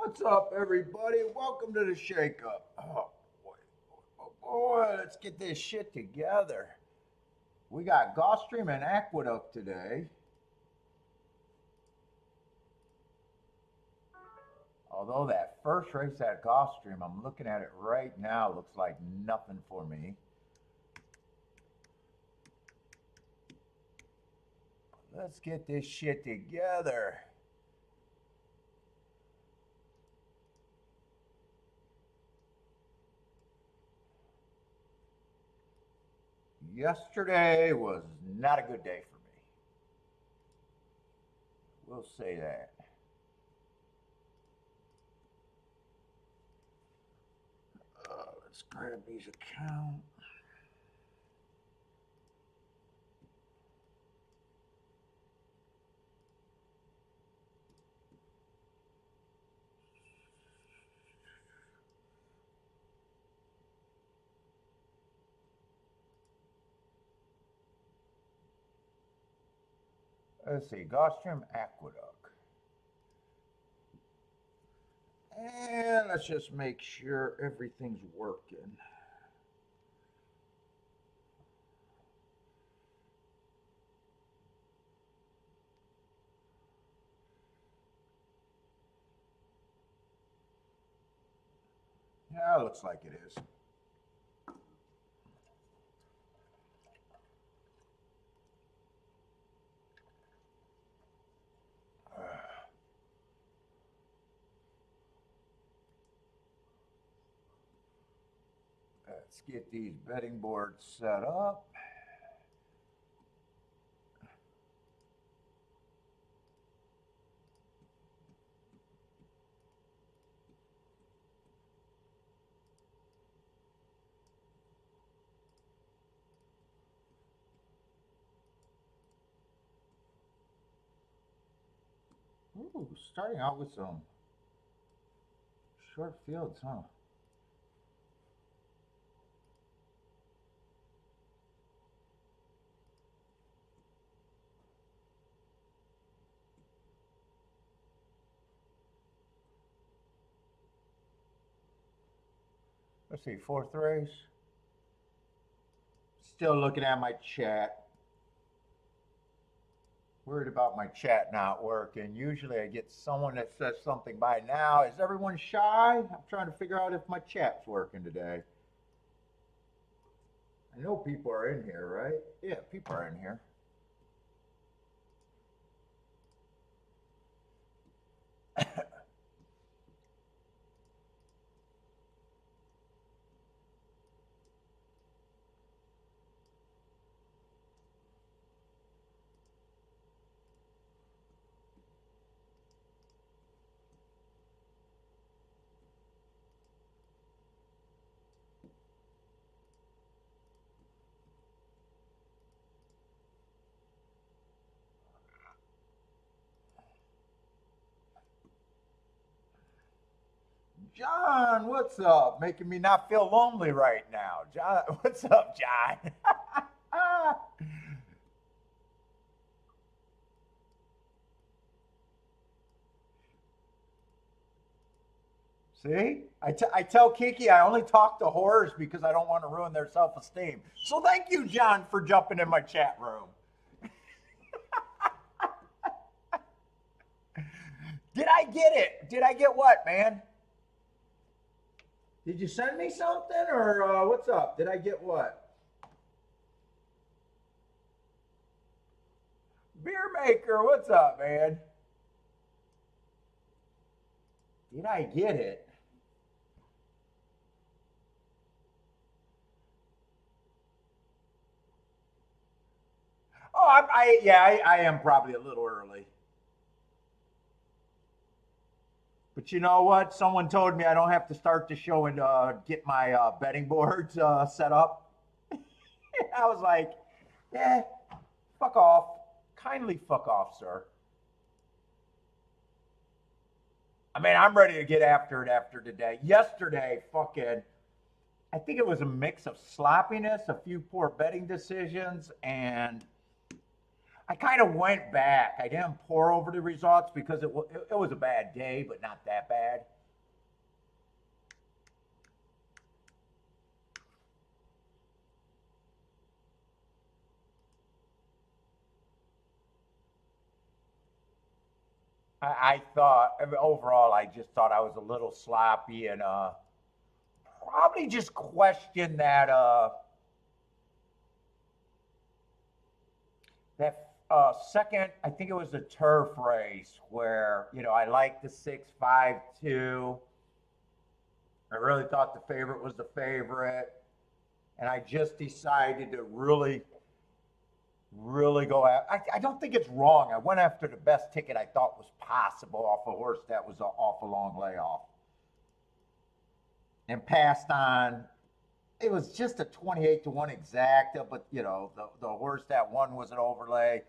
What's up, everybody? Welcome to the shakeup. Oh boy, oh boy, let's get this shit together. We got Gulfstream and Aqueduct today. Although that first race at Gulfstream, I'm looking at it right now, looks like nothing for me. Let's get this shit together. Yesterday was not a good day for me. We'll say that. Let's grab these accounts. Let's see, Gulfstream Aqueduct. And let's just make sure everything's working. Yeah, it looks like it is. Let's get these betting boards set up. Ooh, starting out with some short fields, huh? Let's see, fourth race. Still looking at my chat. Worried about my chat not working. Usually I get someone that says something by now. Is everyone shy? I'm trying to figure out if my chat's working today. I know people are in here, right? Yeah, people are in here. John, what's up? Making me not feel lonely right now. John, what's up, John? See, I tell Kiki I only talk to whores because I don't want to ruin their self esteem. So thank you, John, for jumping in my chat room. Did I get it? Did I get what, man? Did you send me something or what's up? Did I get what? Beer maker, what's up, man? Did I get it? Oh, I am probably a little early. But you know what? Someone told me I don't have to start the show and get my betting boards set up. I was like, yeah, fuck off. Kindly fuck off, sir. I mean, I'm ready to get after it after today. Yesterday, fucking, I think it was a mix of sloppiness, a few poor betting decisions, and I kind of went back. I didn't pour over the results because it was a bad day, but not that bad. I thought, I mean, overall, I just thought I was a little sloppy and probably just questioned that second. I think it was the turf race where I liked the 6.52. I really thought the favorite was the favorite, and I just decided to really go after. I don't think it's wrong. I went after the best ticket I thought was possible off a horse that was off a long layoff, and passed on. It was just a 28-1 exacta, but the horse that won was an overlay.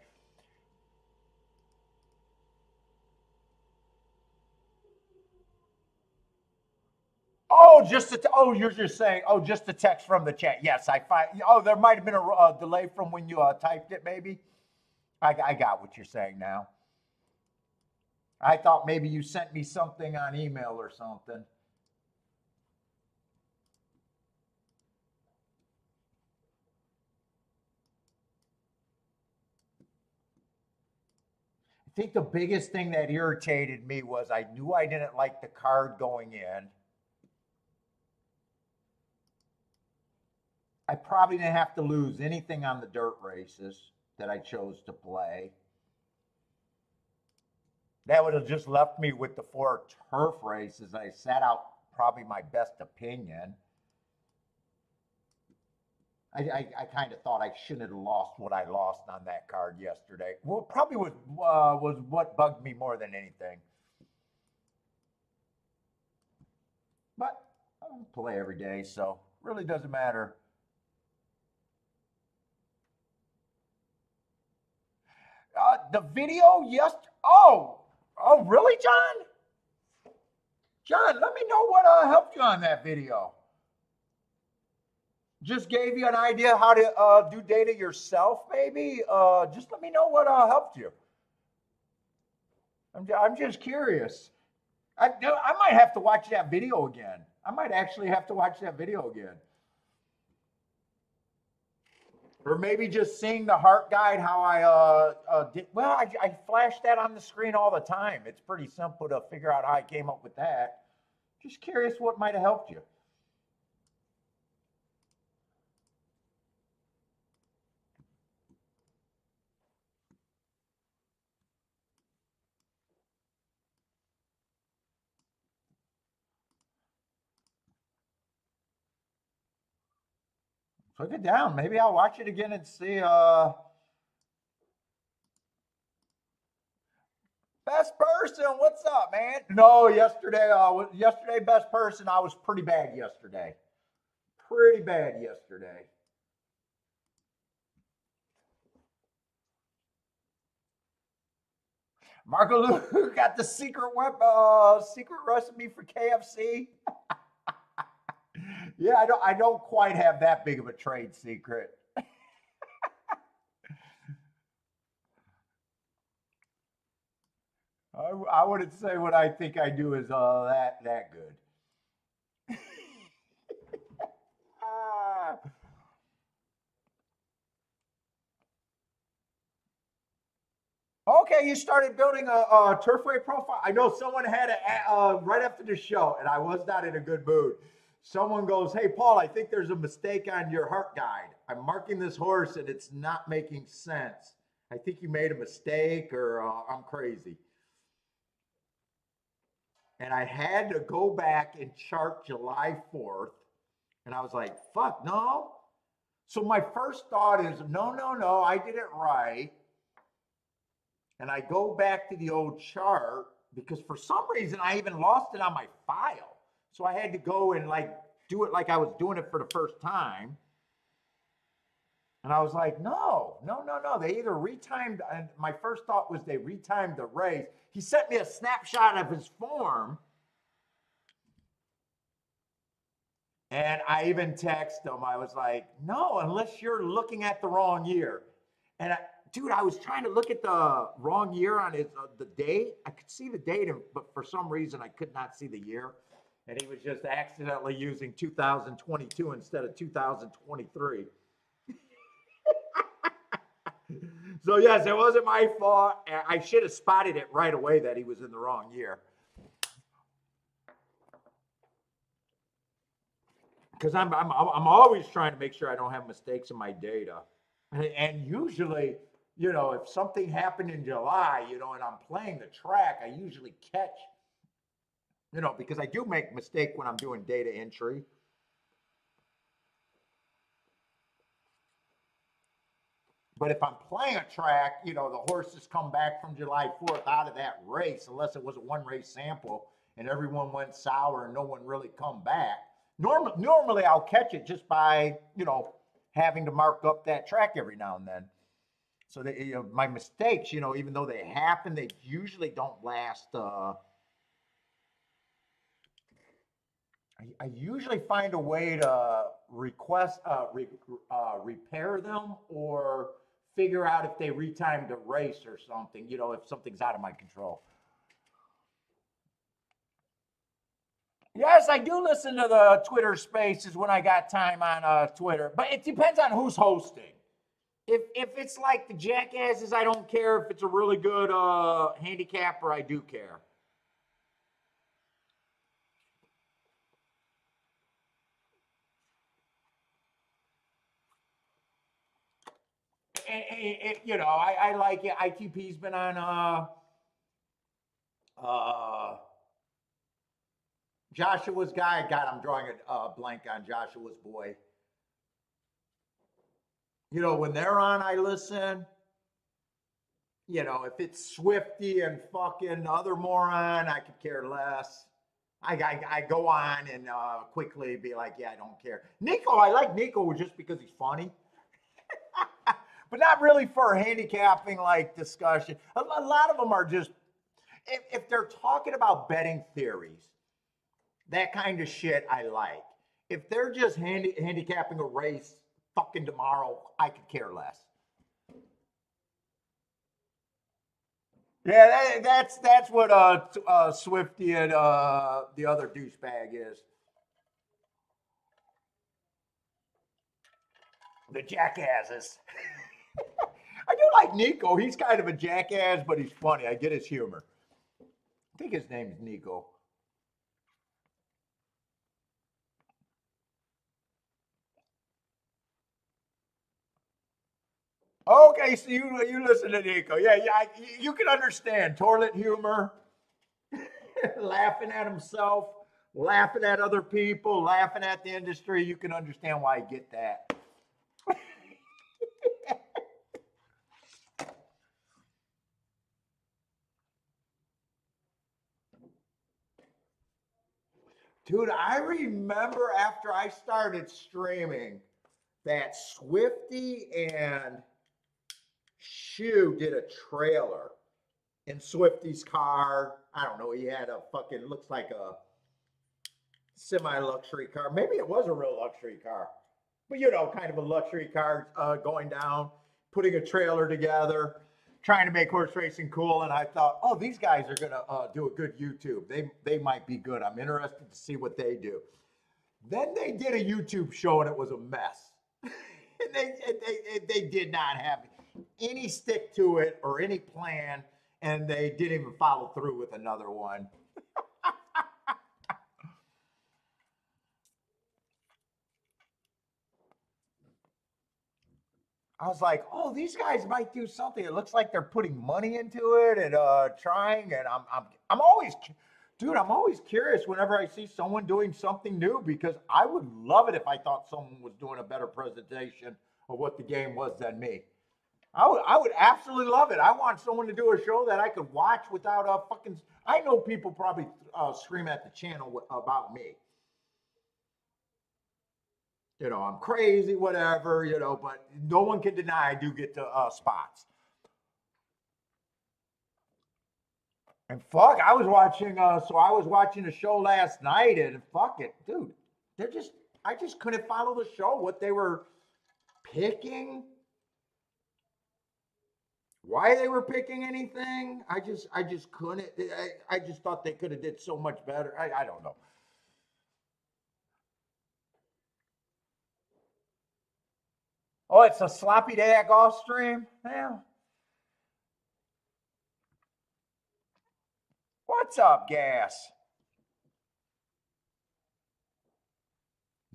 Oh, you're just saying. Oh, just the text from the chat. Yes, I find. Oh, there might have been a delay from when you typed it. Maybe I got what you're saying now. I thought maybe you sent me something on email or something. I think the biggest thing that irritated me was I knew I didn't like the card going in. I probably didn't have to lose anything on the dirt races that I chose to play. That would have just left me with the 4 turf races. I sat out probably my best opinion. I kind of thought I shouldn't have lost what I lost on that card yesterday. Well, probably was what bugged me more than anything. But I don't play every day, so really doesn't matter. The video, yes. Oh, really, John? John, let me know what helped you on that video. Just gave you an idea how to do data yourself, maybe. Just let me know what helped you. I'm just curious. I might have to watch that video again. I might actually have to watch that video again. Or maybe just seeing the heart guide, how I did. Well, I flash that on the screen all the time. It's pretty simple to figure out how I came up with that. Just curious what might have helped you. Took it down. Maybe I'll watch it again and see. Best person, what's up, man? No, yesterday, best person. I was pretty bad yesterday. Pretty bad yesterday. Marco Lou got the secret secret recipe for KFC. Yeah, I don't quite have that big of a trade secret. I wouldn't say what I think I do is that good. Ah. Okay, you started building a Turfway profile. I know someone had it right after the show, and I was not in a good mood. Someone goes, "Hey, Paul, I think there's a mistake on your heart guide. I'm marking this horse, and it's not making sense. I think you made a mistake, or I'm crazy." And I had to go back and chart July 4th, and I was like, "Fuck, no." So my first thought is, no, no, no, I did it right. And I go back to the old chart because for some reason I even lost it on my file. So I had to go and do it like I was doing it for the first time. And I was like, no, no, no, no. They either retimed, and my first thought was they retimed the race. He sent me a snapshot of his form. And I even texted him. I was like, no, unless you're looking at the wrong year. And dude, I was trying to look at the wrong year on his the date. I could see the date, but for some reason I could not see the year. And he was just accidentally using 2022 instead of 2023. So yes, it wasn't my fault. I should have spotted it right away that he was in the wrong year. Because I'm always trying to make sure I don't have mistakes in my data, and usually, if something happened in July, and I'm playing the track, I usually catch, because I do make mistake when I'm doing data entry. But if I'm playing a track, the horses come back from July 4th out of that race, unless it was a one race sample and everyone went sour and no one really come back. Normally I'll catch it just by, having to mark up that track every now and then. So that, my mistakes, even though they happen, they usually don't last. I usually find a way to repair them or figure out if they retimed a race or something, if something's out of my control. Yes, I do listen to the Twitter spaces when I got time on Twitter, but it depends on who's hosting. If it's like the jackasses, I don't care. If it's a really good handicapper, I do care. I like it. ITP's been on Joshua's guy. God, I'm drawing a blank on Joshua's boy. When they're on, I listen. If it's Swifty and fucking other moron, I could care less. I go on and quickly be like, yeah, I don't care. Nico, I like Nico just because he's funny. But not really for handicapping like discussion. A lot of them are just, if they're talking about betting theories, that kind of shit I like. If they're just handicapping a race fucking tomorrow, I could care less. Yeah, that's what Swifty and the other douchebag is. The jackasses. I do like Nico. He's kind of a jackass, but he's funny. I get his humor. I think his name's Nico. Okay, so you listen to Nico. Yeah, you can understand toilet humor, laughing at himself, laughing at other people, laughing at the industry. You can understand why I get that. Dude, I remember after I started streaming that Swifty and Shoe did a trailer in Swifty's car. I don't know. He had a fucking, looks like a semi luxury car. Maybe it was a real luxury car, but kind of a luxury car going down, putting a trailer together, trying to make horse racing cool. And I thought, oh, these guys are gonna do a good YouTube. They might be good. I'm interested to see what they do. Then they did a YouTube show and it was a mess. And they did not have any stick to it or any plan, and they didn't even follow through with another one. I was like, oh, these guys might do something. It looks like they're putting money into it and trying. And I'm always, dude, I'm always curious whenever I see someone doing something new because I would love it if I thought someone was doing a better presentation of what the game was than me. I would absolutely love it. I want someone to do a show that I could watch without a fucking. I know people probably scream at the channel about me. I'm crazy, whatever, but no one can deny I do get to spots. And fuck, I was watching a show last night and fuck it, dude. I just couldn't follow the show, what they were picking, why they were picking anything. I just couldn't, I just thought they could have did so much better. I don't know. Oh, it's a sloppy day at Gulfstream? Yeah. What's up, Gas?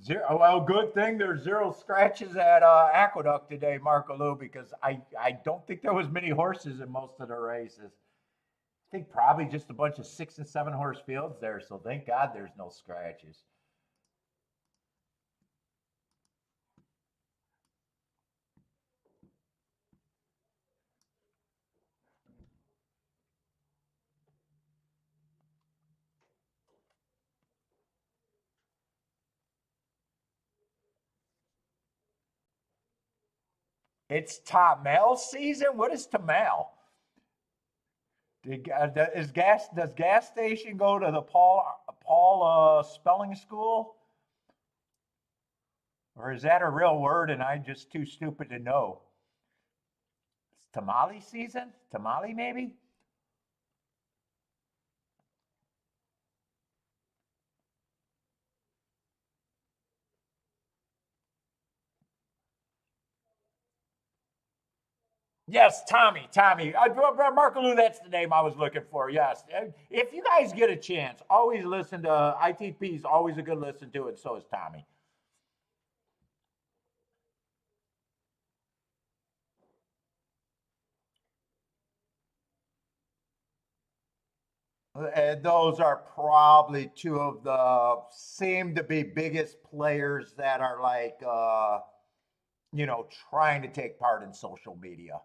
Zero. Well, good thing there's zero scratches at Aqueduct today, Marco Lou, because I don't think there was many horses in most of the races. I think probably just a bunch of 6 and 7 horse fields there. So thank God there's no scratches. It's Tamel season. What is Tamel? Does gas station go to the Paul spelling school, or is that a real word and I'm just too stupid to know? It's tamale season. Tamale maybe. Yes, Tommy. Tommy. Mark Lou, that's the name I was looking for. Yes. If you guys get a chance, always listen to ITP is always a good listen to, and so is Tommy. And those are probably two of the seem to be biggest players that are like, trying to take part in social media.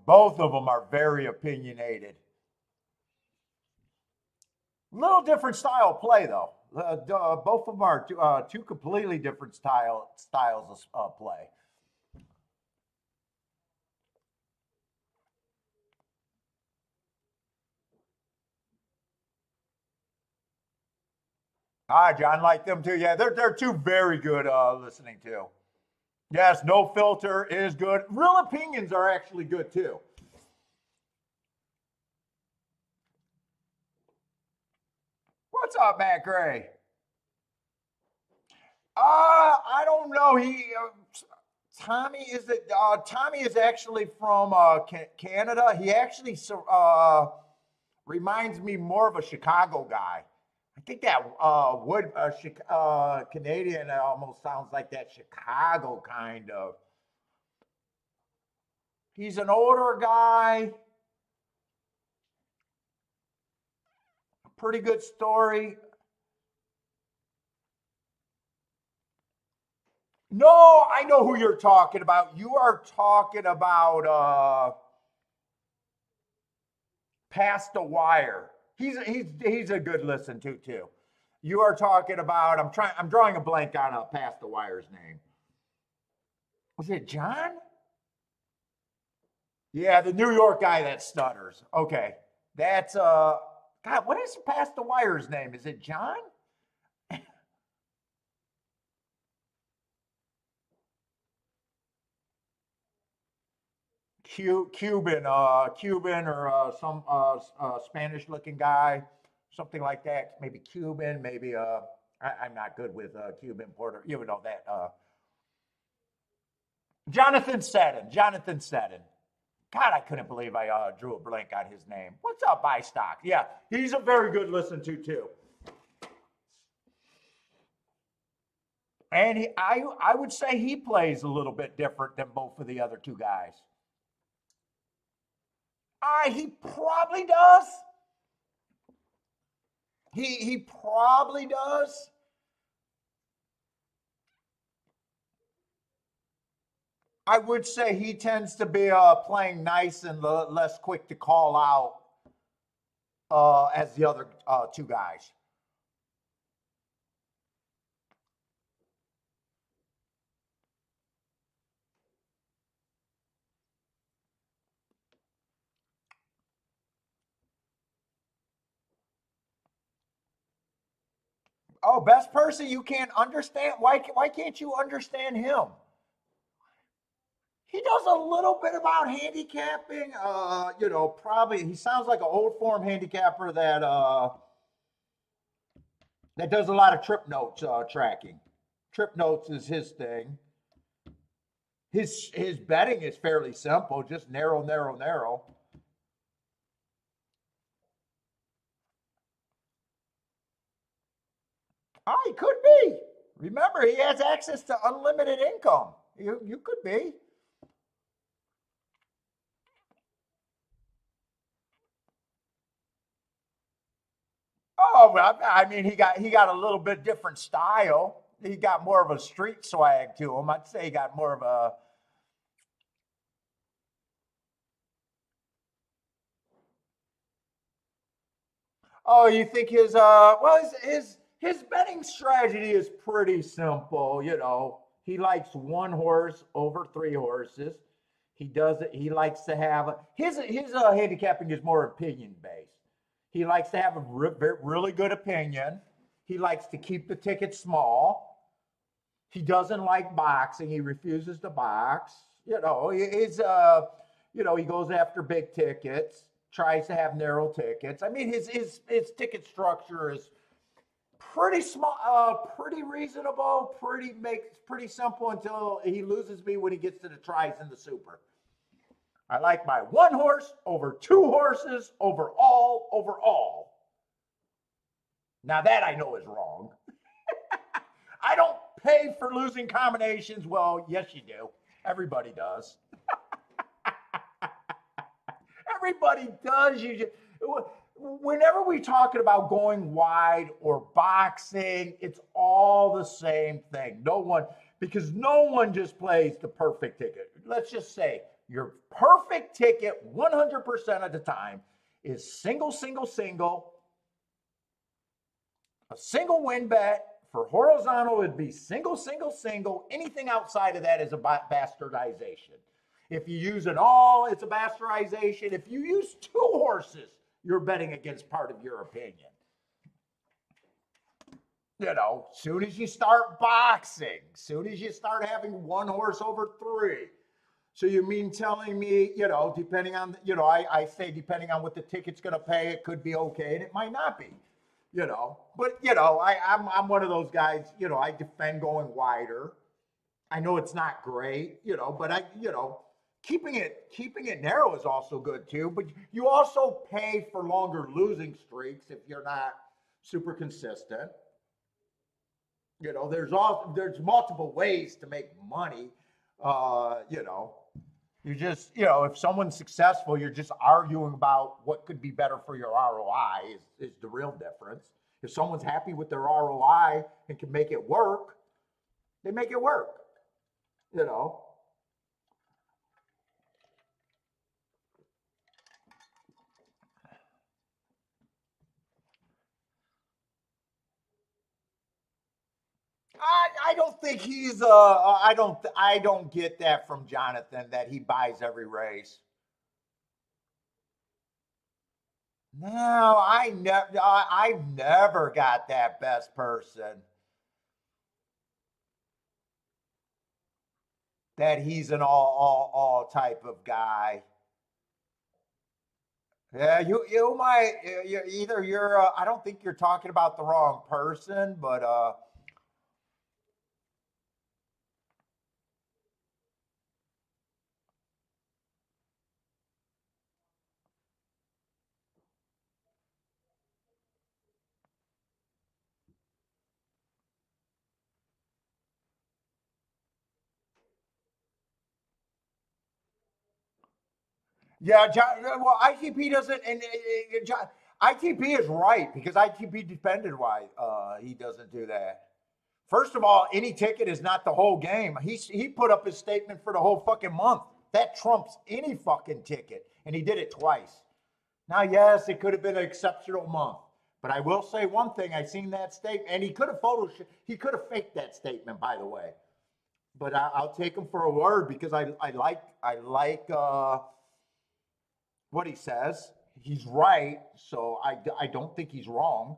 Both of them are very opinionated. Little different style of play though. Both of them are two completely different styles of play. Hi, John, like them too. Yeah, they're two very good listening to. Yes, no filter is good. Real opinions are actually good too. What's up, Matt Gray? I don't know. Tommy is it? Tommy is actually from Canada. He actually reminds me more of a Chicago guy. I think that Canadian almost sounds like that Chicago kind of. He's an older guy. Pretty good story. No, I know who you're talking about. You are talking about Past the Wire. He's a good listen to too. You are talking about. I'm drawing a blank on Past the Wire's name. Was it John? Yeah, the New York guy that stutters. Okay, that's God. What is Past the Wire's name? Is it John? Cuban or some Spanish-looking guy, something like that. Maybe Cuban, maybe I'm not good with Cuban Puerto. You know that Jonathan Seddon. Jonathan Seddon. God, I couldn't believe I drew a blank on his name. What's up, Stock? Yeah, he's a very good listen to too. And I would say he plays a little bit different than both of the other two guys. He probably does. He probably does. I would say he tends to be playing nice and less quick to call out as the other two guys. Oh, best person you can't understand. Why can't you understand him? He does a little bit about handicapping. You know, probably he sounds like an old form handicapper that does a lot of trip notes tracking. Trip notes is his thing. His betting is fairly simple, just narrow, narrow, narrow. Oh, he could be. Remember, he has access to unlimited income. You could be. Oh, well, I mean, he got a little bit different style. He got more of a street swag to him. I'd say he got more of a. Oh, you think his well his betting strategy is pretty simple. You know, he likes one horse over three horses. He does it. He likes to have his handicapping is more opinion based. He likes to have a really good opinion. He likes to keep the ticket small. He doesn't like boxing. He refuses to box. You know, he goes after big tickets, tries to have narrow tickets. I mean, his ticket structure is pretty small, pretty reasonable, pretty simple until he loses me when he gets to the tries in the super. I like my one horse over two horses over all. Now that I know is wrong. I don't pay for losing combinations. Well, yes, you do. Everybody does. Everybody does. Whenever we're talking about going wide or boxing, it's all the same thing. Because no one just plays the perfect ticket. Let's just say your perfect ticket 100% of the time is single, single, single, a single win bet. For horizontal, it'd be single, single, single. Anything outside of that is a bastardization. If you use it all, it's a bastardization. If you use two horses, you're betting against part of your opinion. You know, soon as you start boxing, soon as you start having one horse over three. So you mean telling me, you know, depending on, you know, I say depending on what the ticket's going to pay, it could be okay and it might not be. You know, but you know, I'm one of those guys. You know, I defend going wider. I know it's not great, you know, but keeping it narrow is also good too. But you also pay for longer losing streaks if you're not super consistent. You know, there's multiple ways to make money. You know, if someone's successful, you're just arguing about what could be better for your ROI is the real difference. If someone's happy with their ROI and can make it work, they make it work. You know, I don't think he's I don't get that from Jonathan that he buys every race. No, I've never got that best person that he's an all type of guy. Yeah, you might you're I don't think you're talking about the wrong person, but yeah, well, ITP doesn't, and ITP is right because ITP defended why he doesn't do that. First of all, any ticket is not the whole game. He put up his statement for the whole fucking month. That trumps any fucking ticket, and he did it twice. Now, yes, it could have been an exceptional month, but I will say one thing: I seen that statement, and he could have faked that statement, by the way. But I'll take him for a word because I like what he says. He's right, so I don't think he's wrong.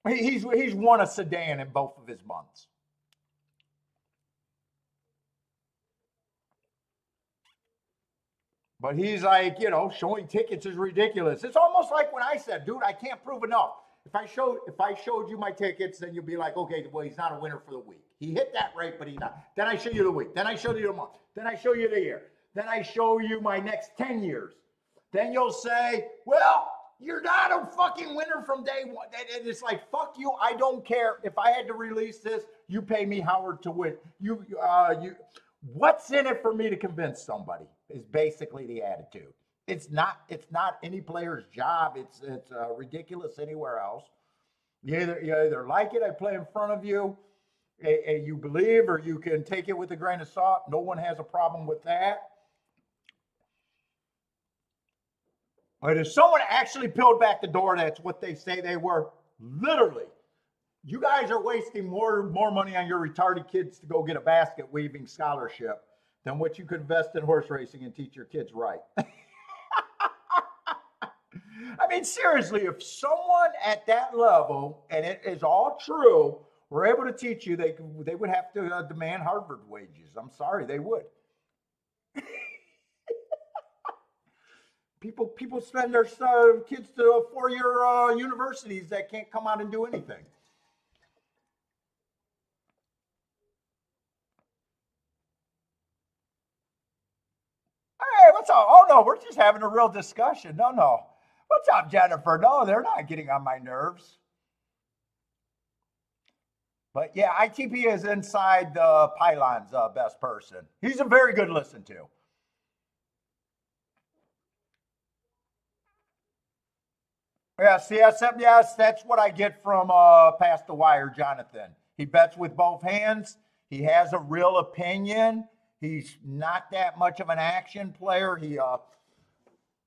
He's won a sedan in both of his months. But he's like, you know, showing tickets is ridiculous. It's almost like when I said, dude, I can't prove enough. If I showed you my tickets, then you'll be like, okay, well, he's not a winner for the week. He hit that rate, but he's not. Then I show you the week. Then I show you the month. Then I show you the year. Then I show you my next 10 years. Then you'll say, well, you're not a fucking winner from day one. And it's like, fuck you. I don't care. If I had to release this, you pay me, Howard, to win. What's in it for me to convince somebody is basically the attitude. It's not any player's job. It's ridiculous anywhere else. You either like it, I play in front of you, and you believe, or you can take it with a grain of salt. No one has a problem with that. But if someone actually peeled back the door, that's what they say they were. Literally, you guys are wasting more money on your retarded kids to go get a basket weaving scholarship than what you could invest in horse racing and teach your kids right. I mean, seriously, if someone at that level, and it is all true, were able to teach you, they would have to demand Harvard wages. I'm sorry, they would. People send their kids to four-year universities that can't come out and do anything. Hey, what's up? Oh, no, we're just having a real discussion. No. What's up, Jennifer? No, they're not getting on my nerves. But yeah, ITP is inside the pylon's best person. He's a very good listen to. Yeah, CSM, yes, that's what I get from Past the Wire, Jonathan. He bets with both hands. He has a real opinion. He's not that much of an action player. He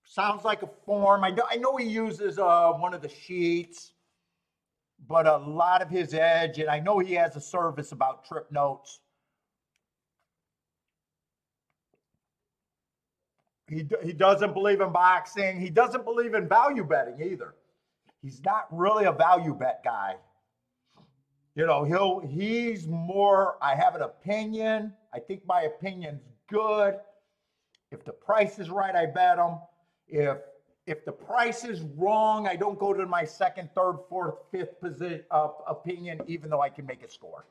sounds like a form. I know he uses one of the sheets, but a lot of his edge, and I know he has a service about trip notes. He doesn't believe in boxing. He doesn't believe in value betting either. He's not really a value bet guy. You know, he's more, I have an opinion. I think my opinion's good. If the price is right, I bet him. If the price is wrong, I don't go to my second, third, fourth, fifth position opinion, even though I can make a score.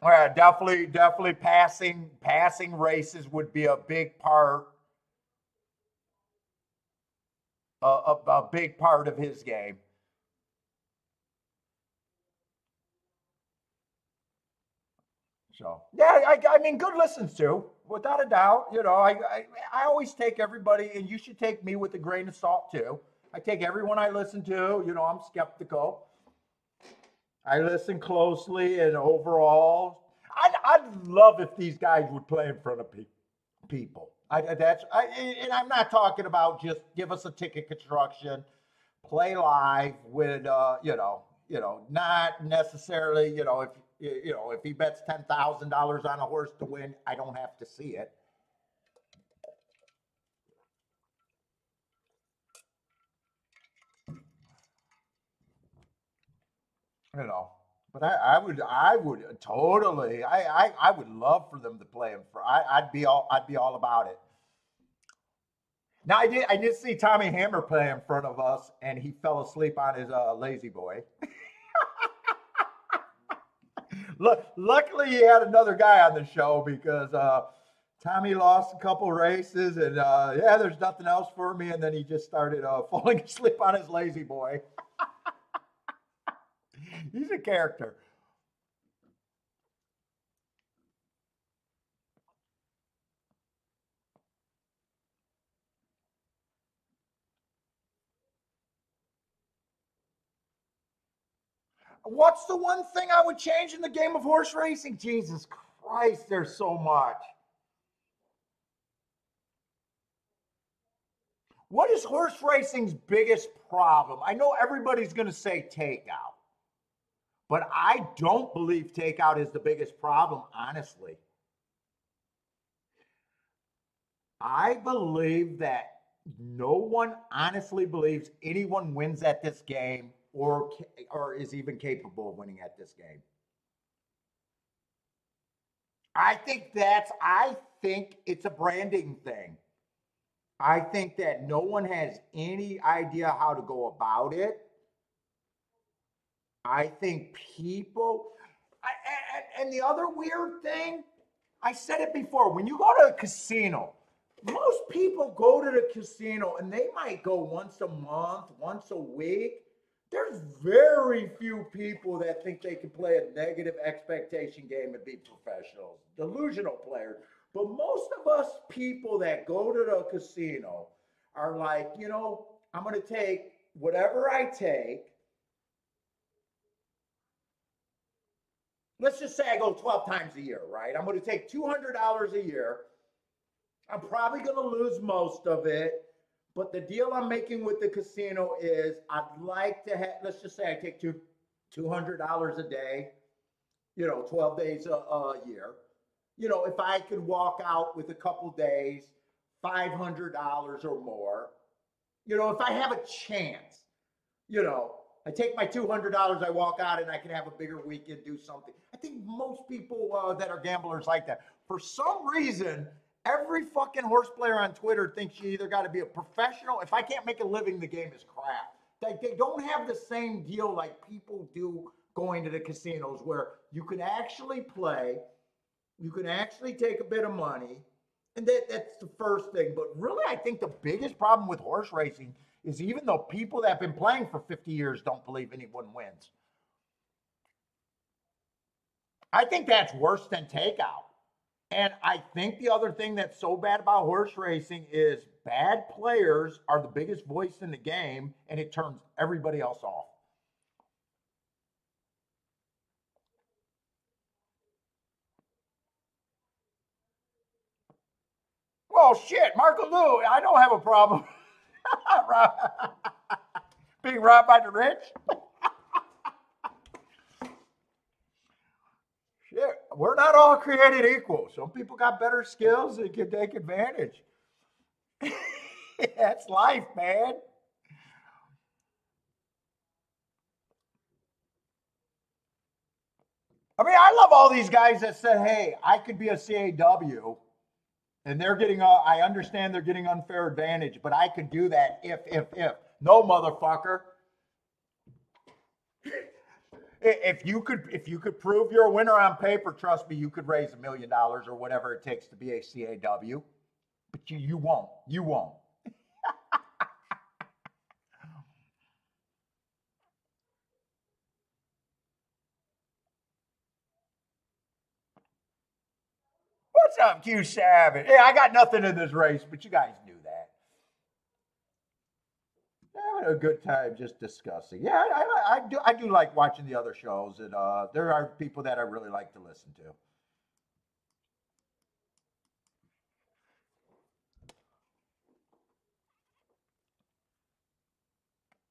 Yeah, definitely passing races would be a big part, a big part of his game. So yeah, I mean, good listens to, without a doubt. You know, I always take everybody, and you should take me with a grain of salt too. I take everyone I listen to. You know, I'm skeptical. I listen closely, and overall, I'd love if these guys would play in front of people. And I'm not talking about just give us a ticket construction, play live with not necessarily if he bets $10,000 on a horse to win, I don't have to see it. You know, but I would totally, I would love for them to play him for. I'd be all about it. Now I did see Tommy Hammer play in front of us, and he fell asleep on his lazy boy. Look, luckily he had another guy on the show because Tommy lost a couple races, and yeah, there's nothing else for me, and then he just started falling asleep on his lazy boy. He's a character. What's the one thing I would change in the game of horse racing? Jesus Christ, there's so much. What is horse racing's biggest problem? I know everybody's going to say takeout, but I don't believe takeout is the biggest problem, honestly. I believe that no one honestly believes anyone wins at this game or is even capable of winning at this game. I think it's a branding thing. I think that no one has any idea how to go about it. I think people, and the other weird thing, I said it before, when you go to a casino, most people go to the casino and they might go once a month, once a week. There's very few people that think they can play a negative expectation game and be professionals, delusional players. But most of us people that go to the casino are like, I'm going to take whatever I take. Let's just say I go 12 times a year, right? I'm going to take $200 a year. I'm probably going to lose most of it. But the deal I'm making with the casino is I'd like to have, let's just say I take $200 a day, 12 days a year. If I could walk out with a couple days, $500 or more, if I have a chance, I take my $200, I walk out, and I can have a bigger weekend, do something. I think most people that are gamblers like that. For some reason, every fucking horse player on Twitter thinks you either got to be a professional. If I can't make a living, the game is crap. They don't have the same deal like people do going to the casinos where you can actually play, you can actually take a bit of money, and that's the first thing. But really, I think the biggest problem with horse racing is even though people that have been playing for 50 years don't believe anyone wins. I think that's worse than takeout. And I think the other thing that's so bad about horse racing is bad players are the biggest voice in the game, and it turns everybody else off. Well, shit, Marco Lou, I don't have a problem being robbed by the rich. Shit, we're not all created equal. Some people got better skills and can take advantage. That's life, man. I mean, I love all these guys that said, "Hey, I could be a CAW," and they're getting. I understand they're getting unfair advantage, but I could do that if. No, motherfucker. If you could prove you're a winner on paper, trust me, you could raise $1 million or whatever it takes to be a CAW. But you won't. You won't. What's up, Q Savage? Yeah, I got nothing in this race, but you guys knew that. Having a good time just discussing. Yeah, I do like watching the other shows, and there are people that I really like to listen to.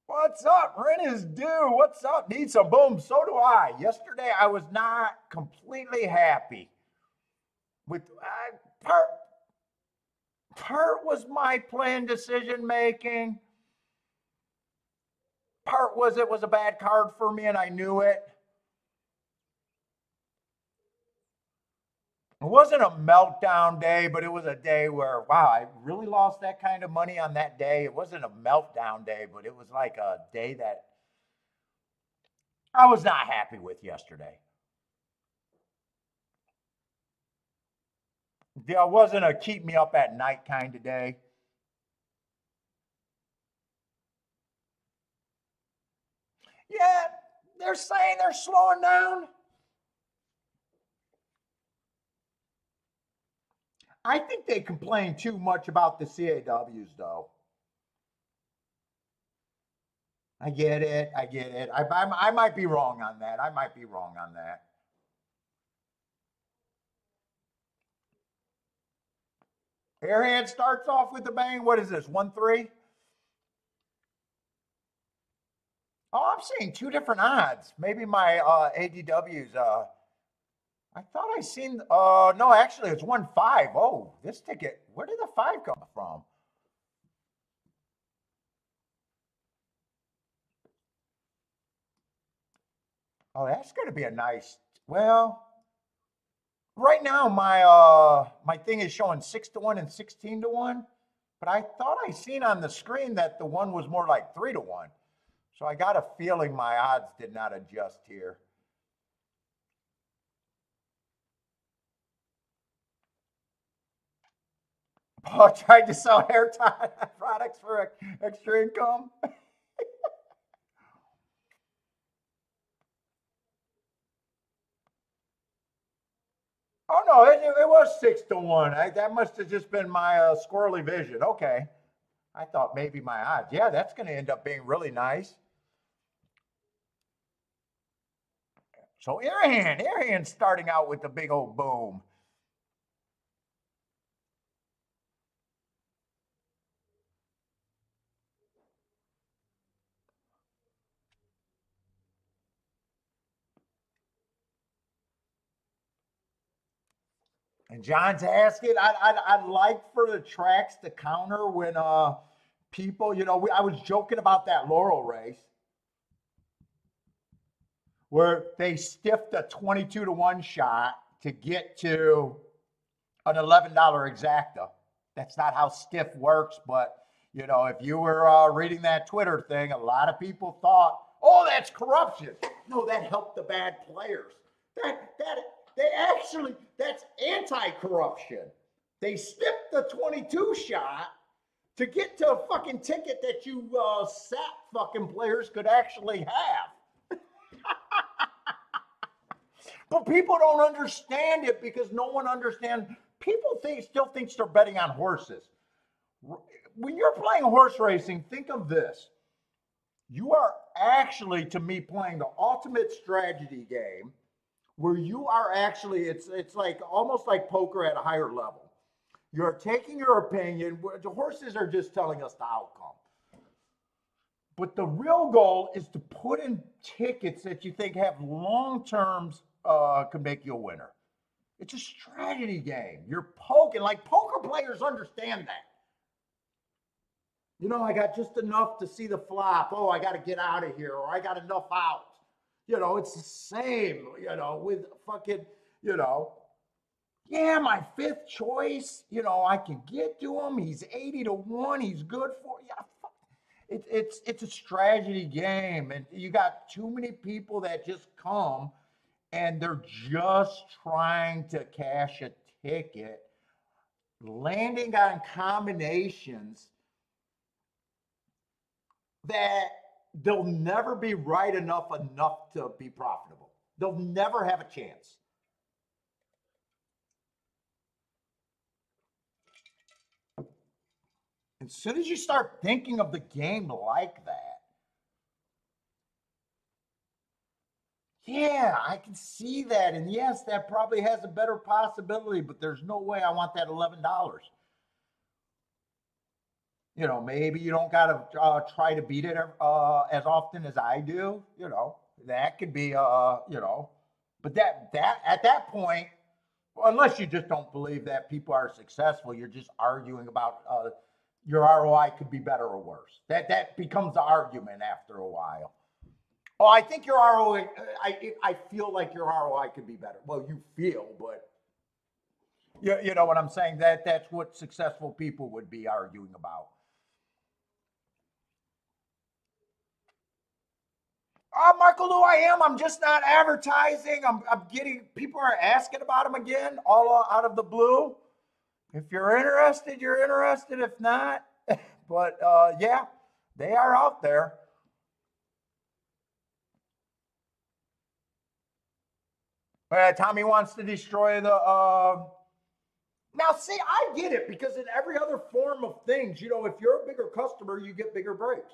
What's up? Rent is due. What's up? Need some boom. So do I. Yesterday, I was not completely happy with part. Part was my planned decision making. Part was it was a bad card for me, and I knew it. It wasn't a meltdown day, but it was a day where, wow, I really lost that kind of money on that day. It wasn't a meltdown day, but it was like a day that I was not happy with yesterday. It wasn't a keep me up at night kind of day. Yeah, they're saying they're slowing down. I think they complain too much about the CAWs, though. I get it. I get it. I might be wrong on that. I might be wrong on that. Airhead starts off with the bang. What is this? 1-3? Oh, I'm seeing two different odds. Maybe my ADWs. I thought I seen. No, actually, it's 1-5. Oh, this ticket. Where did the five come from? Oh, that's going to be a nice. Well, Right now, my thing is showing 6-1 and 16-1, but I thought I seen on the screen that the one was more like 3-1. So I got a feeling my odds did not adjust here. Paul tried to sell hair products for extra income. Oh no, it was 6-1. That must have just been my squirrely vision. Okay, I thought maybe my odds. Yeah, that's going to end up being really nice. So Airhand starting out with the big old boom. And John's asking, I'd like for the tracks to counter when people, I was joking about that Laurel race where they stiffed a 22-1 shot to get to an $11 exacta. That's not how stiff works, but if you were reading that Twitter thing, a lot of people thought, oh, that's corruption. No, that helped the bad players. That's anti-corruption. They stiffed the 22 shot to get to a fucking ticket that you sap fucking players could actually have. But people don't understand it because no one understands. People still think they're betting on horses. When you're playing horse racing, think of this. You are actually, to me, playing the ultimate strategy game where you are actually, it's like almost like poker at a higher level. You're taking your opinion. The horses are just telling us the outcome. But the real goal is to put in tickets that you think have long terms can make you a winner. It's a strategy game. You're poking. Like poker players understand that. I got just enough to see the flop. Oh, I got to get out of here, or I got enough out. It's the same, with fucking, yeah, my fifth choice, I can get to him. He's 80-1. He's good for you. Yeah, it's a strategy game, and you got too many people that just come and they're just trying to cash a ticket, landing on combinations that they'll never be right enough to be profitable. They'll never have a chance. As soon as you start thinking of the game like that, yeah, I can see that. And yes, that probably has a better possibility, but there's no way I want that $11. Maybe you don't got to try to beat it as often as I do. That could be, but that at that point, well, unless you just don't believe that people are successful, you're just arguing about your ROI could be better or worse. That becomes the argument after a while. Oh, I think your ROI. I feel like your ROI could be better. Well, you feel, but you know what I'm saying. That's what successful people would be arguing about. Marco Lou, I am. I'm just not advertising. I'm getting people are asking about them again, all out of the blue. If you're interested, you're interested. If not, but yeah, they are out there. Tommy wants to destroy the. Now, see, I get it because in every other form of things, if you're a bigger customer, you get bigger breaks.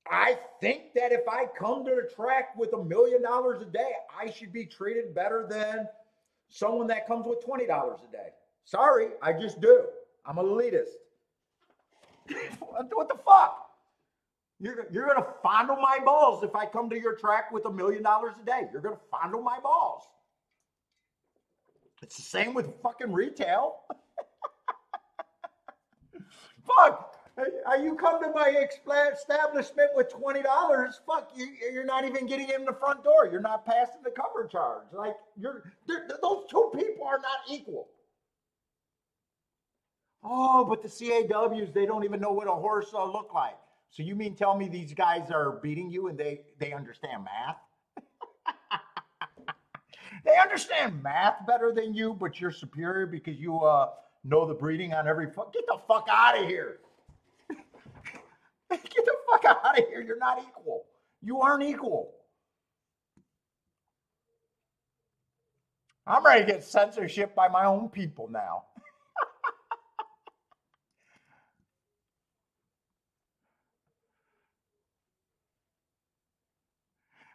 I think that if I come to the track with $1 million a day, I should be treated better than someone that comes with $20 a day. Sorry, I just do. I'm elitist. What the fuck? You're gonna fondle my balls if I come to your track with $1 million a day. You're gonna fondle my balls. It's the same with fucking retail. Fuck. You come to my establishment with $20. Fuck you! You're not even getting in the front door. You're not passing the cover charge. Like those two people are not equal. Oh, but the CAWs, they don't even know what a horse look like. So you mean tell me these guys are beating you and they understand math? They understand math better than you, but you're superior because you know the breeding on every. Get the fuck out of here! Get the fuck out of here! You're not equal. You aren't equal. I'm ready to get censorship by my own people now.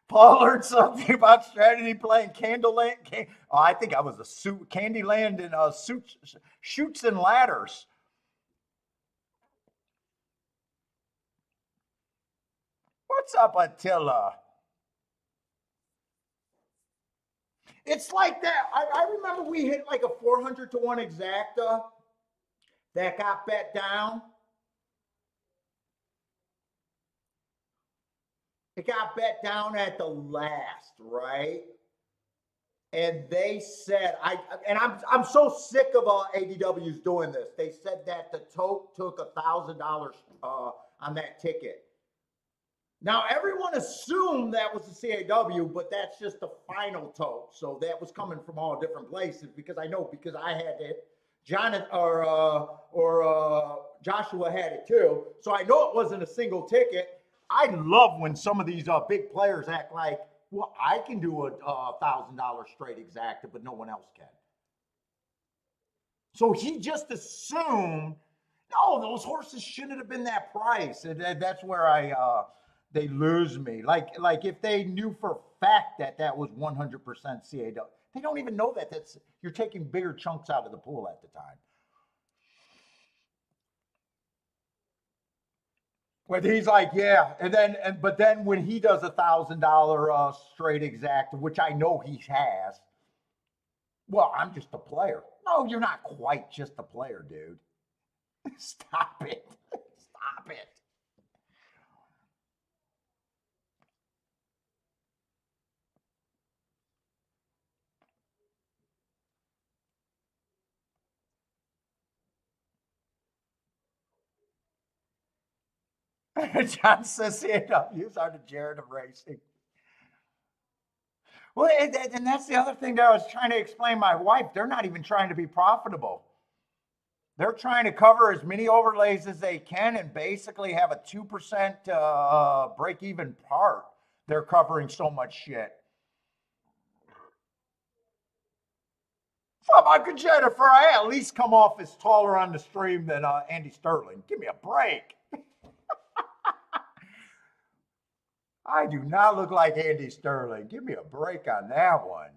Paul learned something about strategy playing Candleland. Oh, I think I was a suit Candyland and shoots and ladders. What's up, Attila? It's like that. I remember we hit like a 400 to 1 exacta that got bet down. It got bet down at the last, right? And they said, I'm so sick of ADWs doing this. They said that the tote took $1,000 on that ticket. Now everyone assumed that was the CAW, but that's just the final tote. So that was coming from all different places because I know because I had it, Jonathan or Joshua had it too. So I know it wasn't a single ticket. I love when some of these big players act like, well, I can do a $1,000 straight exacta, but no one else can. So he just assumed, no, those horses shouldn't have been that price. And that's where they lose me. Like if they knew for a fact that that was 100% CAW, they don't even know that. You're taking bigger chunks out of the pool at the time. But he's like, yeah, but then when he does $1,000 straight exact, which I know he has, well, I'm just a player. No, you're not quite just a player, dude. Stop it. Stop it. John says CAWs are the Jared of racing. Well, and that's the other thing that I was trying to explain to my wife. They're not even trying to be profitable. They're trying to cover as many overlays as they can and basically have a 2% break even part. They're covering so much shit. Fuck, Michael Jennifer, I at least come off as taller on the stream than Andy Sterling. Give me a break. I do not look like Andy Sterling. Give me a break on that one.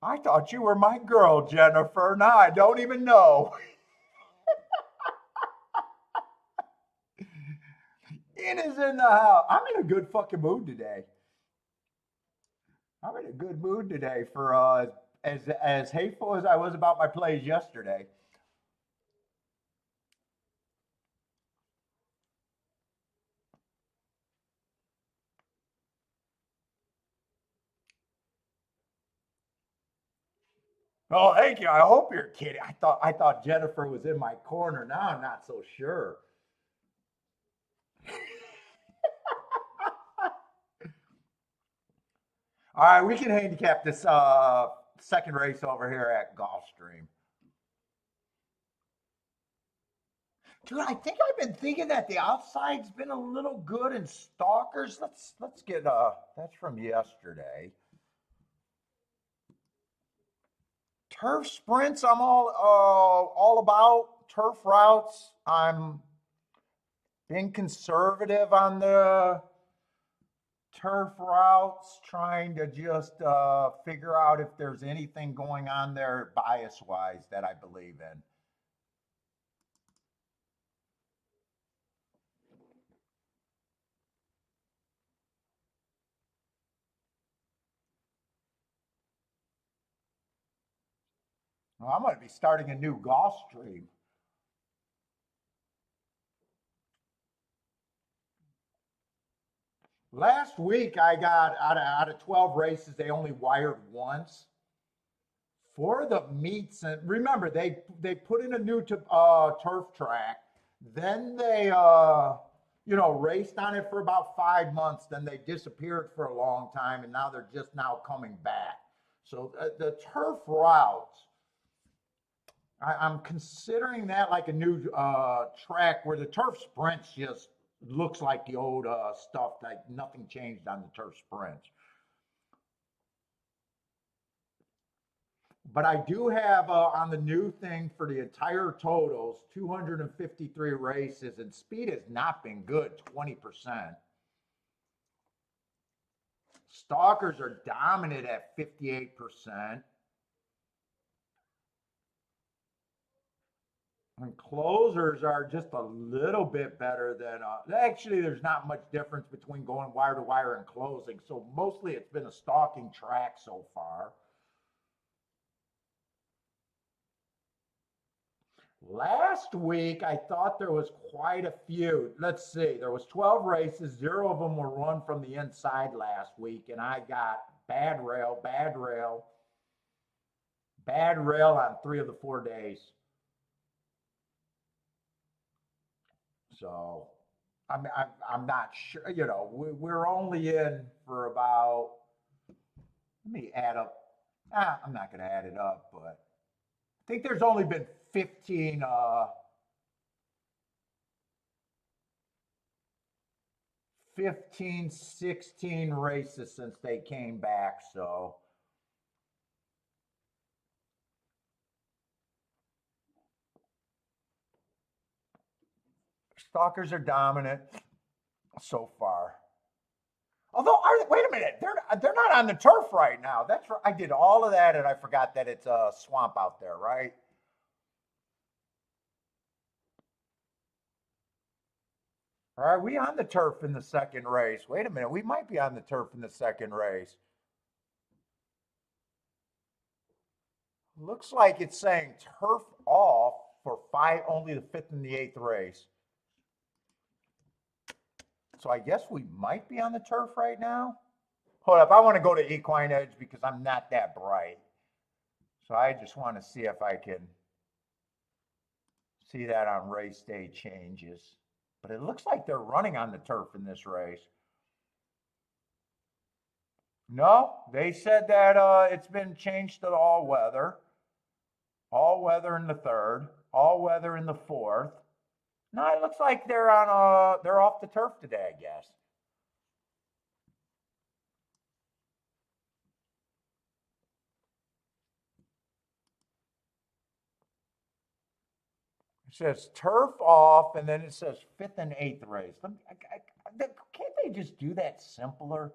I thought you were my girl, Jennifer. Now I don't even know. It is in the house. I'm in a good fucking mood today. I'm in a good mood today for as hateful as I was about my plays yesterday. Oh, thank you. I hope you're kidding. I thought Jennifer was in my corner. Now I'm not so sure. All right, we can handicap this second race over here at Gulfstream. Dude, I think I've been thinking that the outside's been a little good in stalkers. Let's get that's from yesterday. Turf sprints, I'm all about turf routes. I'm being conservative on the turf routes, trying to just figure out if there's anything going on there bias wise that I believe in. Well, I'm going to be starting a new Gulfstream. Last week, I got out of 12 races, they only wired once. For the meets, and remember, they put in a new turf track. Then they, raced on it for about 5 months. Then they disappeared for a long time, and now they're just now coming back. So the turf routes, I'm considering that like a new track where the turf sprints just looks like the old stuff, like nothing changed on the turf sprints. But I do have on the new thing for the entire totals 253 races, and speed has not been good, 20%. Stalkers are dominant at 58%. And closers are just a little bit better than, actually, there's not much difference between going wire to wire and closing. So mostly it's been a stalking track so far. Last week, I thought there was quite a few. Let's see, there was 12 races. 0 of them were run from the inside last week, and I got bad rail, bad rail, bad rail on 3 of the 4 days. So I'm not sure. We're only in for about. Let me add up. I'm not going to add it up, but I think there's only been 15. 15, 16 races since they came back. So stalkers are dominant so far. Although, wait a minute, they're not on the turf right now. That's right. I did all of that, and I forgot that it's a swamp out there, right? Are we on the turf in the second race? Wait a minute, we might be on the turf in the second race. Looks like it's saying turf off for only the 5th and the 8th race. So I guess we might be on the turf right now. Hold up, I want to go to equine edge because I'm not that bright. So I just want to see if I can see that on race day changes. But it looks like they're running on the turf in this race. No, they said that it's been changed to all weather. All weather in the 3rd, all weather in the 4th. No, it looks like they're off the turf today, I guess. It says turf off, and then it says 5th and 8th race. Can't they just do that simpler?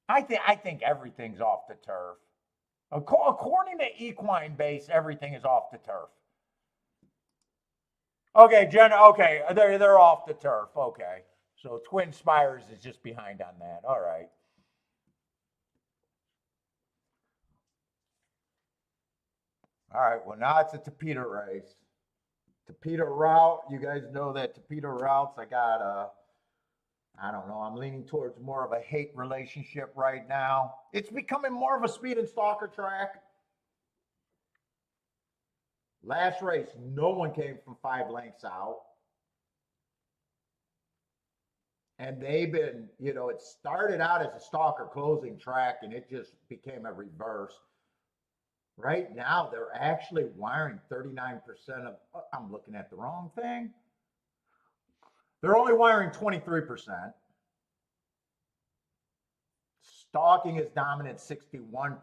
I think everything's off the turf. According to equine base, everything is off the turf. Okay, Jen. Okay, they're off the turf. Okay, so Twin Spires is just behind on that. All right. All right. Well, now it's a Tapeta race. Tapeta route. You guys know that Tapeta routes. I don't know. I'm leaning towards more of a hate relationship right now. It's becoming more of a speed and stalker track. Last race, no one came from 5 lengths out. And they've been, it started out as a stalker closing track and it just became a reverse. Right now, they're actually wiring 39% of, I'm looking at the wrong thing. They're only wiring 23%. Stalking is dominant 61%,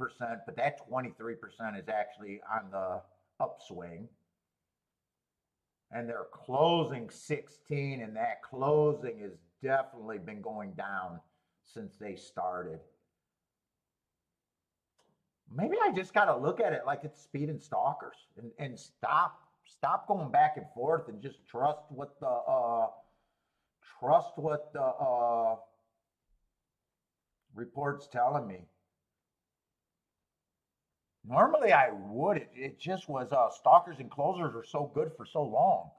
but that 23% is actually on the upswing. And they're closing 16, and that closing has definitely been going down since they started. Maybe I just got to look at it like it's speed and stalkers and stop going back and forth and just trust what the report's telling me. Normally I would. It just was stalkers and closers are so good for so long.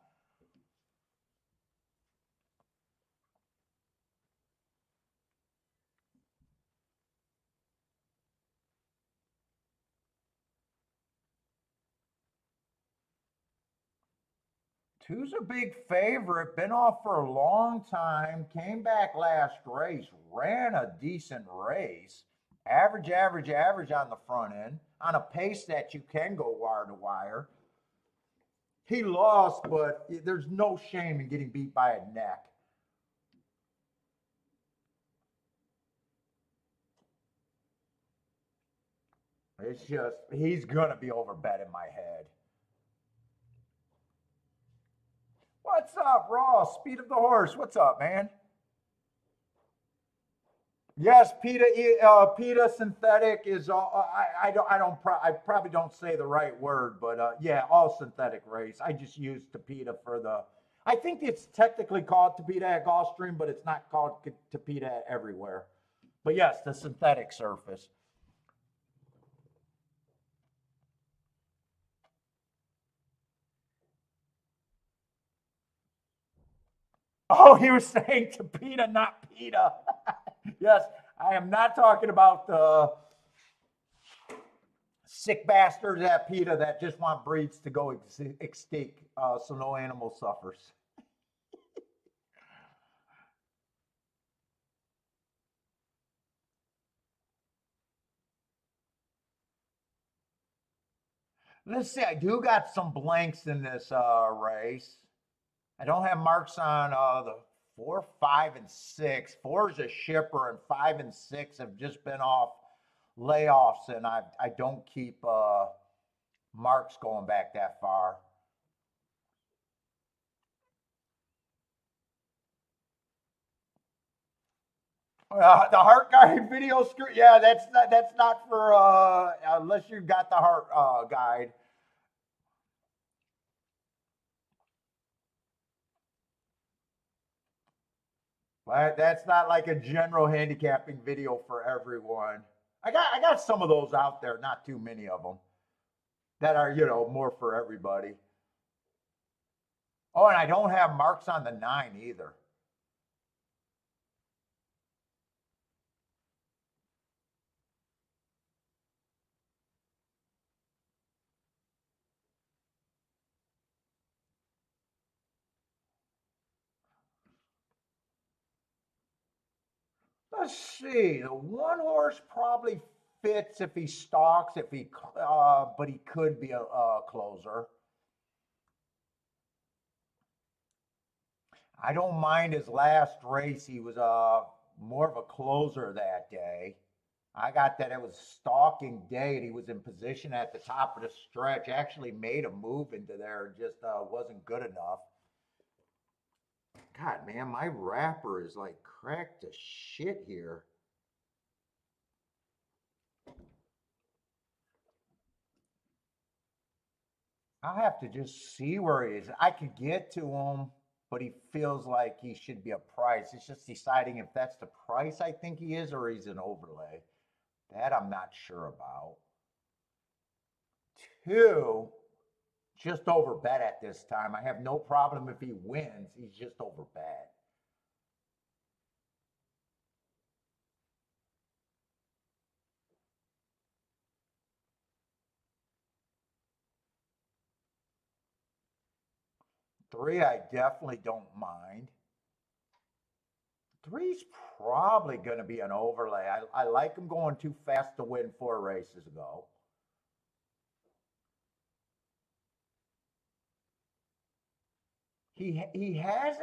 Two's a big favorite. Been off for a long time. Came back last race. Ran a decent race. Average, average, average on the front end. On a pace that you can go wire to wire. He lost, but there's no shame in getting beat by a neck. It's just, he's going to be overbet in my head. What's up, Ross? Speed of the horse. What's up, man? Yes, PETA synthetic is all. I probably don't say the right word, but yeah, all synthetic race. I just use PETA for the. I think it's technically called PETA at Gulfstream, but it's not called PETA everywhere. But yes, the synthetic surface. Oh, he was saying PETA, not PETA. Yes, I am not talking about the sick bastards at PETA that just want breeds to go extinct so no animal suffers. Let's see, I do got some blanks in this race. I don't have marks on the 4, 5, and 6. 4 is a shipper, and 5 and 6 have just been off layoffs, and I don't keep marks going back that far. The heart guide video screen. Yeah, that's not for unless you got the heart guide. But that's not like a general handicapping video for everyone. I got some of those out there, not too many of them that are more for everybody. Oh, and I don't have marks on the 9 either. Let's see. The one horse probably fits if he stalks, but he could be a closer. I don't mind his last race. He was more of a closer that day. I got that it was stalking day and he was in position at the top of the stretch. Actually made a move into there, just wasn't good enough. God, man, my wrapper is like cracked to shit here. I'll have to just see where he is. I could get to him, but he feels like he should be a price. It's just deciding if that's the price I think he is or he's an overlay. That I'm not sure about. 2, just over bet at this time. I have no problem if he wins. He's just over bet. Three, I definitely don't mind. Three's probably going to be an overlay. I like him going too fast to win 4 races ago. He had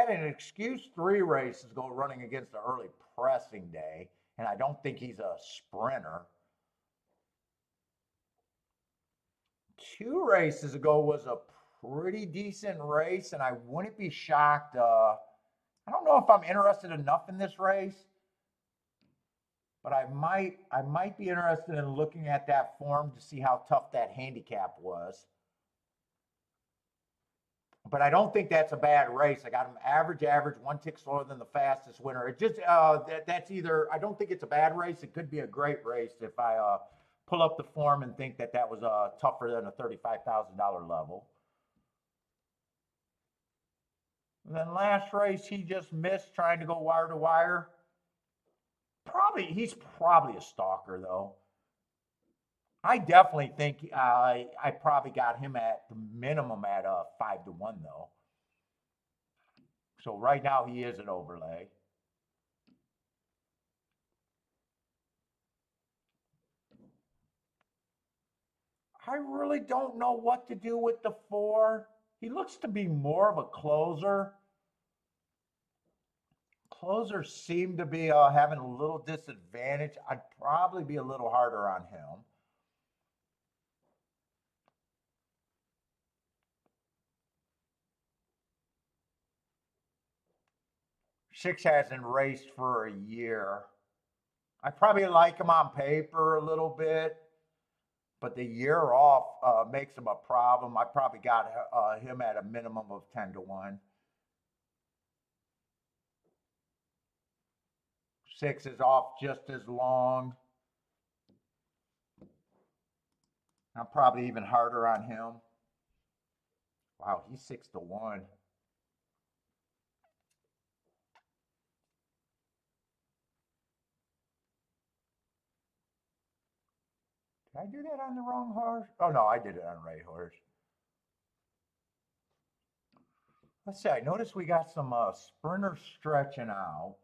an excuse 3 races ago running against the early pressing day, and I don't think he's a sprinter. 2 races ago was a pretty decent race, and I wouldn't be shocked. I don't know if I'm interested enough in this race, but I might be interested in looking at that form to see how tough that handicap was. But I don't think that's a bad race. I got him average, average, 1 tick slower than the fastest winner. It just that's either I don't think it's a bad race. It could be a great race if I pull up the form and think that that was tougher than a $35,000 level. And then last race, he just missed trying to go wire to wire. He's probably a stalker, though. I definitely think I probably got him at the minimum at 5-1, though. So right now he is an overlay. I really don't know what to do with the 4. He looks to be more of a closer. Closers seem to be having a little disadvantage. I'd probably be a little harder on him. Six hasn't raced for a year. I probably like him on paper a little bit, but the year off makes him a problem. I probably got him at a minimum of 10-1. 6 is off just as long. I'm probably even harder on him. Wow, he's 6-1. Did I do that on the wrong horse? Oh, no, I did it on the right horse. Let's see, I noticed we got some sprinters stretching out.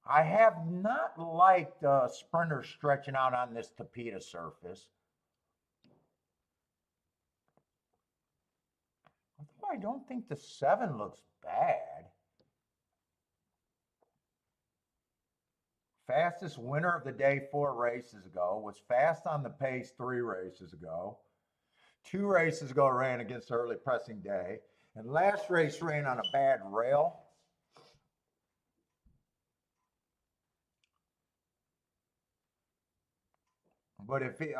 I have not liked sprinters stretching out on this Tapeta surface. Although I don't think the 7 looks bad. Fastest winner of the day 4 races ago. Was fast on the pace 3 races ago. 2 races ago ran against early pressing day. And last race ran on a bad rail. But if he,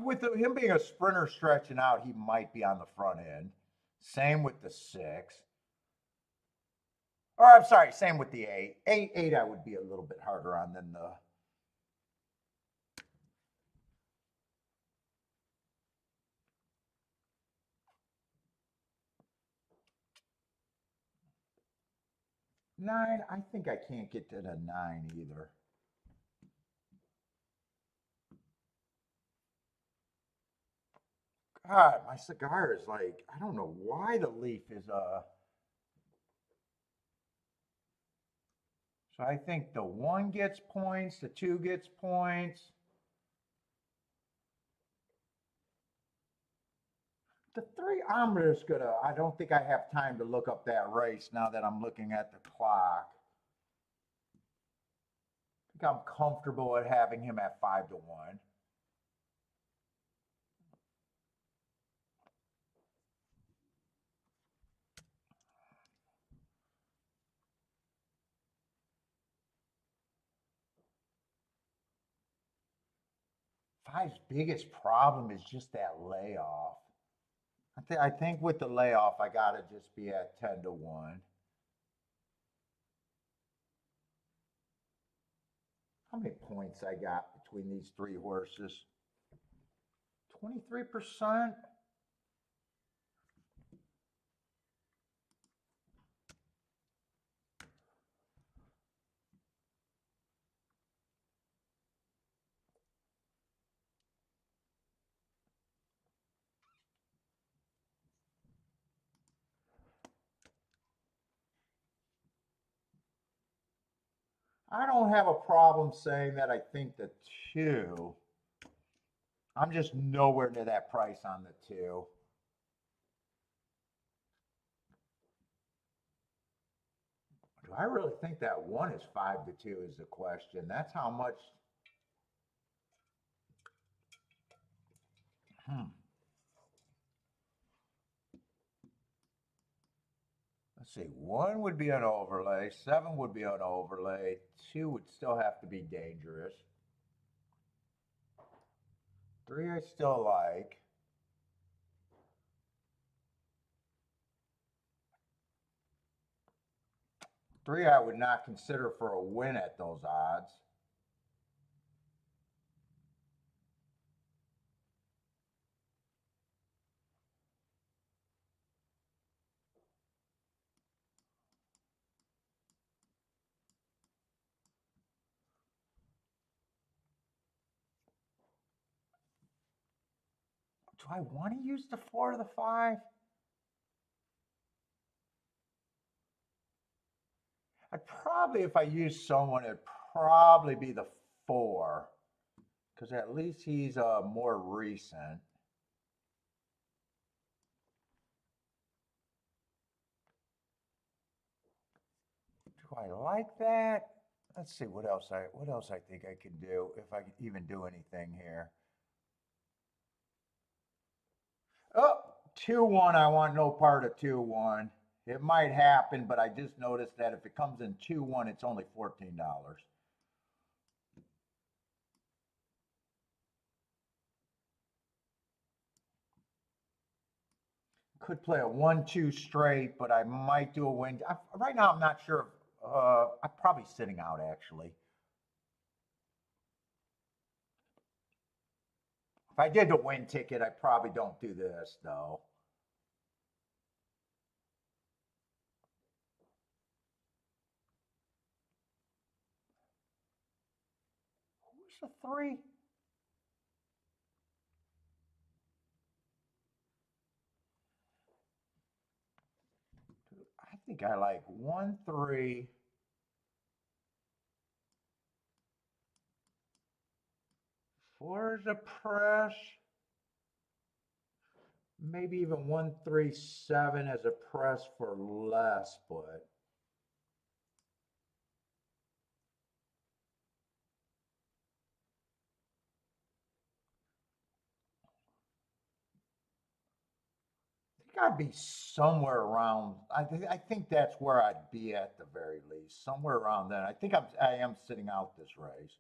with him being a sprinter stretching out, he might be on the front end. Same with the 6. Or I'm sorry, same with the 8. 8 I would be a little bit harder on than the. Nine, I think I can't get to the 9 either. God, my cigar is like, I don't know why the leaf is So I think the 1 gets points, the 2 gets points. The 3, I'm just gonna, I don't think I have time to look up that race now that I'm looking at the clock. I think I'm comfortable at having him at 5-1. Five's biggest problem is just that layoff. I think with the layoff, I gotta just be at 10-1. How many points I got between these 3 horses? 23%. I don't have a problem saying that I think the 2. I'm just nowhere near that price on the 2. Do I really think that 1 is 5-2 is the question. That's how much. Let's see, 1 would be an overlay, 7 would be an overlay, 2 would still have to be dangerous. 3 I still like. 3 I would not consider for a win at those odds. I want to use the 4 or the 5? I'd probably, if I use someone, it'd probably be the 4. Because at least he's more recent. Do I like that? Let's see what else I think I can do, if I can even do anything here. Oh, 2-1, I want no part of 2-1. It might happen, but I just noticed that if it comes in 2-1, it's only $14. Could play a 1-2 straight, but I might do a win. Right now, I'm not sure. I'm probably sitting out, actually. If I did the win ticket, I probably don't do this, though. Who's the 3? I think I like 1-3. 4 is a press. Maybe even 1-3-7 as a press for less, but I think I'd be somewhere around. I think that's where I'd be at the very least, somewhere around then. I am sitting out this race.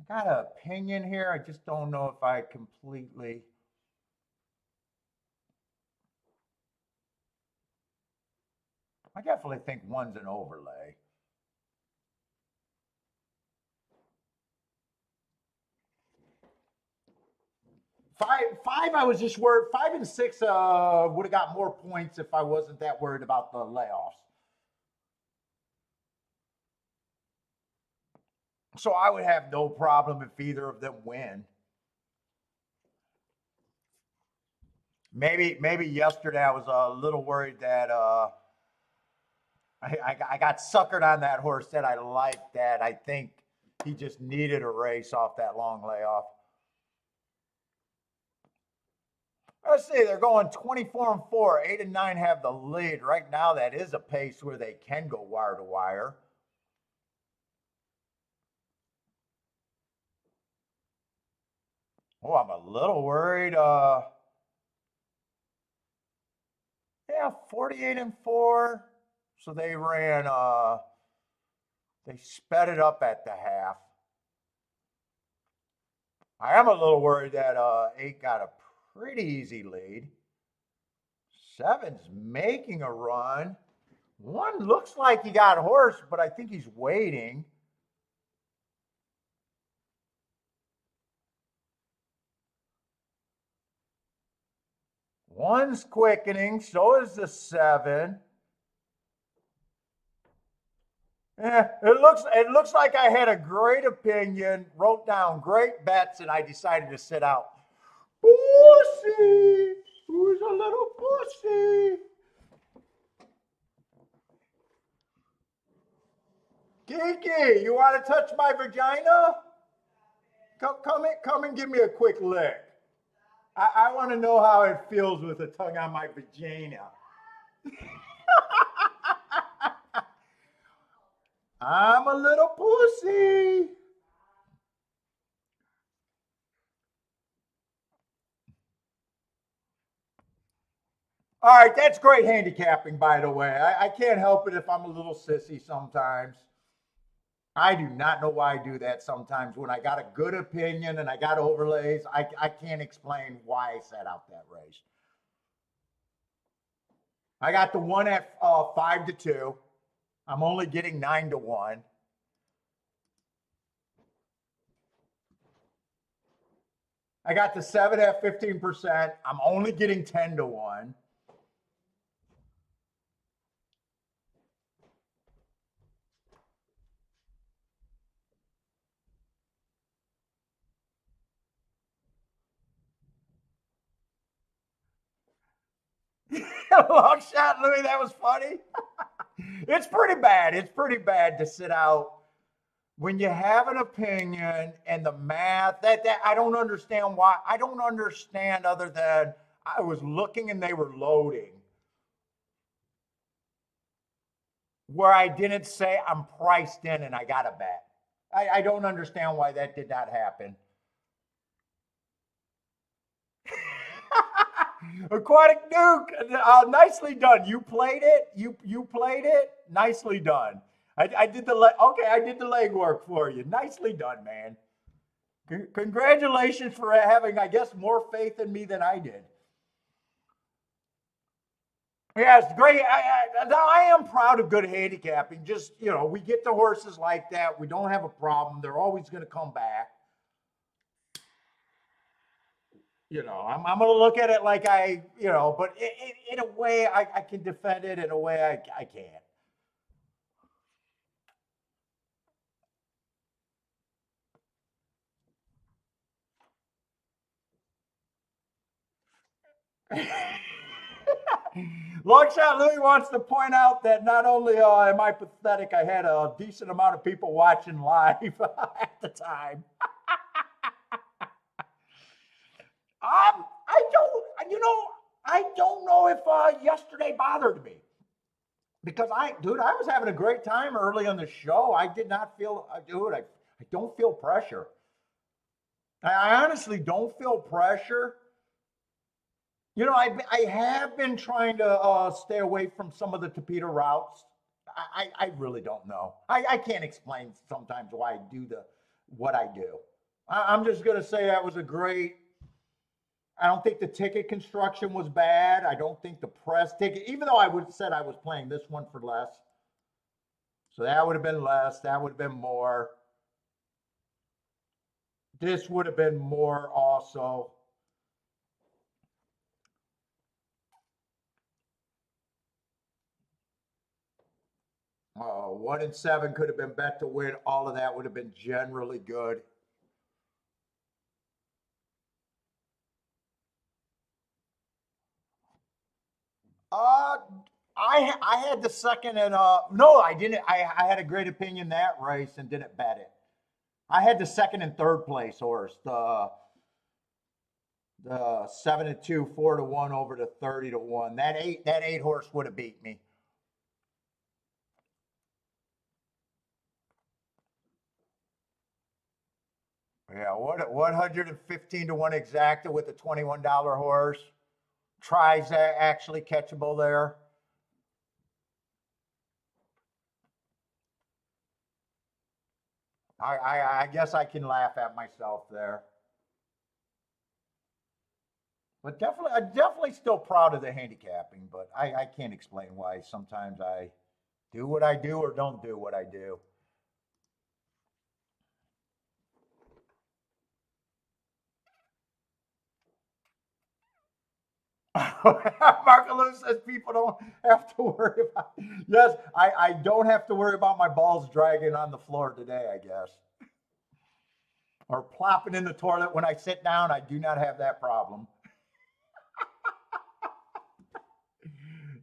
I got an opinion here. I just don't know if I completely. I definitely think 1's an overlay. Five, I was just worried. 5 and 6 would have got more points if I wasn't that worried about the layoffs. So I would have no problem if either of them win. Maybe yesterday I was a little worried that I got suckered on that horse that I liked. That I think he just needed a race off that long layoff. Let's see, they're going 24-4. 8 and 9 have the lead right now. That is a pace where they can go wire to wire. Oh, I'm a little worried. Yeah, 48-4. So they ran. They sped it up at the half. I am a little worried that 8 got a pretty easy lead. 7's making a run. 1 looks like he got horse, but I think he's waiting. One's quickening, so is the 7. It looks like I had a great opinion, wrote down great bets, and I decided to sit out. Pussy, who's a little pussy? Kiki, you want to touch my vagina? Come and give me a quick lick. I want to know how it feels with a tongue on my vagina. I'm a little pussy. All right, that's great handicapping, by the way. I can't help it if I'm a little sissy sometimes. I do not know why I do that sometimes. When I got a good opinion and I got overlays, I can't explain why I set out that race. I got the 1 at 5-2. I'm only getting 9-1. I got the 7 at 15%. I'm only getting 10-1. Long shot, Louis. That was funny. It's pretty bad. It's pretty bad to sit out when you have an opinion and the math. That I don't understand why. I don't understand other than I was looking and they were loading. Where I didn't say I'm priced in and I got a bet. I don't understand why that did not happen. Aqueduct Duke, nicely done. You played it. You played it. Nicely done. I did the I did the legwork for you. Nicely done, man. Congratulations for having, I guess, more faith in me than I did. Yeah, it's great. I am proud of good handicapping. Just, we get the horses like that. We don't have a problem. They're always going to come back. I'm going to look at it like but in a way I can defend it. In a way I can't. Longshot Louis wants to point out that not only am I pathetic, I had a decent amount of people watching live at the time. I don't know if yesterday bothered me because I was having a great time early on the show. I did not feel, I don't feel pressure. I honestly don't feel pressure. I have been trying to stay away from some of the Tapeta routes. I really don't know. I can't explain sometimes why I do what I do. I'm just going to say that was a great. I don't think the ticket construction was bad. I don't think the press ticket, even though I would have said I was playing this one for less. So that would have been less. That would have been more. This would have been more also. 1 and 7 could have been bet to win. All of that would have been generally good. Uh, I had the second and no, I didn't. I had a great opinion that race and didn't bet it. I had the second and third place horse, the 7-2, 4-1 over to 30-1. That eight horse would have beat me. Yeah, what 115-1 exacta with a $21 horse. Tries actually catchable there. I guess I can laugh at myself there. But I'm definitely still proud of the handicapping, but I can't explain why sometimes I do what I do or don't do what I do. Marco says people don't have to worry about. Yes, I don't have to worry about my balls dragging on the floor today, I guess. Or plopping in the toilet when I sit down. I do not have that problem.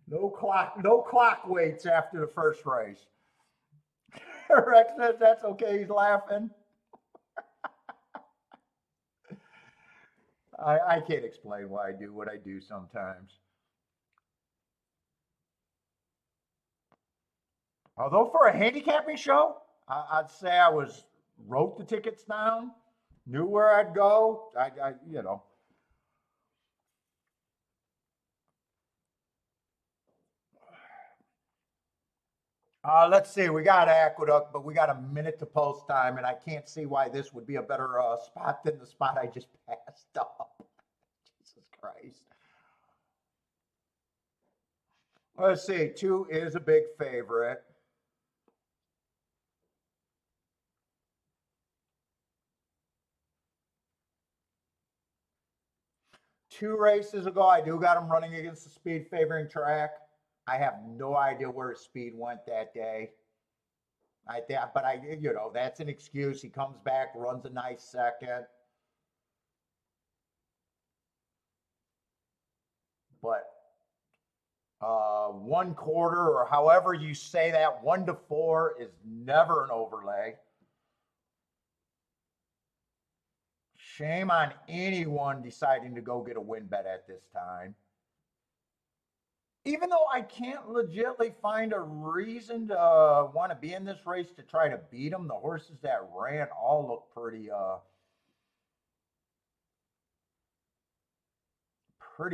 No clock waits after the first race. Rex says that's okay. He's laughing. I can't explain why I do what I do sometimes. Although for a handicapping show, I'd say I wrote the tickets down, knew where I'd go. I. Let's see. We got Aqueduct, but we got a minute to post time, and I can't see why this would be a better spot than the spot I just passed up. Jesus Christ. Let's see. 2 is a big favorite. Two races ago, I do got him running against the speed favoring track. I have no idea where his speed went that day. That's an excuse. He comes back, runs a nice second. But One quarter, or however you say that, 1 to 4 is never an overlay. Shame on anyone deciding to go get a win bet at this time. Even though I can't legitimately find a reason to want to be in this race to try to beat them, the horses that ran all look pretty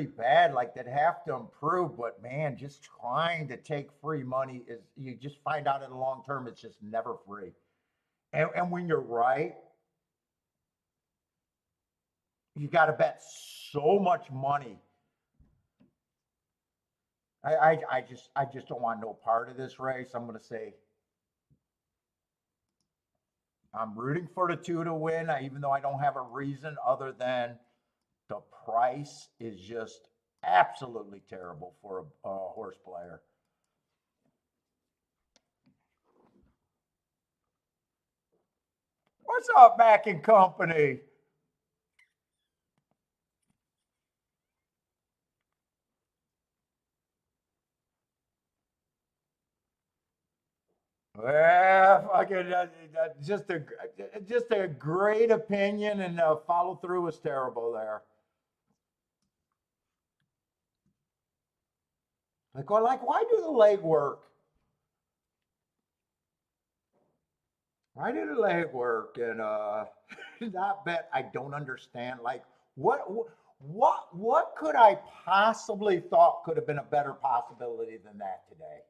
bad, like they'd have to improve. But man, just trying to take free money is, you just find out in the long term it's just never free. And when you're right, you got to bet so much money. I just don't want no part of this race. I'm going to say I'm rooting for the 2 to win, even though I don't have a reason other than the price is just absolutely terrible for a horse player. What's up, Mac and Company? Well, fucking, just a great opinion, and follow through was terrible there. Like, why do the leg work? Why do the leg work? And that bet I don't understand. Like, what what could I possibly thought could have been a better possibility than that today?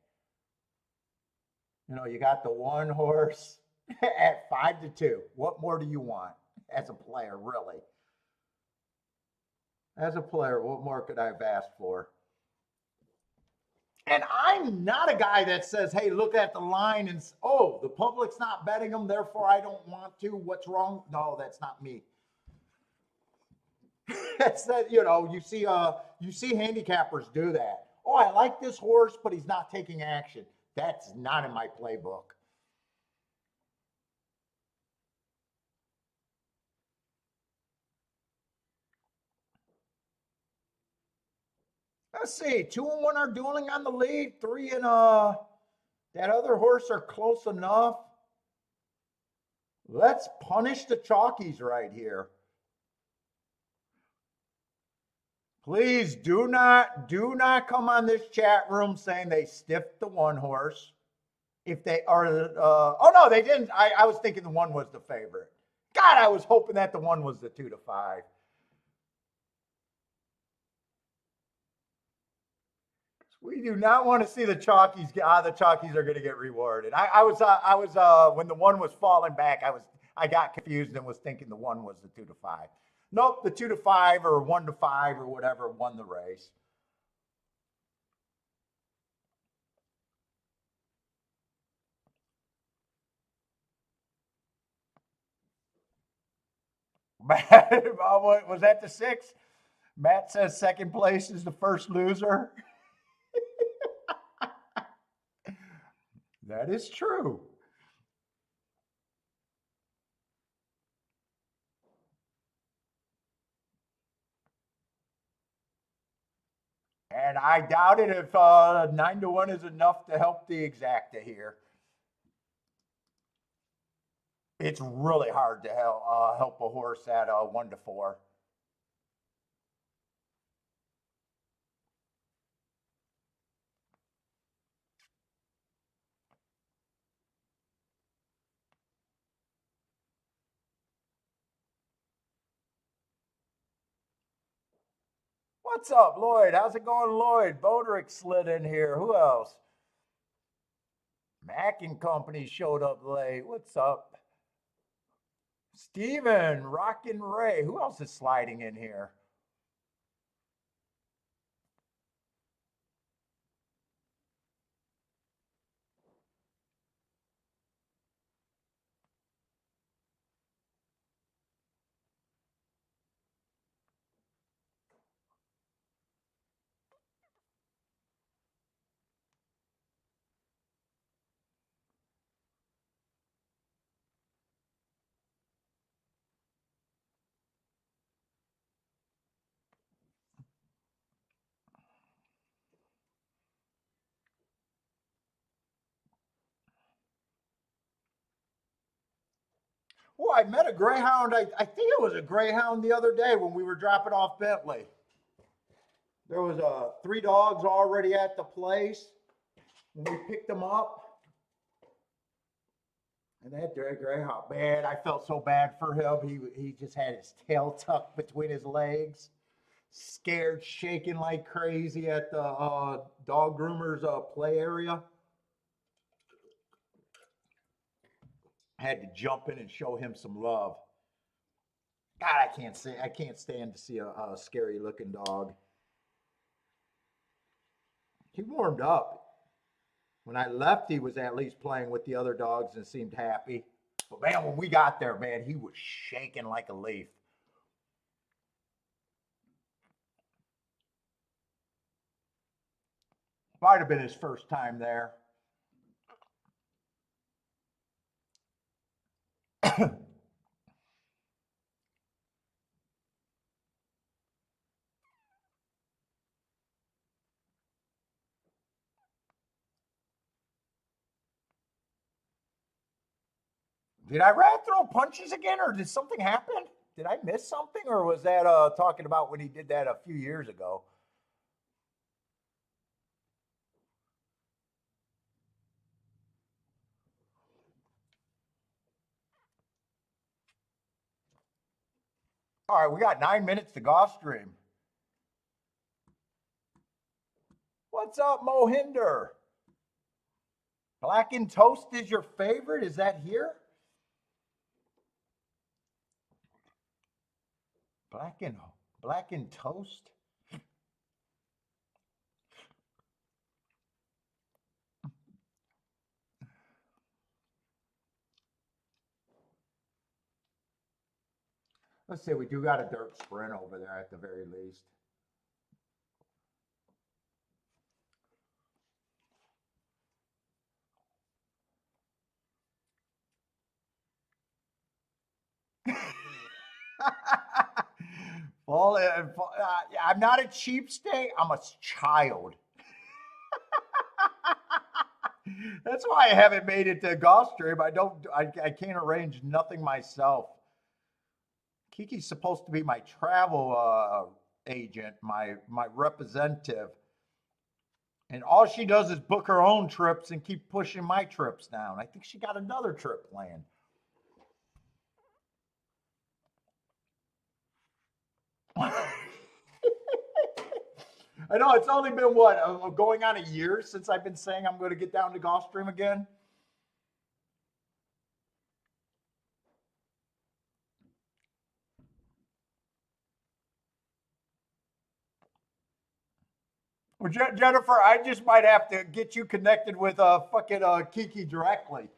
You got the one horse at 5 to 2. What more do you want as a player, really? As a player, what more could I have asked for? And I'm not a guy that says, hey, look at the line and, oh, the public's not betting them, therefore I don't want to. What's wrong? No, that's not me. That's that, you see handicappers do that. Oh, I like this horse, but he's not taking action. That's not in my playbook. Let's see. 2 and 1 are dueling on the lead. 3 and that other horse are close enough. Let's punish the chalkies right here. Please do not come on this chat room saying they stiffed the one horse. If they are, oh no, they didn't. I was thinking the one was the favorite. God, I was hoping that the one was the 2 to 5. We do not want to see the chalkies. The chalkies are going to get rewarded. I was when the one was falling back. I got confused and was thinking the one was the 2 to 5. Nope, the 2 to 5 or 1 to 5 or whatever won the race. Was that the 6? Matt says second place is the first loser. That is true. And I doubt it if 9 to 1 is enough to help the exacta here. It's really hard to help a horse at 1 to 4. What's up, Lloyd? How's it going, Lloyd? Boderick slid in here. Who else? Mac and Company showed up late. What's up? Steven, Rockin' Ray. Who else is sliding in here? Oh, I met a greyhound. I think it was a greyhound the other day when we were dropping off Bentley. There was 3 dogs already at the place when we picked them up. And that greyhound, man, I felt so bad for him. He just had his tail tucked between his legs, scared, shaking like crazy at the dog groomer's play area. I had to jump in and show him some love. God, I can't stand to see a scary looking dog. He warmed up. When I left, he was at least playing with the other dogs and seemed happy. But man, when we got there, man, he was shaking like a leaf. Might have been his first time there. Did I rat throw punches again, or did something happen? Did I miss something, or was that talking about when he did that a few years ago? All right, we got 9 minutes to Gulfstream. What's up, Mohinder? Black and toast is your favorite? Is that here? Black and toast? Let's say we do got a dirt sprint over there at the very least. Well, I'm not a cheapskate. I'm a child. That's why I haven't made it to Gulfstream. I can't arrange nothing myself. Kiki's supposed to be my travel agent, my representative. And all she does is book her own trips and keep pushing my trips down. I think she got another trip planned. I know it's only been what, going on a year since I've been saying I'm going to get down to Gulfstream again. Well, Jennifer, I just might have to get you connected with fucking Kiki directly.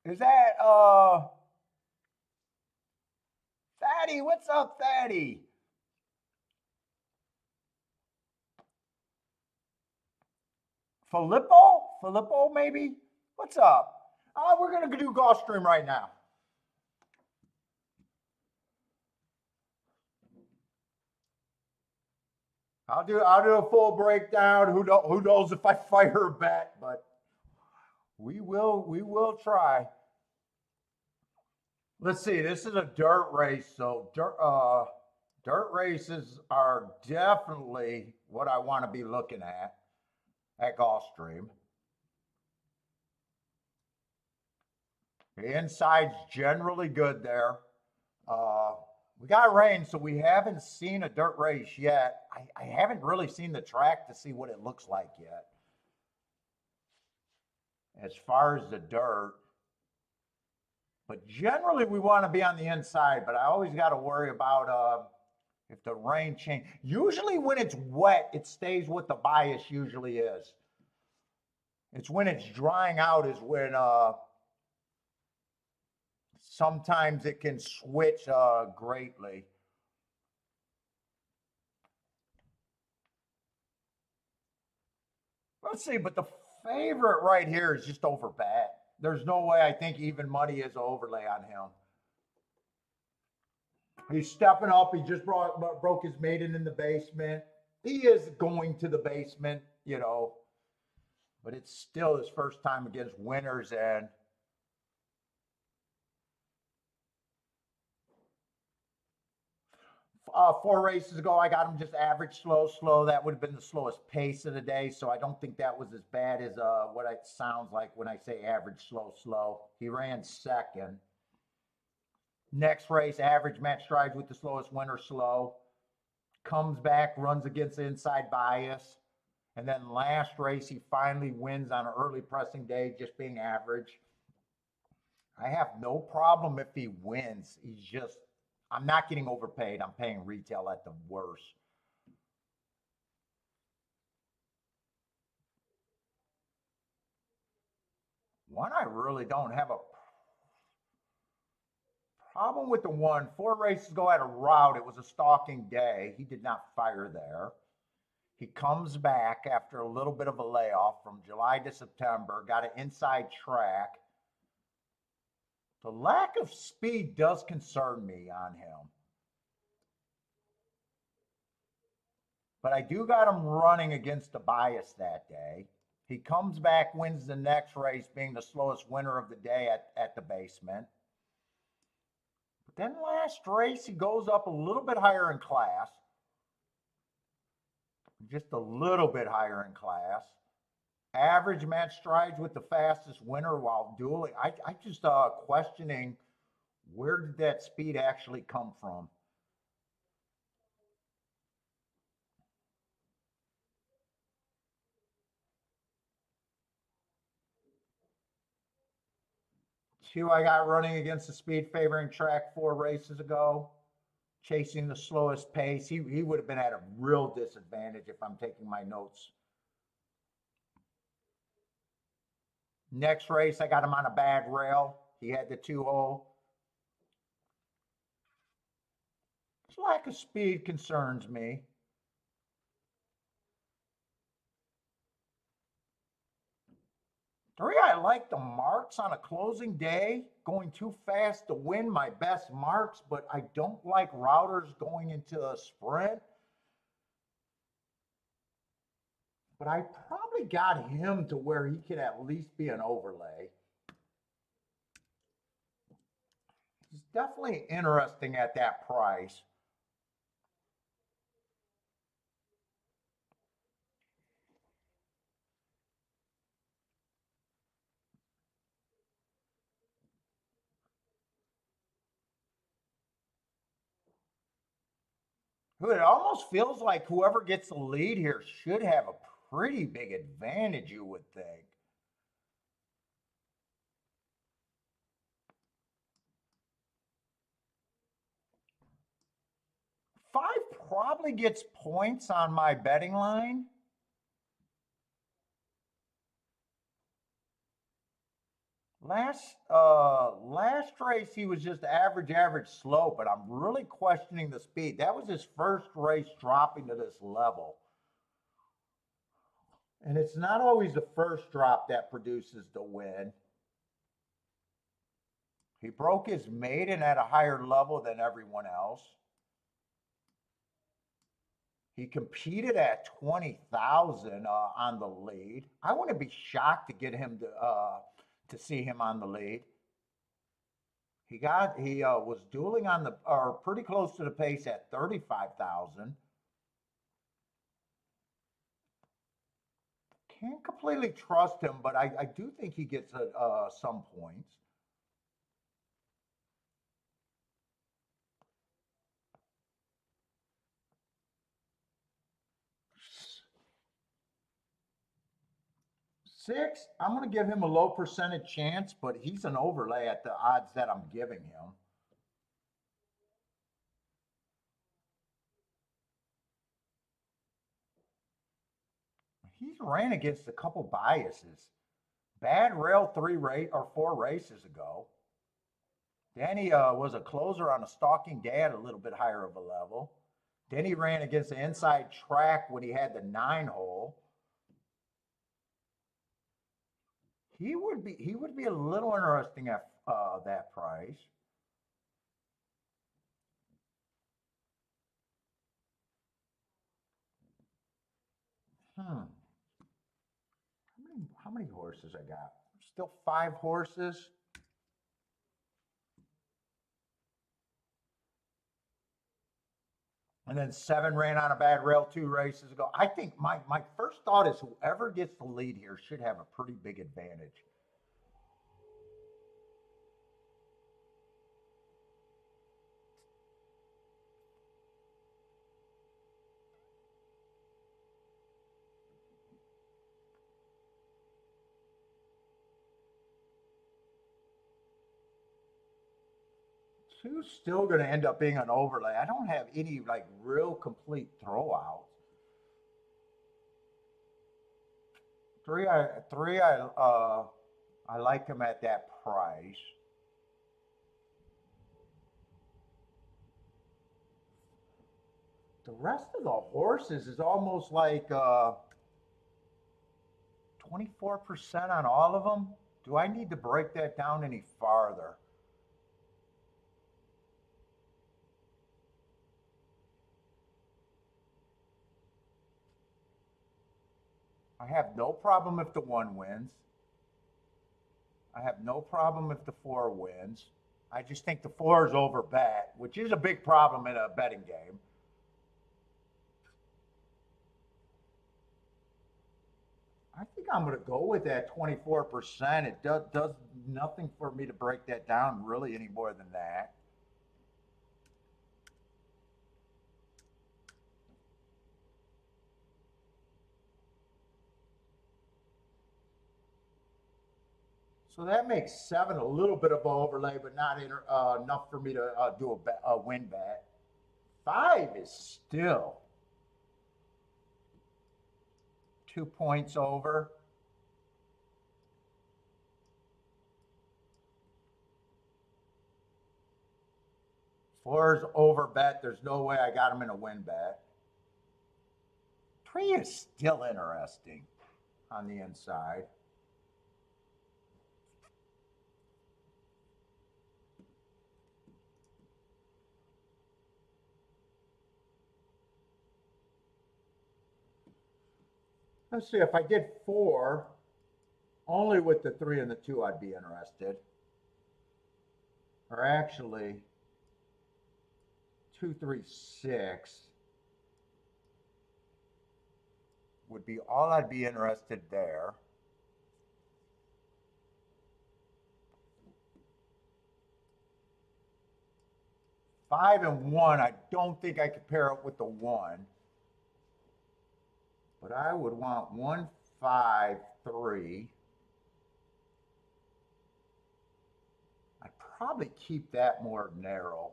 Is that Thaddy? What's up, Thaddy? Filippo, maybe? What's up? We're gonna do Gulfstream right now. I'll do a full breakdown. Who knows if I fire a bet, but we will try. Let's see. This is a dirt race, so dirt races are definitely what I want to be looking at Gulfstream. The inside's generally good there. We got rain, so we haven't seen a dirt race yet. I haven't really seen the track to see what it looks like yet. As far as the dirt, but generally we want to be on the inside, but I always got to worry about if the rain change. Usually when it's wet, it stays what the bias usually is. It's when it's drying out is when sometimes it can switch greatly. Let's see, but the favorite right here is just over bet. There's no way I think even money is overlay on him. He's stepping up. He just broke his maiden in the basement. He is going to the basement, you know, but it's still his first time against winners. And four races ago, I got him just average slow. That would have been the slowest pace of the day. So I don't think that was as bad as what it sounds like when I say average slow. He ran second. Next race, average match strides with the slowest winner slow. Comes back, runs against the inside bias. And then last race, he finally wins on an early pressing day, just being average. I have no problem if he wins. He's just, I'm not getting overpaid. I'm paying retail at the worst. One, I really don't have a problem with the one. 4 races ago at a route, it was a stalking day. He did not fire there. He comes back after a little bit of a layoff from July to September, got an inside track. The lack of speed does concern me on him. But I do got him running against the bias that day. He comes back, wins the next race, being the slowest winner of the day at the basement. But then last race, he goes up a little bit higher in class. Just a little bit higher in class. Average match strides with the fastest winner while dueling. I just questioning where did that speed actually come from? Two I got running against the speed favoring track 4 races ago, chasing the slowest pace. He would have been at a real disadvantage if I'm taking my notes. Next race, I got him on a bad rail. He had the 2-hole. His lack of speed concerns me. Three, I like the marks on a closing day, going too fast to win my best marks, but I don't like routers going into a sprint. But I probably got him to where he could at least be an overlay. He's definitely interesting at that price. It almost feels like whoever gets the lead here should have a pretty big advantage, you would think. Five probably gets points on my betting line. Last race he was just average slow, but I'm really questioning the speed. That was his first race dropping to this level. And it's not always the first drop that produces the win. He broke his maiden at a higher level than everyone else. He competed at 20,000 on the lead. I wouldn't be shocked to get him to see him on the lead. He was dueling on the or pretty close to the pace at 35,000. Can't completely trust him, but I do think he gets some points. Six, I'm going to give him a low percentage chance, but he's an overlay at the odds that I'm giving him. He's ran against a couple biases. Bad rail 4 races ago. Then he was a closer on a stalking day at a little bit higher of a level. Then he ran against the inside track when he had the 9-hole. He would be a little interesting at that price. How many horses I got? Still 5 horses. And then 7 ran on a bad rail 2 races ago. I think my first thought is whoever gets the lead here should have a pretty big advantage. Two's still going to end up being an overlay. I don't have any like real complete throwouts. 3, I like them at that price. The rest of the horses is almost like 24% on all of them. Do I need to break that down any farther? I have no problem if the 1 wins. I have no problem if the 4 wins. I just think the 4 is over bet, which is a big problem in a betting game. I think I'm going to go with that 24%. It does nothing for me to break that down really any more than that. So that makes 7 a little bit of an overlay, but not enough for me to do a win bet. 5 is still 2 points over. Four's over bet. There's no way I got him in a win bet. 3 is still interesting on the inside. Let's see, if I did 4, only with the 3 and the 2, I'd be interested. Or actually, 2, 3, 6 would be all I'd be interested there. Five and 1, I don't think I could pair it with the 1. But I would want 1, 5, 3. I'd probably keep that more narrow.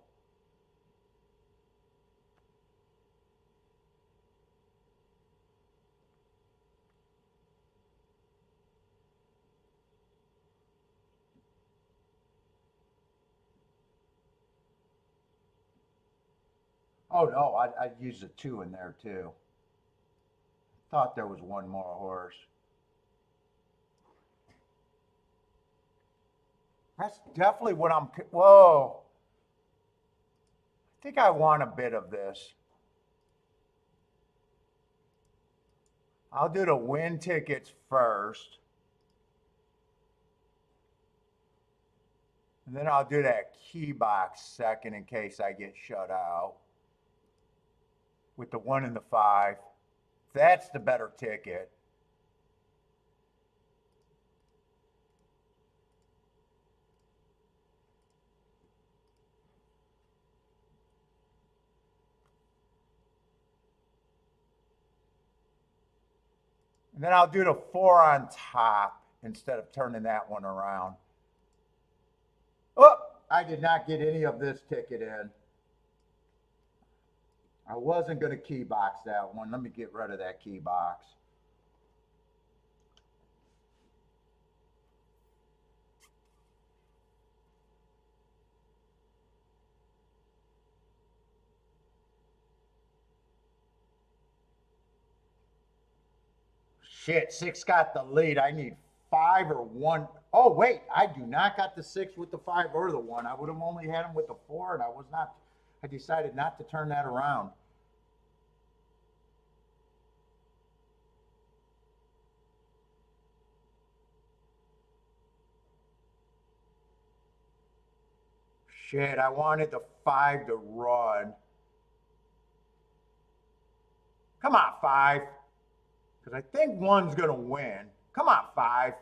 Oh no, I'd use a 2 in there too. Thought there was 1 more horse. That's definitely what I'm, whoa. I think I want a bit of this. I'll do the win tickets first. And then I'll do that key box second in case I get shut out. With the 1 and the 5. That's the better ticket. And then I'll do the 4 on top instead of turning that one around. Oh, I did not get any of this ticket in. I wasn't going to key box that one. Let me get rid of that key box. Shit, 6 got the lead. I need 5 or 1. Oh, wait, I do not got the 6 with the 5 or the 1. I would have only had him with the 4, and I decided not to turn that around. Shit, I wanted the 5 to run. Come on, 5. Because I think 1's going to win. Come on, 5.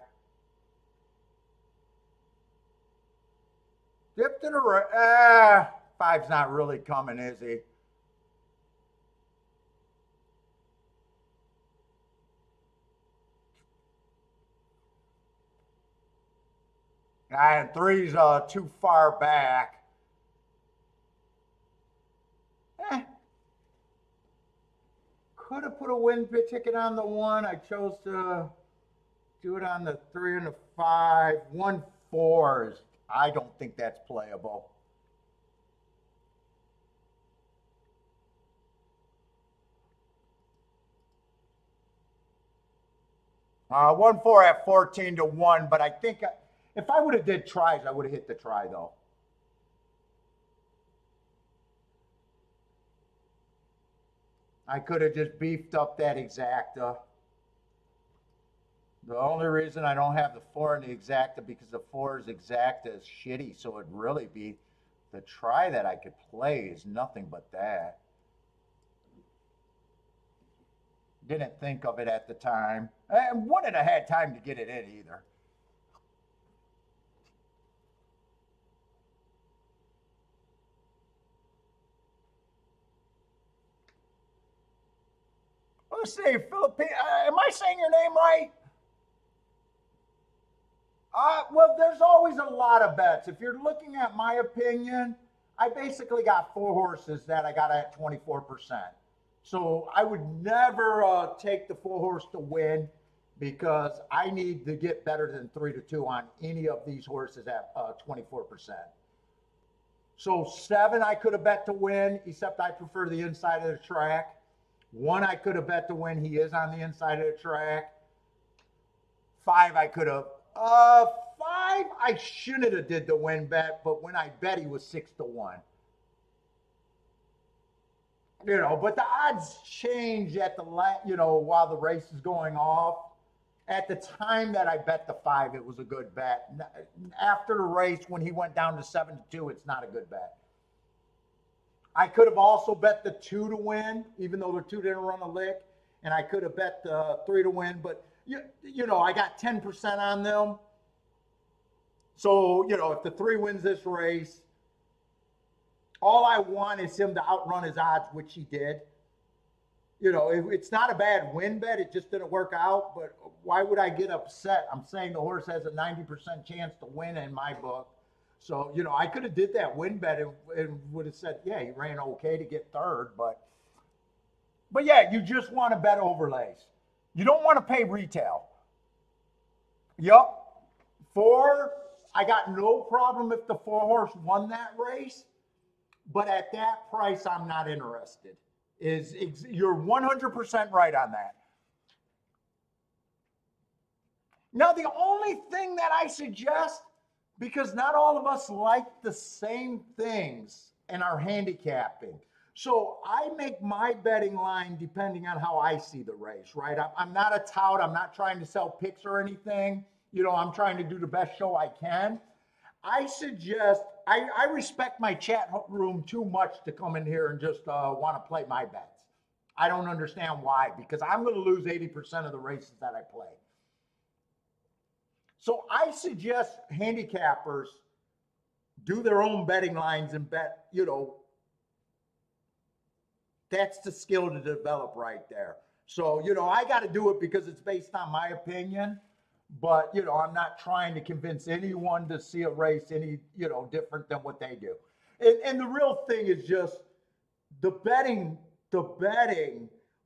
Dip to the right. 5's not really coming, is he? And 3's too far back. Could have put a win ticket on the 1. I chose to do it on the 3 and the 5. 1 4s. I don't think that's playable. One 4 at 14 to 1, but I think if I would have did tries, I would have hit the try though. I could have just beefed up that exacta. The only reason I don't have the 4 in the exacta because the 4's exacta is shitty, so it'd really be the try that I could play is nothing but that. Didn't think of it at the time. I wouldn't have had time to get it in either. Let's see, Philippine. Am I saying your name right? Well, there's always a lot of bets. If you're looking at my opinion, I basically got 4 horses that I got at 24%. So I would never take the 4 horse to win because I need to get better than 3 to 2 on any of these horses at 24%. So 7 I could have bet to win, except I prefer the inside of the track. 1 I could have bet to win. He is on the inside of the track. 5 I could have. 5 I shouldn't have did the win bet, but when I bet he was 6 to 1. You know, but the odds change at the while the race is going off. At the time that I bet the 5, it was a good bet. After the race, when he went down to 7 to 2, it's not a good bet. I could have also bet the 2 to win, even though the 2 didn't run a lick, and I could have bet the 3 to win, but you know, I got 10% on them. So, you know, if the 3 wins this race, all I want is him to outrun his odds, which he did. You know, it's not a bad win bet. It just didn't work out. But why would I get upset? I'm saying the horse has a 90% chance to win in my book. So, you know, I could have did that win bet and would have said, yeah, he ran okay to get 3rd. But yeah, you just want to bet overlays. You don't want to pay retail. Yup. 4, I got no problem if the 4 horse won that race. But at that price, I'm not interested. You're 100% right on that. Now, the only thing that I suggest, because not all of us like the same things in our handicapping. So I make my betting line depending on how I see the race, right? I'm not a tout. I'm not trying to sell picks or anything. You know, I'm trying to do the best show I can. I suggest, I respect my chat room too much to come in here and just want to play my bets. I don't understand why, because I'm going to lose 80% of the races that I play. So I suggest handicappers do their own betting lines and bet, you know, that's the skill to develop right there. So, you know, I got to do it because it's based on my opinion. But, you know, I'm not trying to convince anyone to see a race any, you know, different than what they do. And the real thing is just the betting,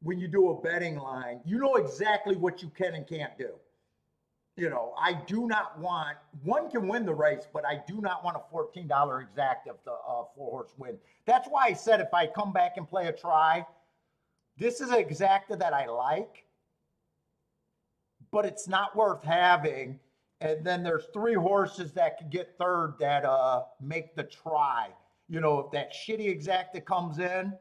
when you do a betting line, you know exactly what you can and can't do. You know, I do not want, 1 can win the race, but I do not want a $14 exact if the 4 horse win. That's why I said if I come back and play a try, this is an exacta that I like, but it's not worth having. And then there's 3 horses that could get 3rd that make the try. You know, if that shitty exacta comes in,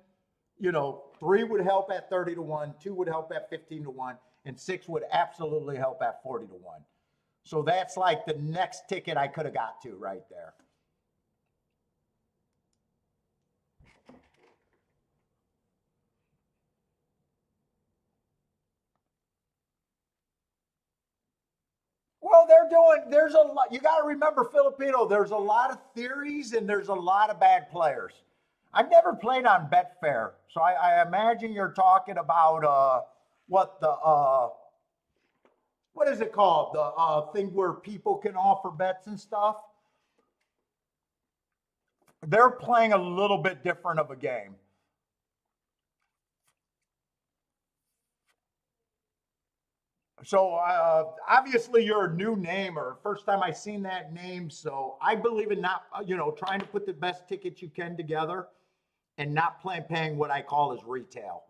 you know, 3 would help at 30 to 1, 2 would help at 15 to 1, and 6 would absolutely help at 40 to 1. So that's like the next ticket I could have got to right there. doing, there's a lot, you got to remember, Filipino, there's a lot of theories and there's a lot of bad players. I've never played on Betfair, so I imagine you're talking about what the, what is it called? The thing where people can offer bets and stuff. They're playing a little bit different of a game. So obviously you're a new name, or first time I seen that name. So I believe in not, trying to put the best tickets you can together and not paying what I call as retail.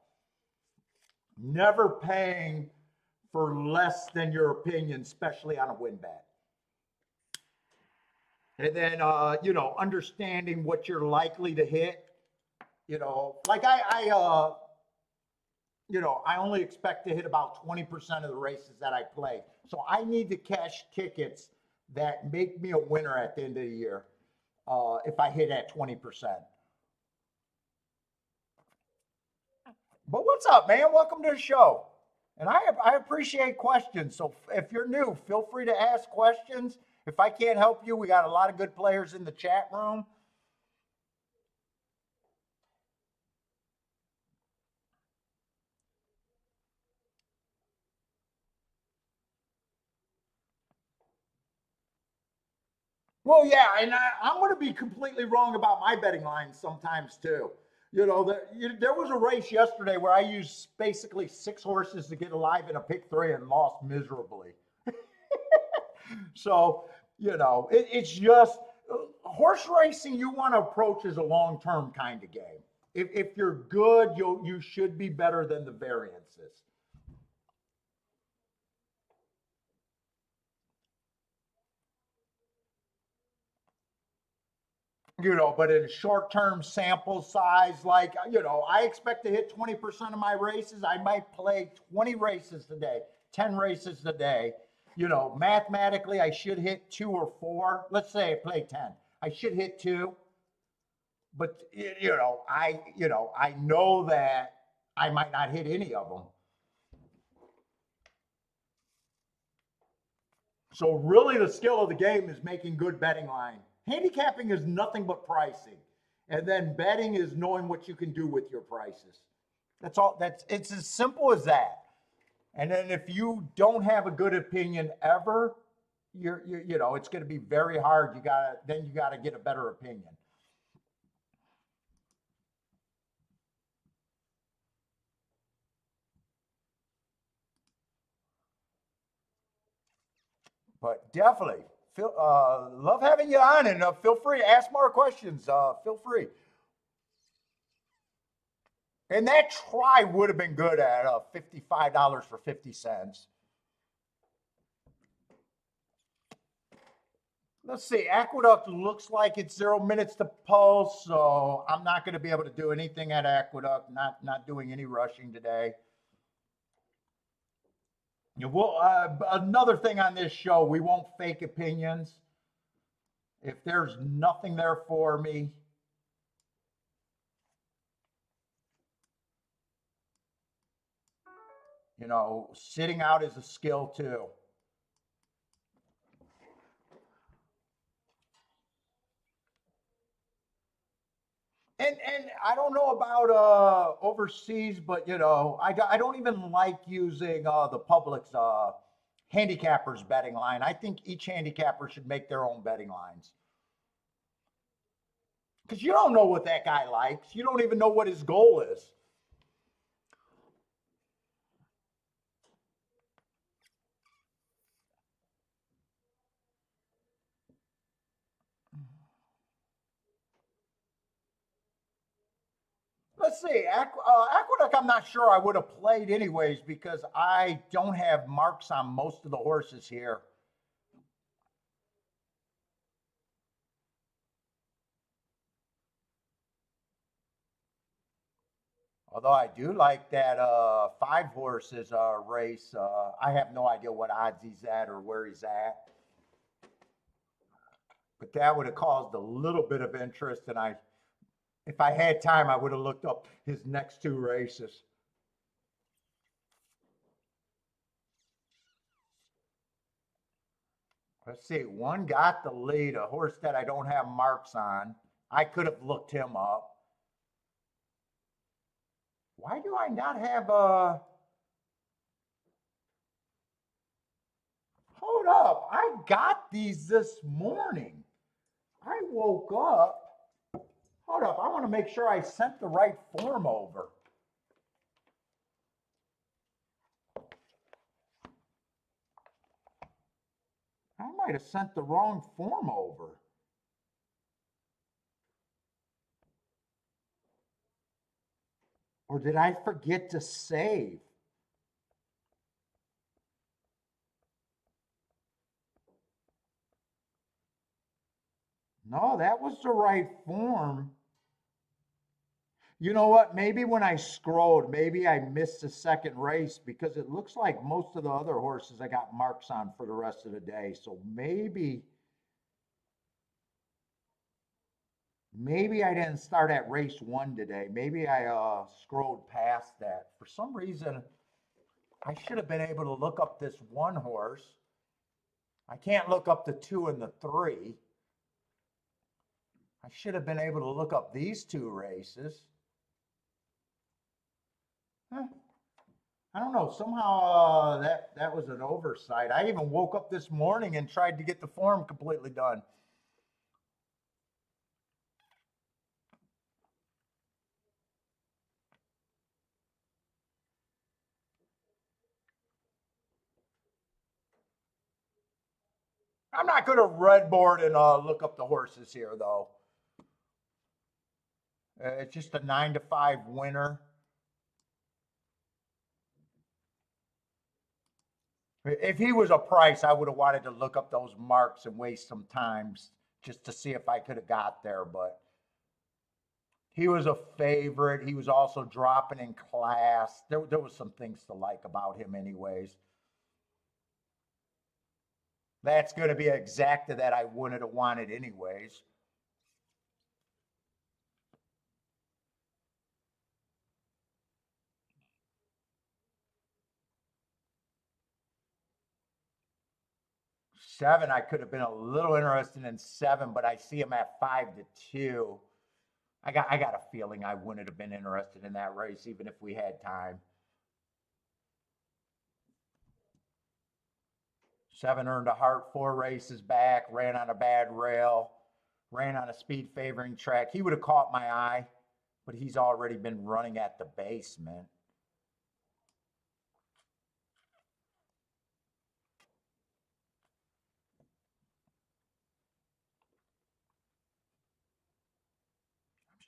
Never paying for less than your opinion, especially on a win bet. And then, understanding what you're likely to hit. Like I only expect to hit about 20% of the races that I play. So I need to cash tickets that make me a winner at the end of the year if I hit at 20%. But what's up, man? Welcome to the show. And I appreciate questions. So if you're new, feel free to ask questions. If I can't help you, we got a lot of good players in the chat room. Well, yeah, and I'm going to be completely wrong about my betting lines sometimes too. There was a race yesterday where I used basically 6 horses to get alive in a pick 3 and lost miserably. So, it's just horse racing. You want to approach as a long-term kind of game. If you're good, you should be better than the variances. But in short-term sample size, like, I expect to hit 20% of my races. I might play 20 races today, 10 races a day. Mathematically, I should hit 2 or 4. Let's say I play 10. I should hit 2. But, I know that I might not hit any of them. So really the skill of the game is making good betting line. Handicapping is nothing but pricing. And then betting is knowing what you can do with your prices. That's all. It's as simple as that. And then if you don't have a good opinion ever, it's going to be very hard. You gotta get a better opinion. But definitely, love having you on, and feel free to ask more questions. Feel free. And that try would have been good at $55 for 50 cents. Let's see. Aqueduct looks like it's 0 minutes to pulse, so I'm not going to be able to do anything at Aqueduct. Not doing any rushing today. Another thing on this show, we won't fake opinions. If there's nothing there for me, sitting out is a skill too. And I don't know about overseas, but I don't even like using the public's handicappers betting line. I think each handicapper should make their own betting lines. Because you don't know what that guy likes. You don't even know what his goal is. Let's see. Aqueduct, I'm not sure I would have played anyways because I don't have marks on most of the horses here. Although I do like that 5 horses race. I have no idea what odds he's at or where he's at. But that would have caused a little bit of interest, and if I had time, I would have looked up his next 2 races. Let's see. One got the lead, a horse that I don't have marks on. I could have looked him up. Why do I not have a... Hold up. I got these this morning. I woke up. Hold up. I want to make sure I sent the right form over. I might have sent the wrong form over. Or did I forget to save? No, that was the right form. You know what? Maybe when I scrolled, maybe I missed the second race because it looks like most of the other horses I got marks on for the rest of the day. So maybe I didn't start at race 1 today. Maybe I scrolled past that. For some reason, I should have been able to look up this one horse. I can't look up the 2 and the 3. I should have been able to look up these 2 races. Huh. I don't know. Somehow that was an oversight. I even woke up this morning and tried to get the form completely done. I'm not going to redboard and look up the horses here, though. It's just a 9-5 winner. If he was a price, I would have wanted to look up those marks and waste some time just to see if I could have got there. But he was a favorite. He was also dropping in class. There was some things to like about him anyways. That's going to be exactly that I wouldn't have wanted anyways. Seven, I could have been a little interested in 7, but I see him at 5-2. I got a feeling I wouldn't have been interested in that race even if we had time. 7 earned a heart 4 races back, ran on a bad rail, ran on a speed favoring track. He would have caught my eye, but he's already been running at the basement.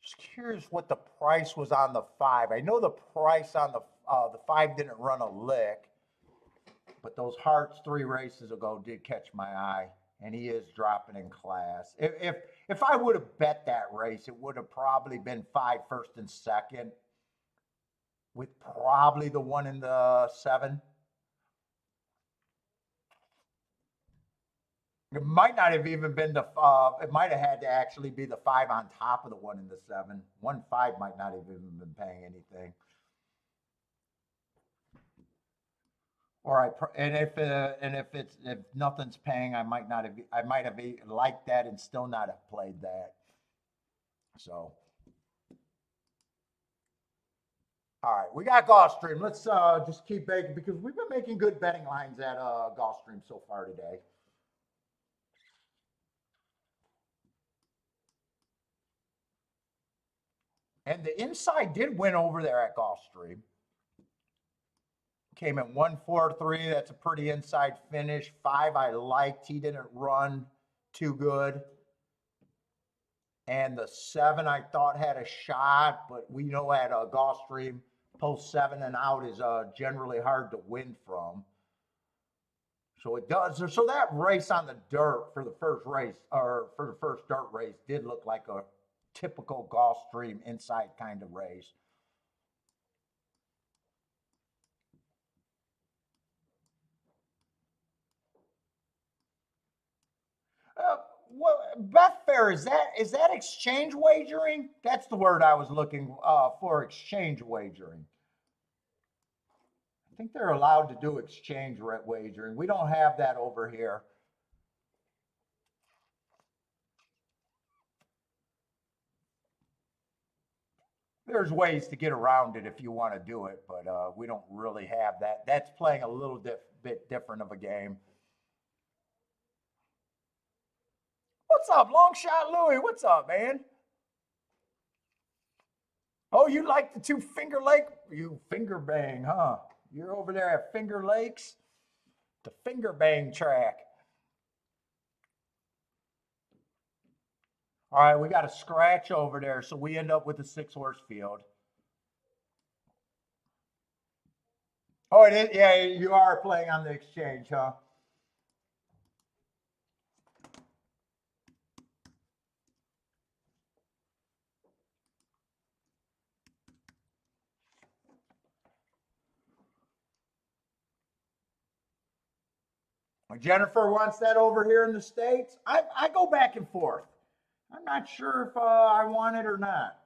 Just curious what the price was on the 5. I know the price on the 5 didn't run a lick, but those Hearts 3 races ago did catch my eye, and he is dropping in class. If I would have bet that race, it would have probably been 5 first and second, with probably the 1 in the 7. It might not have even been the. It might have had to actually be the 5 on top of the 1 in the 7. 1-5 might not have even been paying anything. Or if nothing's paying, I might have liked that and still not have played that. So, all right, we got Gulfstream. Let's just keep making because we've been making good betting lines at Gulfstream so far today. And the inside did win over there at Gulfstream. Came in 1-4-3. That's a pretty inside finish. 5 I liked. He didn't run too good. And the 7 I thought had a shot, but we know at Gulfstream, post 7 and out is generally hard to win from. So it does. So that race on the dirt for the first race, or for the first dirt race, did look like a typical Gulfstream inside kind of race. Well, Betfair, is that exchange wagering? That's the word I was looking for, exchange wagering. I think they're allowed to do exchange wagering. We don't have that over here. There's ways to get around it if you want to do it, but we don't really have that. That's playing a little bit different of a game. What's up, Longshot Louie? What's up, man? Oh, you like the two Finger Lake? You finger bang, huh? You're over there at Finger Lakes? The finger bang track. All right, we got a scratch over there, so we end up with a 6-horse field. Oh, it is? Yeah, you are playing on the exchange, huh? Jennifer wants that over here in the States. I go back and forth. I'm not sure if I want it or not.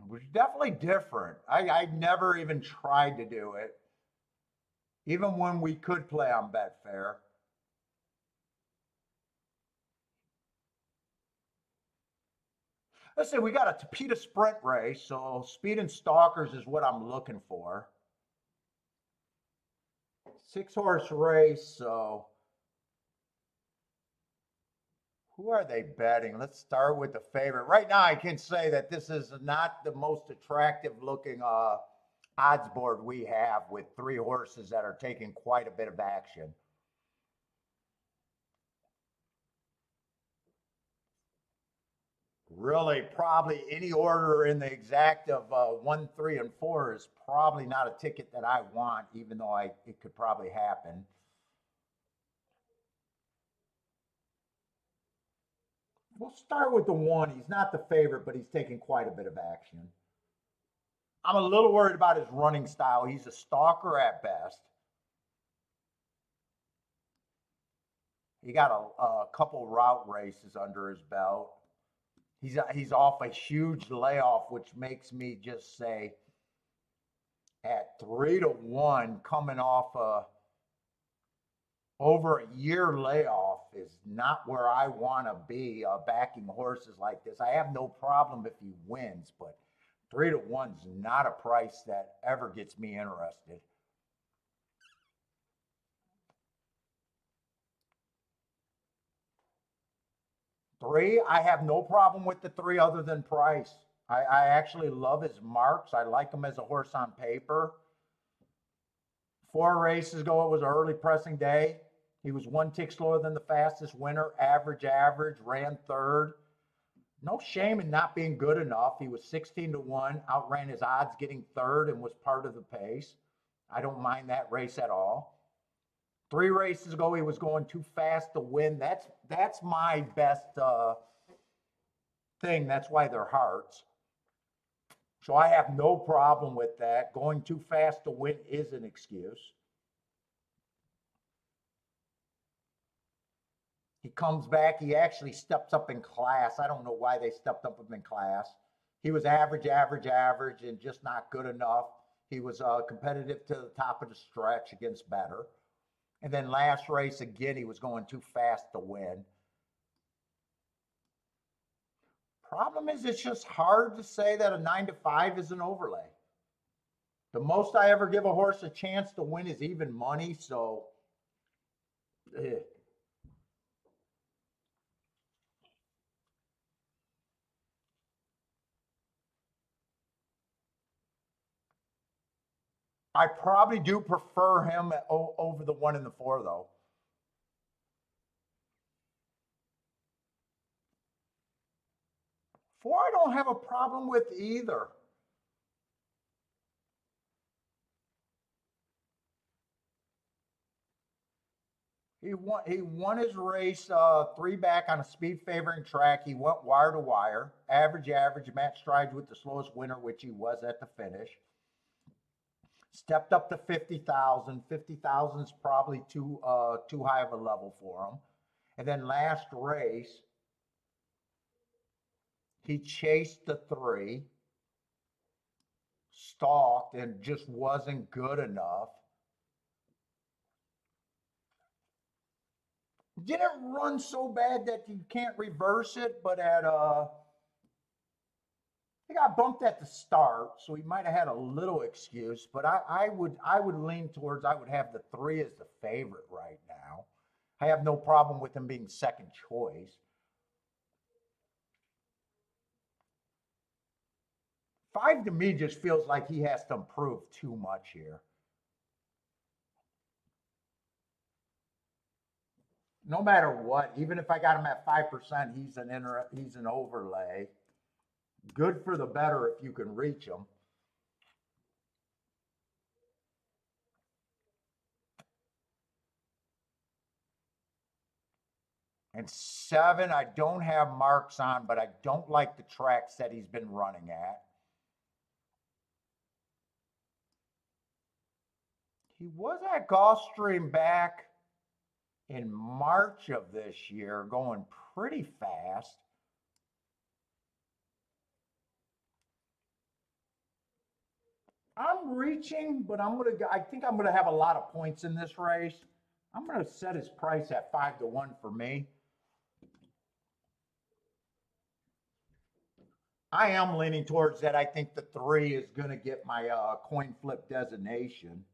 It was definitely different. I never even tried to do it, even when we could play on Betfair. Let's say we got a Topeka sprint race, so speed and stalkers is what I'm looking for. 6-horse race, so who are they betting? Let's start with the favorite. Right now, I can say that this is not the most attractive looking odds board we have, with 3 horses that are taking quite a bit of action. Really, probably any order in the exact of 1, 3, and 4 is probably not a ticket that I want, even though it could probably happen. We'll start with the 1. He's not the favorite, but he's taking quite a bit of action. I'm a little worried about his running style. He's a stalker at best. He got a couple route races under his belt. He's off a huge layoff, which makes me just say, at 3-1, coming off over a year layoff is not where I want to be backing horses like this. I have no problem if he wins, but 3-1 is not a price that ever gets me interested. 3, I have no problem with the 3 other than price. I actually love his marks. I like him as a horse on paper. 4 races ago, it was an early pressing day. He was 1 tick slower than the fastest winner, average, ran 3rd. No shame in not being good enough. He was 16-1, outran his odds getting 3rd, and was part of the pace. I don't mind that race at all. 3 races ago, he was going too fast to win. That's my best thing. That's why they're hearts. So I have no problem with that. Going too fast to win is an excuse. He comes back. He actually steps up in class. I don't know why they stepped up him in class. He was average, and just not good enough. He was competitive to the top of the stretch against better. And then last race, again, he was going too fast to win. Problem is, it's just hard to say that a 9-5 is an overlay. The most I ever give a horse a chance to win is even money, so I probably do prefer him over the 1 and the 4, though. 4, I don't have a problem with either. He won his race 3 back on a speed favoring track. He went wire to wire, average, match strides with the slowest winner, which he was at the finish. Stepped up to 50,000. 50,000 is probably too high of a level for him. And then last race, he chased the 3, stalked, and just wasn't good enough. Didn't run so bad that you can't reverse it, but he got bumped at the start, so he might have had a little excuse. But I would lean towards I would have the 3 as the favorite right now. I have no problem with him being second choice. 5 to me just feels like he has to improve too much here. No matter what, even if I got him at 5%, he's an overlay. Good for the better if you can reach him. And 7, I don't have marks on, but I don't like the tracks that he's been running at. He was at Gulfstream back in March of this year, going pretty fast. I'm reaching, but I think I'm gonna have a lot of points in this race. I'm gonna set his price at 5 to 1 for me. I am leaning towards that. I think the 3 is gonna get my coin flip designation.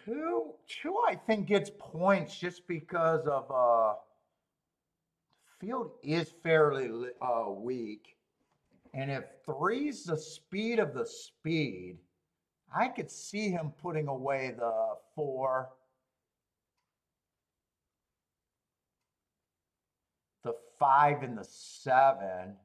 Two, I think gets points just because of field is fairly weak, and if 3's the speed of the speed, I could see him putting away the 4, the 5, and the 7.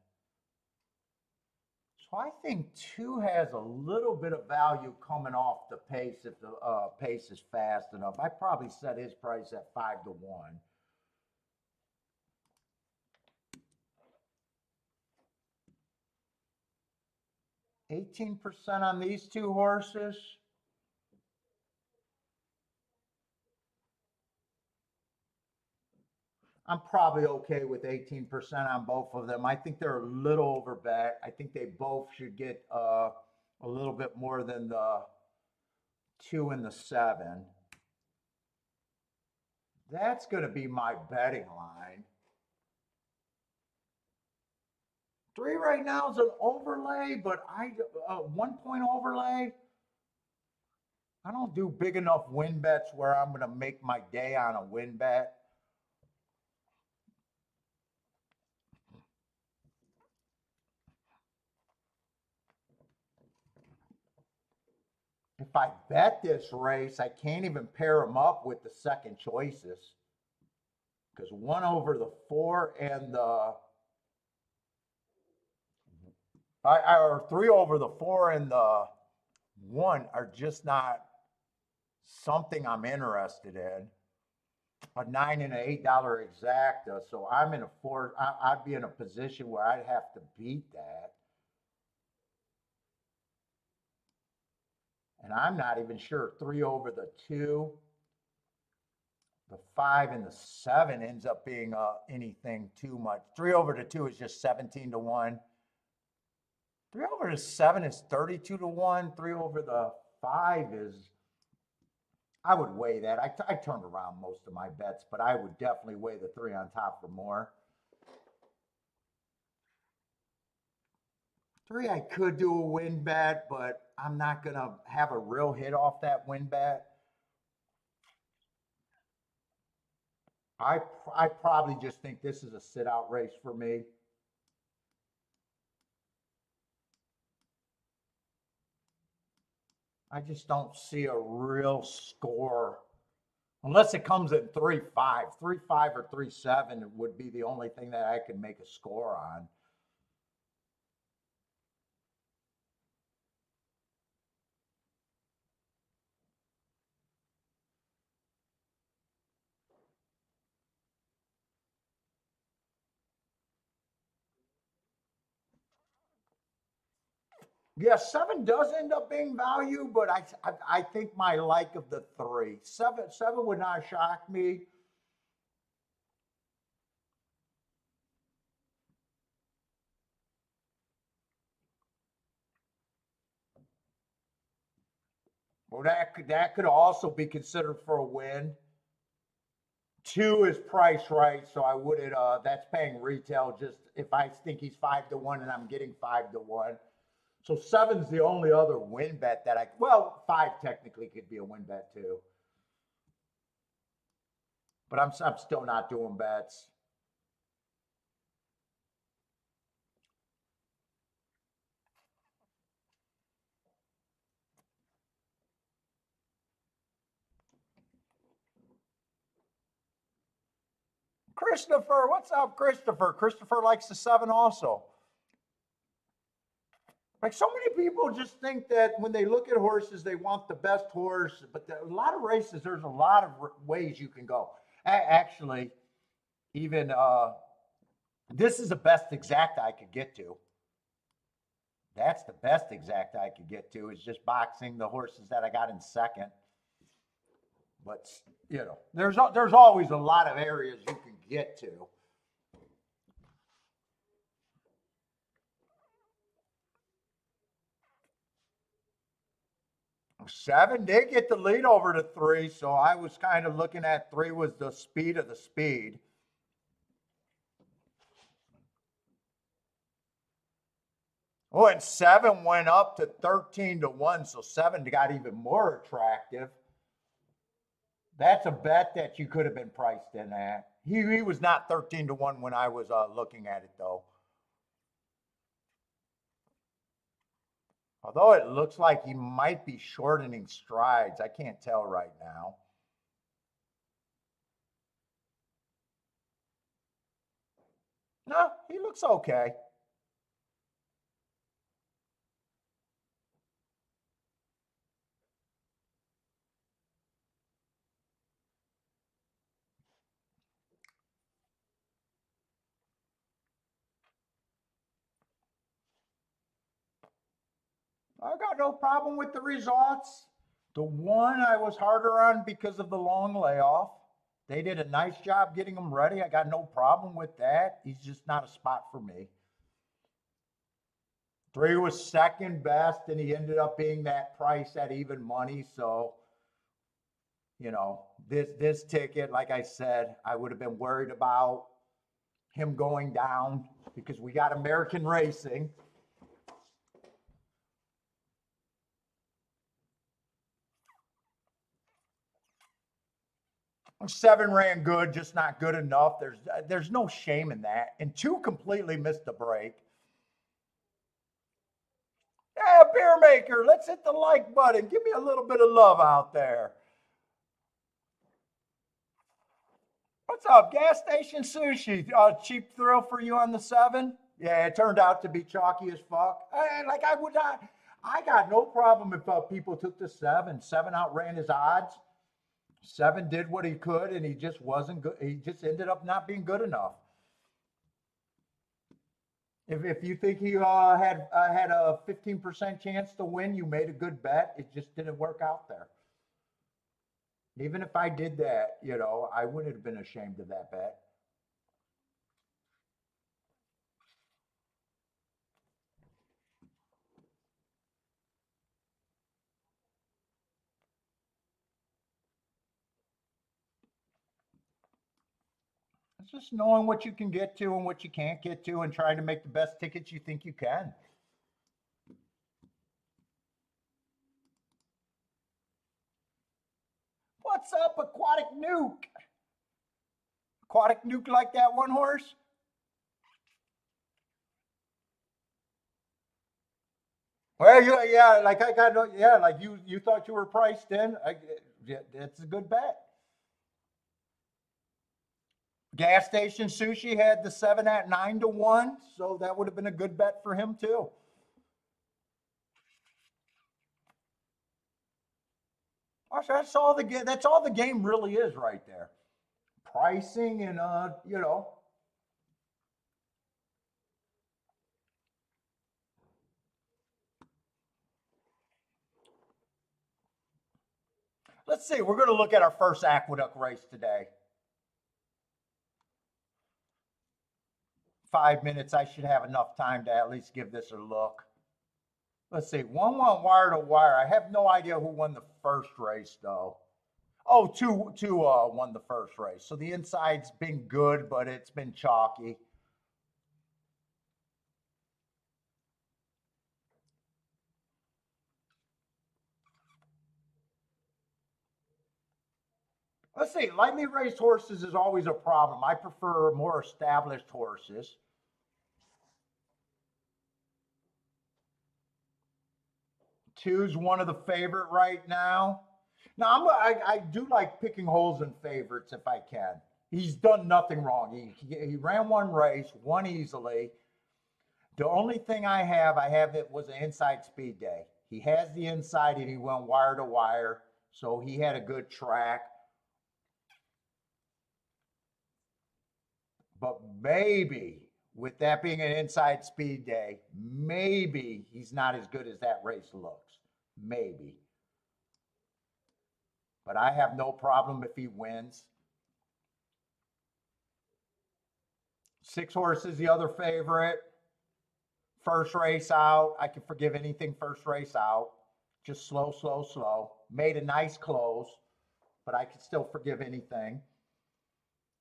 So I think 2 has a little bit of value coming off the pace if the pace is fast enough. I probably set his price at 5 to 1. 18% on these 2 horses. I'm probably okay with 18% on both of them. I think they're a little over bet. I think they both should get a little bit more than the 2 and the 7. That's going to be my betting line. 3 right now is an overlay, but 1 point overlay. I don't do big enough win bets where I'm going to make my day on a win bet. If I bet this race, I can't even pair them up with the second choices because 1 over the 4 and the or 3 over the 4 and the 1 are just not something I'm interested in. A $9 and an $8 exacta, so I'm in a I'd be in a position where I'd have to beat that. And I'm not even sure 3 over the 2, the 5, and the 7 ends up being anything too much. 3 over the 2 is just 17 to 1. 3 over the 7 is 32 to 1. 3 over the 5 is, I would weigh that. I turned around most of my bets, but I would definitely weigh the 3 on top for more. 3, I could do a win bet, but I'm not going to have a real hit off that win bet. I probably just think this is a sit out race for me. I just don't see a real score unless it comes at 3-5. 3-5 or 3-7 would be the only thing that I could make a score on. Yeah, 7 does end up being value, but I think my like of the 3. 7 would not shock me. Well, that could also be considered for a win. 2 is price right, so I wouldn't. That's paying retail. Just if I think he's 5 to 1 and I'm getting 5 to 1. So 7's the only other win bet that I. Well, 5 technically could be a win bet too. But I'm still not doing bets. Christopher, what's up, Christopher? Christopher likes the 7 also. Like so many people just think that when they look at horses, they want the best horse. But a lot of races, there's a lot of ways you can go. Actually, even this is the best exact I could get to. That's the best exact I could get to is just boxing the horses that I got in second. But there's always a lot of areas you can get to. 7 did get the lead over to 3, so I was kind of looking at 3 was the speed of the speed. Oh, and 7 went up to 13 to 1, so 7 got even more attractive. That's a bet that you could have been priced in at. He was not 13 to 1 when I was looking at it, though. Although it looks like he might be shortening strides. I can't tell right now. No, he looks okay. I got no problem with the results. The one I was harder on because of the long layoff. They did a nice job getting him ready. I got no problem with that. He's just not a spot for me. 3 was second best, and he ended up being that price at even money. So, this ticket, like I said, I would have been worried about him going down because we got American racing. 7 ran good, just not good enough. There's no shame in that. And 2 completely missed the break. Yeah, beer maker, let's hit the like button. Give me a little bit of love out there. What's up, gas station sushi? Cheap thrill for you on the 7? Yeah, it turned out to be chalky as fuck. I would not. I got no problem if people took the 7. 7 outran his odds. 7 did what he could, and he just wasn't good. He just ended up not being good enough. If you think he had a 15% chance to win, you made a good bet. It just didn't work out there. Even if I did that, I wouldn't have been ashamed of that bet. It's just knowing what you can get to and what you can't get to and trying to make the best tickets you think you can. What's up, Aquatic Nuke? Aquatic Nuke like that one horse? Well, yeah, like I got no, yeah, like you thought you were priced in. Yeah, that's a good bet. Gas station sushi had the 7 at 9 to 1, so that would have been a good bet for him too. That's all the game really is right there. Pricing and Let's see. We're going to look at our first Aqueduct race today. 5 minutes. I should have enough time to at least give this a look. Let's see. 1-1 wire to wire. I have no idea who won the first race, though. Oh, two won the first race. So the inside's been good, but it's been chalky. Let's see. Lightly raced horses is always a problem. I prefer more established horses. Two's one of the favorite right now. Now I do like picking holes in favorites if I can. He's done nothing wrong. He ran one race, won easily. The only thing I have it was an inside speed day. He has the inside and he went wire to wire, so he had a good track. But maybe with that being an inside speed day, maybe he's not as good as that race looks. Maybe. But I have no problem if he wins. 6 horses, the other favorite. First race out. I can forgive anything first race out. Just slow, slow, slow. Made a nice close, but I can still forgive anything.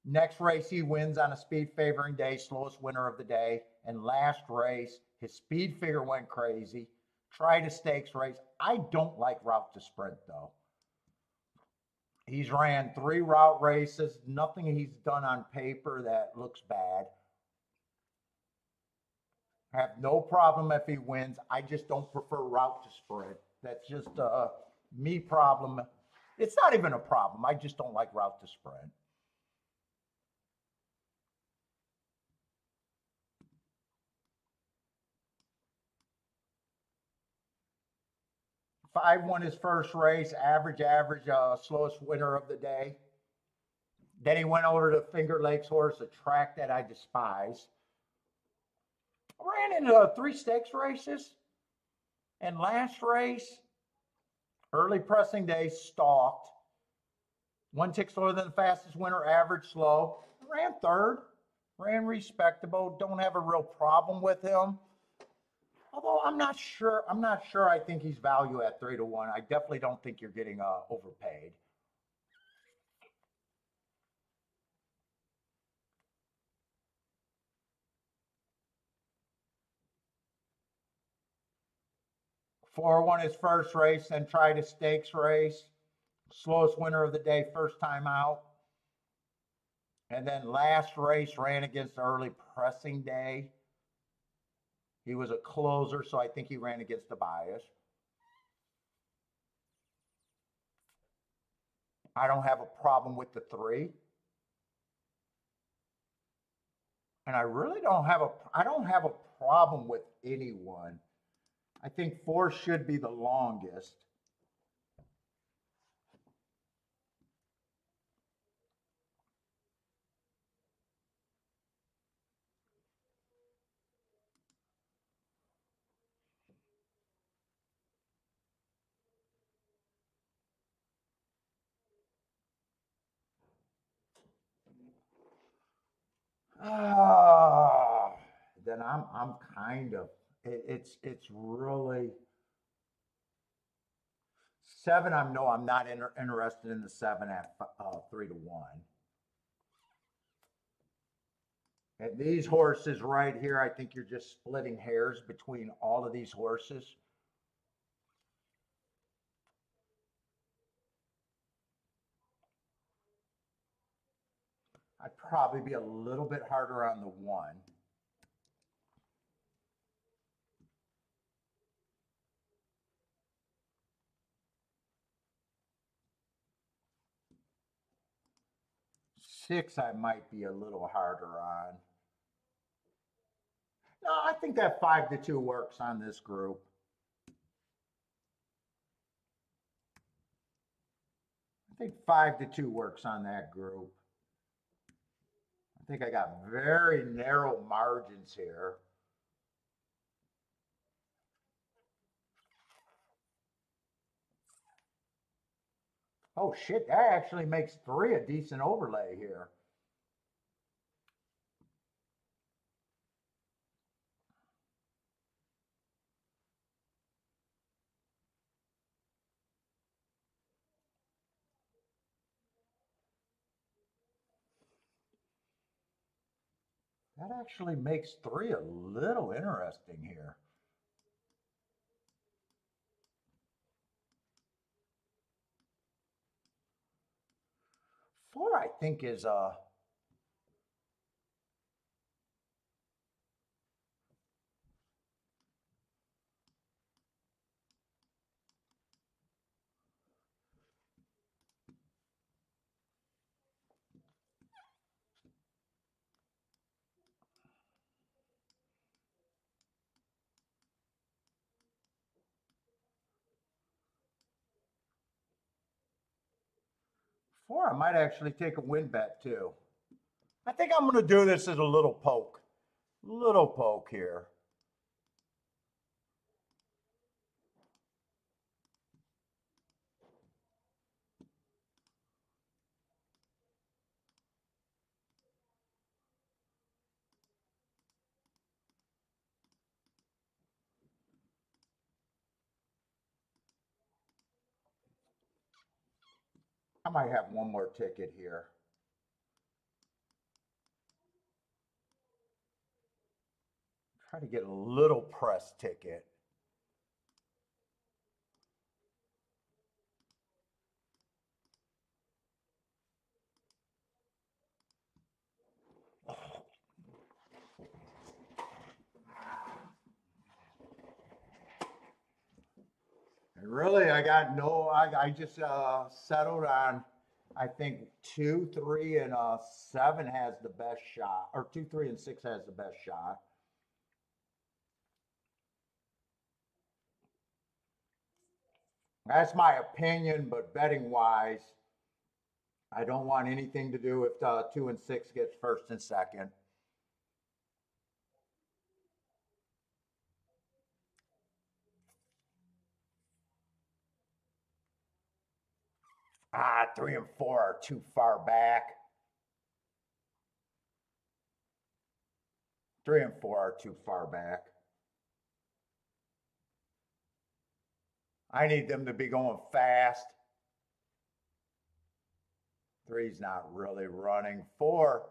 Next race, he wins on a speed favoring day, slowest winner of the day. And last race, his speed figure went crazy. Tried a stakes race. I don't like route to sprint, though. He's ran 3 route races. Nothing he's done on paper that looks bad. I have no problem if he wins. I just don't prefer route to sprint. That's just a me problem. It's not even a problem. I just don't like route to sprint. Five won his first race, average, slowest winner of the day. Then he went over to Finger Lakes horse, a track that I despise. Ran into 3 stakes races. And last race, early pressing day, stalked. 1 tick slower than the fastest winner, average slow. Ran third, ran respectable. Don't have a real problem with him. Although I'm not sure I think he's value at 3-1. I definitely don't think you're getting overpaid. Four won his first race, then tried a stakes race. Slowest winner of the day, first time out. And then last race ran against early pressing day. He was a closer, so I think he ran against the bias. I don't have a problem with the 3. And I really don't have a problem with anyone. I think 4 should be the longest. Then I'm kind of it's really 7. I'm not interested in the 7 at 3-1. And these horses right here, I think you're just splitting hairs between all of these horses. I'd probably be a little bit harder on the 1. Six, I might be a little harder on. No, I think that 5-2 works on this group. I think 5-2 works on that group. I think I got very narrow margins here. Oh shit, that actually makes 3 a decent overlay here. That actually makes 3 a little interesting here. 4, I think, is 4. I might actually take a win bet too. I think I'm going to do this as a little poke. Little poke here. I might have one more ticket here. Try to get a little press ticket. And really, I got no, I just settled on, I think 2, 3, and 7 has the best shot, or 2, 3, and 6 has the best shot. That's my opinion, but betting wise, I don't want anything to do if 2 and 6 gets first and second. Ah, 3 and 4 are too far back. 3 and 4 are too far back. I need them to be going fast. 3's not really running. 4.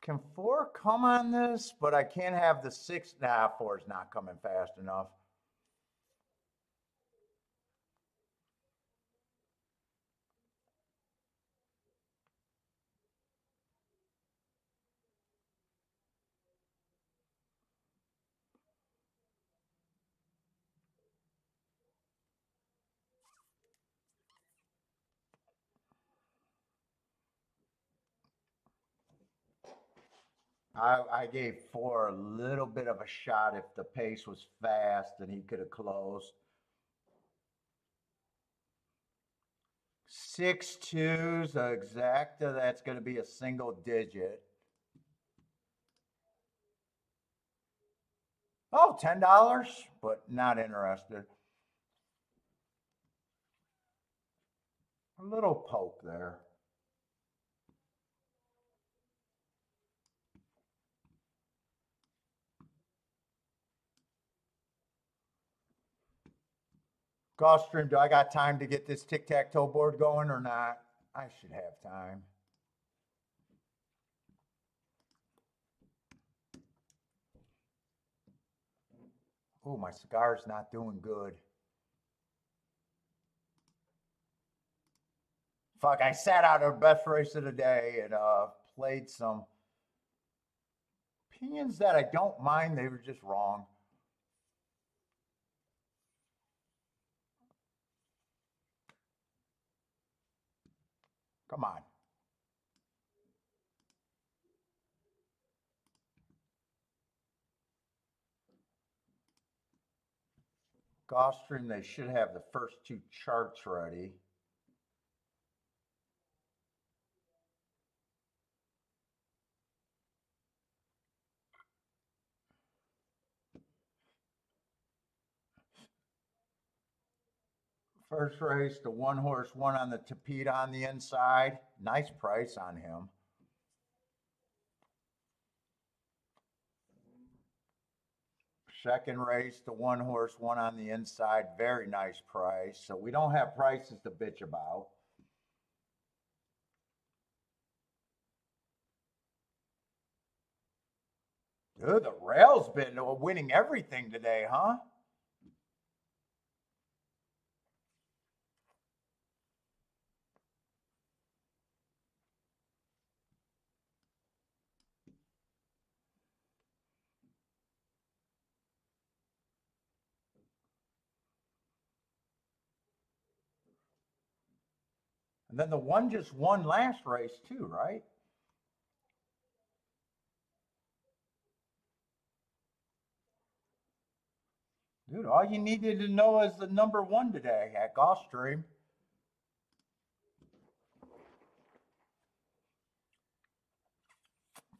Can 4 come on this? But I can't have the 6. Nah, 4's not coming fast enough. I gave 4 a little bit of a shot if the pace was fast and he could have closed. 6 twos, exacta, that's going to be a single digit. Oh, $10, but not interested. A little poke there. Gulfstream, do I got time to get this tic-tac-toe board going or not? I should have time. Oh, my cigar's not doing good. Fuck, I sat out our best race of the day and played some opinions that I don't mind. They were just wrong. Come on. Gulfstream, they should have the first 2 charts ready. First race, the 1-horse one on the Tapeta on the inside. Nice price on him. Second race, the 1-horse one on the inside. Very nice price. So we don't have prices to bitch about. Dude, the rail's been winning everything today, huh? And then the one just won last race too, right? Dude, all you needed to know is the number one today at Gulfstream.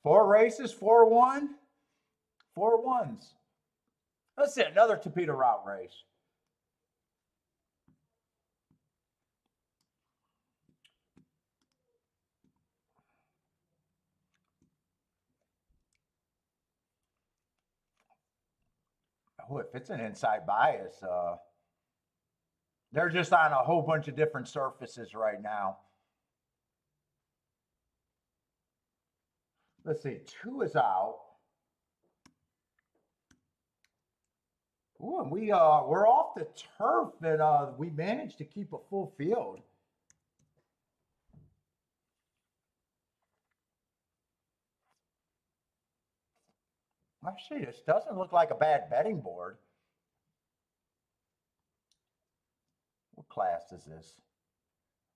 Four races, 4-1, 4-1s. Let's see, another Tapeta route race. Oh, if it's an inside bias, they're just on a whole bunch of different surfaces right now. Let's see, 2 is out. Ooh, and we're off the turf, and we managed to keep a full field. Actually, this doesn't look like a bad betting board. What class is this?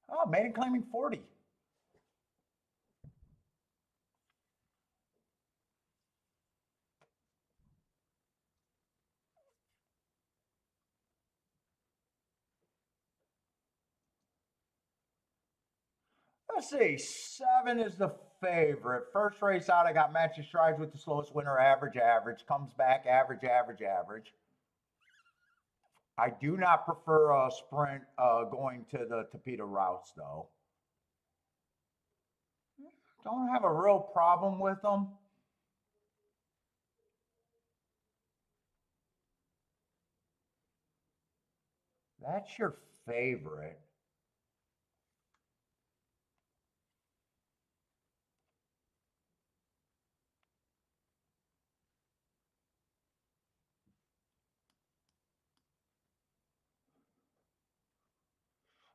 Oh, maiden claiming 40. Let's see, 7 is the favorite. First race out, I got matches strides with the slowest winner, average, average. Comes back, average, average, average. I do not prefer a sprint going to the Tapeta routes, though. Don't have a real problem with them. That's your favorite.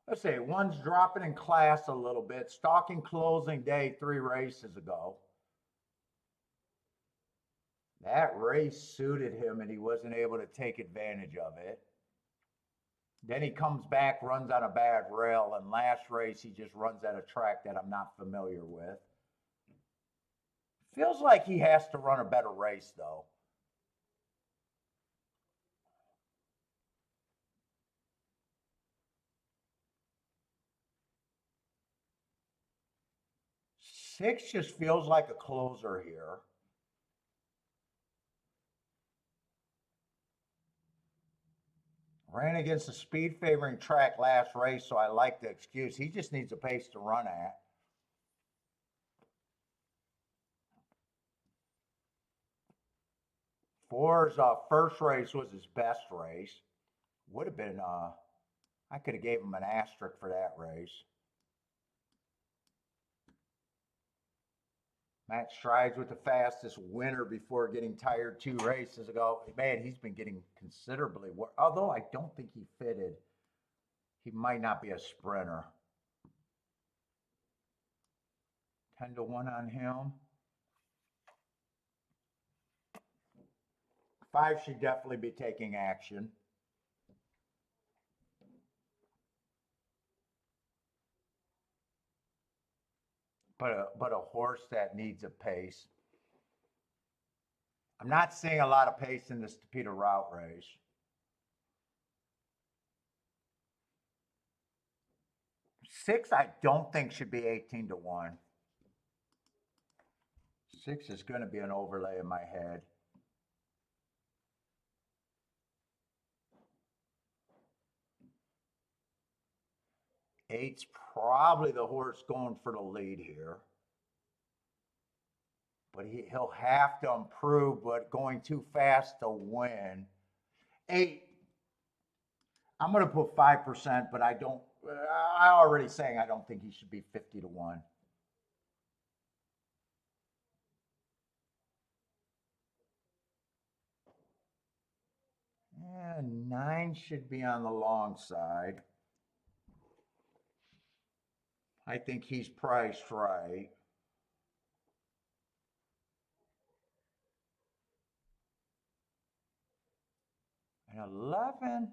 Let's see, one's dropping in class a little bit. Stalking closing day 3 races ago. That race suited him and he wasn't able to take advantage of it. Then he comes back, runs on a bad rail, and last race he just runs at a track that I'm not familiar with. Feels like he has to run a better race, though. Six just feels like a closer here. Ran against the speed favoring track last race, so I like the excuse. He just needs a pace to run at. Four's first race was his best race. Would have been, I could have gave him an asterisk for that race. Matt strides with the fastest winner before getting tired 2 races ago. Man, he's been getting considerably worse. Although I don't think he fitted. He might not be a sprinter. 10-1 on him. 5 should definitely be taking action. But a horse that needs a pace. I'm not seeing a lot of pace in this Tapeta route race. Six, I don't think should be 18-1. 6 is going to be an overlay in my head. Eight's probably the horse going for the lead here. But he'll have to improve, but going too fast to win. Eight, I'm going to put 5%, but I already saying I don't think he should be 50 to 1. And 9 should be on the long side. I think he's priced right. And 11,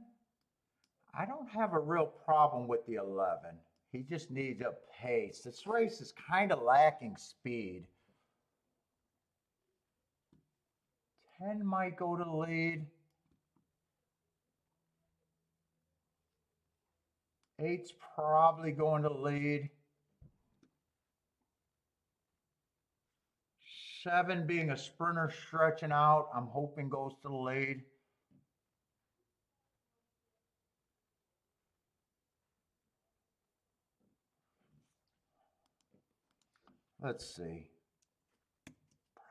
I don't have a real problem with the 11. He just needs a pace. This race is kind of lacking speed. 10 might go to the lead. 8's probably going to lead. 7 being a sprinter stretching out, I'm hoping goes to the lead. Let's see.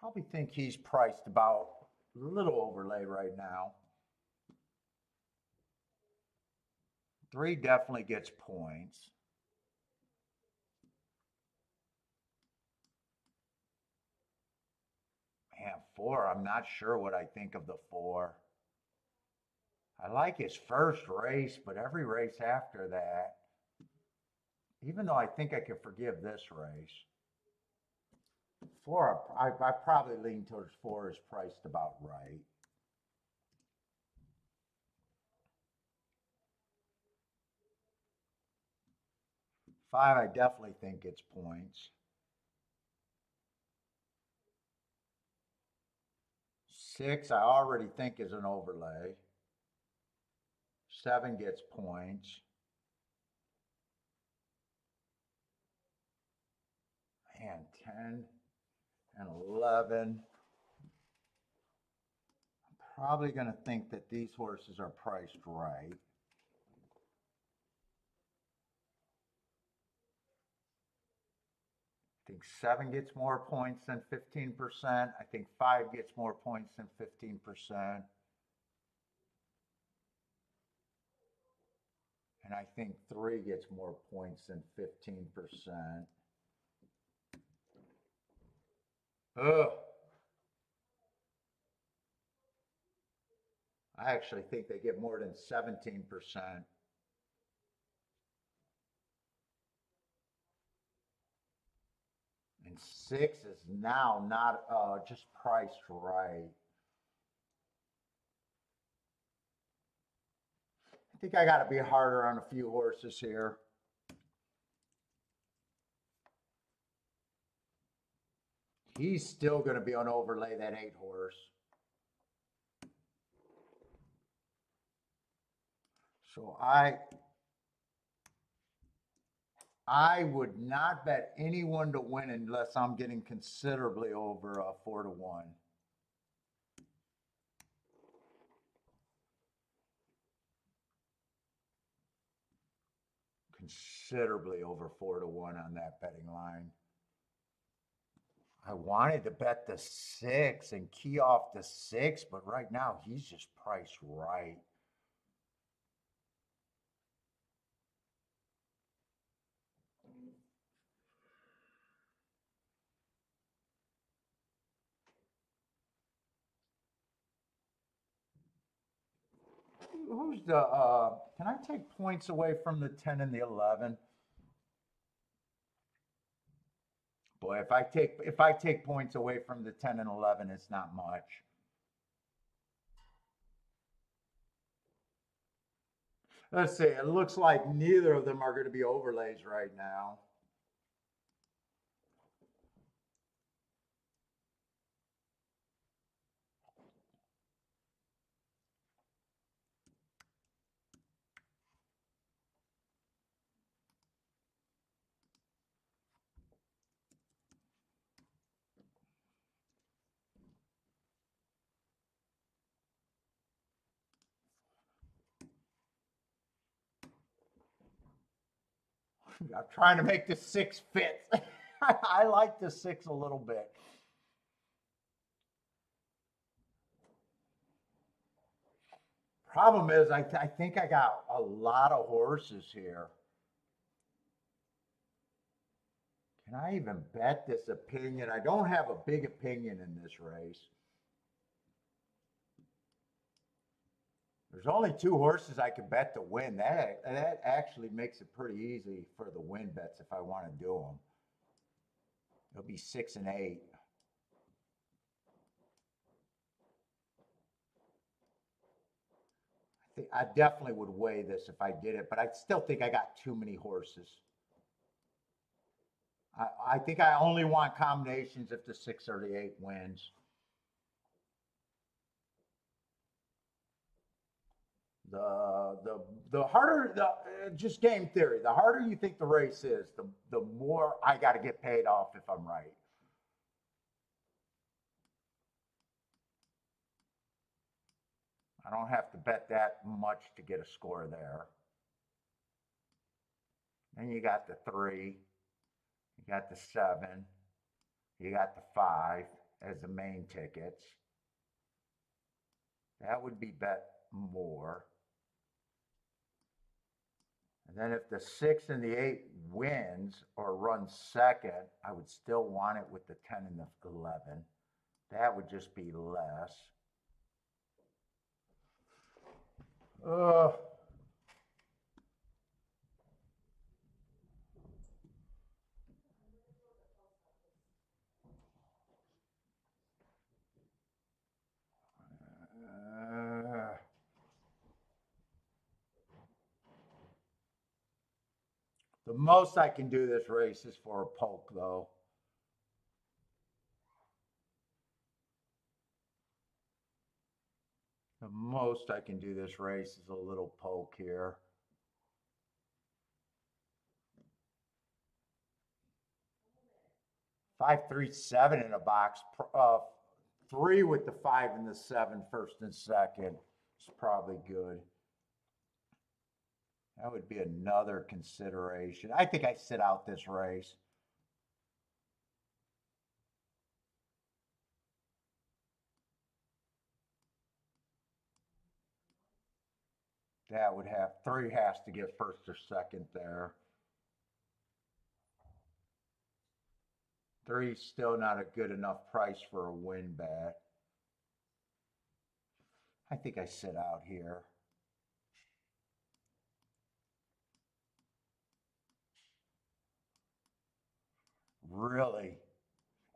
Probably think he's priced about a little overlay right now. 3 definitely gets points. Man, 4, I'm not sure what I think of the 4. I like his first race, but every race after that, even though I think I could forgive this race, 4, I probably lean towards 4 is priced about right. Five, I definitely think it's points. 6, I already think is an overlay. 7 gets points. And 10 and 11. I'm probably going to think that these horses are priced right. I think 7 gets more points than 15%. I think 5 gets more points than 15%. And I think 3 gets more points than 15%. Ugh. I actually think they get more than 17%. And 6 is now not just priced right. I think I got to be harder on a few horses here. He's still going to be on overlay, that 8 horse. So I would not bet anyone to win unless I'm getting considerably over 4 to 1. Considerably over 4 to 1 on that betting line. I wanted to bet the 6 and key off the 6, but right now he's just priced right. Who's the can I take points away from the 10 and the 11? Boy, if I take points away from the 10 and 11, it's not much. Let's see. It looks like neither of them are going to be overlays right now. I'm trying to make the 6 fit. I like the 6 a little bit. Problem is, I think I got a lot of horses here. Can I even bet this opinion? I don't have a big opinion in this race. There's only 2 horses I can bet to win. That actually makes it pretty easy for the win bets if I want to do them. It'll be 6 and 8. I definitely would weigh this if I did it, but I still think I got too many horses. I think I only want combinations if the 6 or the 8 wins. The harder just game theory. The harder you think the race is, the more I got to get paid off if I'm right. I don't have to bet that much to get a score there. Then you got the 3, you got the 7, you got the 5 as the main tickets. That would be bet more. And then if the 6 and the 8 wins or runs second, I would still want it with the 10 and the 11. That would just be less. The most I can do this race is for a poke, though. The most I can do this race is a little poke here. 5, 3, 7 in a box. 3 with the 5 and the 7, first and second. It's probably good. That would be another consideration. I think I sit out this race. That would have 3 has to get first or second there. 3 still not a good enough price for a win bet. I think I sit out here. Really?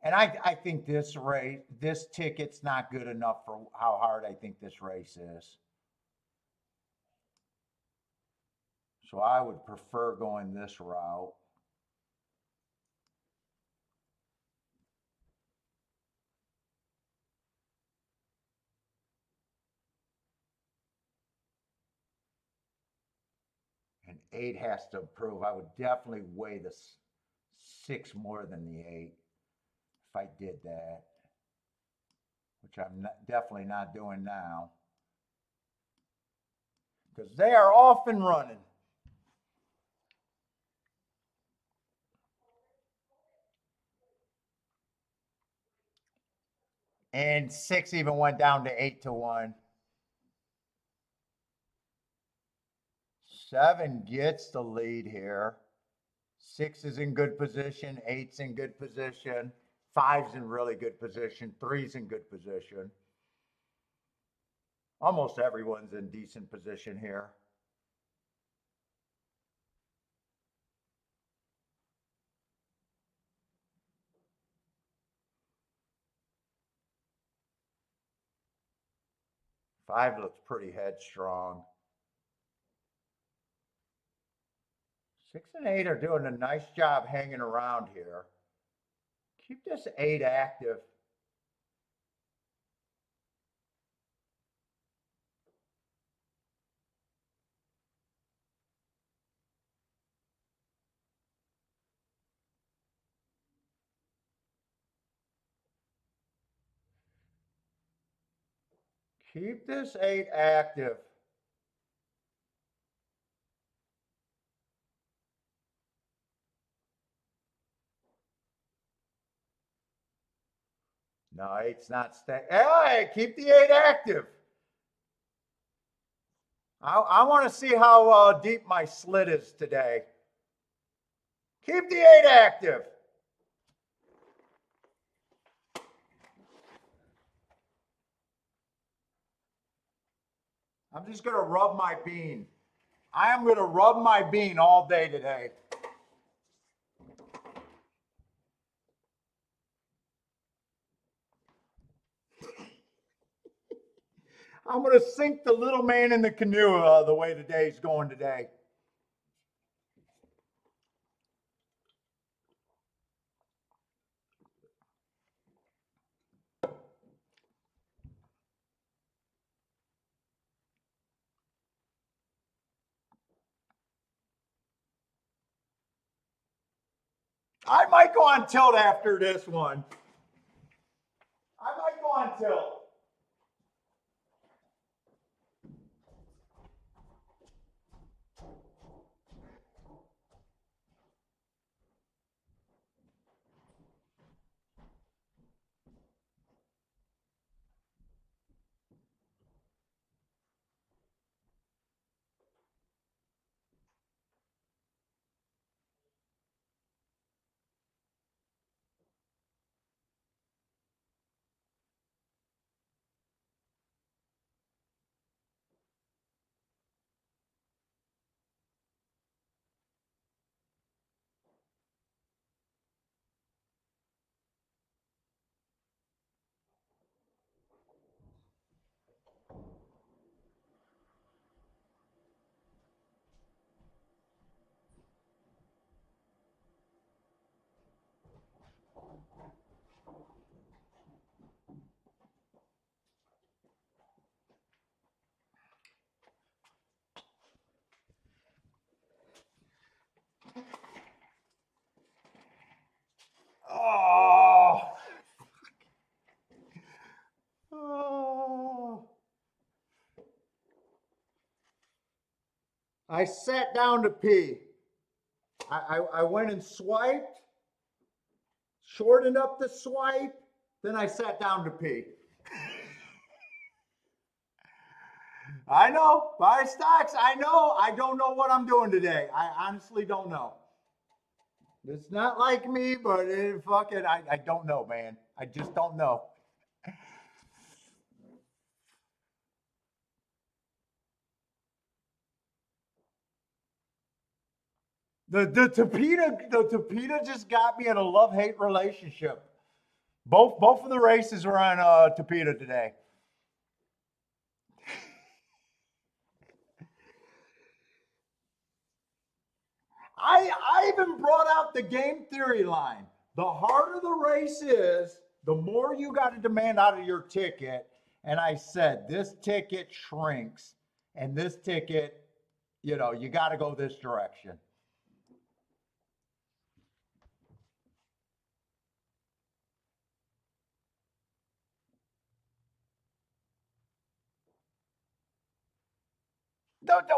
And I think this race, this ticket's not good enough for how hard I think this race is. So I would prefer going this route. And 8 has to improve. I would definitely weigh the 6 more than the 8 if I did that, which I'm definitely not doing now. Because they are off and running. And 6 even went down to 8 to 1. 7 gets the lead here. 6 is in good position. 8's in good position. 5's in really good position. 3's in good position. Almost everyone's in decent position here. Five looks pretty headstrong. 6 and 8 are doing a nice job hanging around here. Keep this 8 active. Keep this 8 active. No, eight's not staying. Hey, keep the eight active. I want to see how deep my slit is today. Keep the eight active. I'm just going to rub my bean. I am going to rub my bean all day today. I'm going to sink the little man in the canoe the way the day's going today. I might go on tilt after this one. I might go on tilt. Oh. Oh. I sat down to pee. I went and swiped, shortened up the swipe, then I sat down to pee. I know, buy stocks. I know. I don't know what I'm doing today. I honestly don't know. It's not like me, but I don't know, man. I just don't know. The Tapeta just got me in a love-hate relationship. Both of the races were on Tapeta today. I even brought out the game theory line. The harder the race is, the more you got to demand out of your ticket. And I said, this ticket shrinks, and this ticket, you got to go this direction.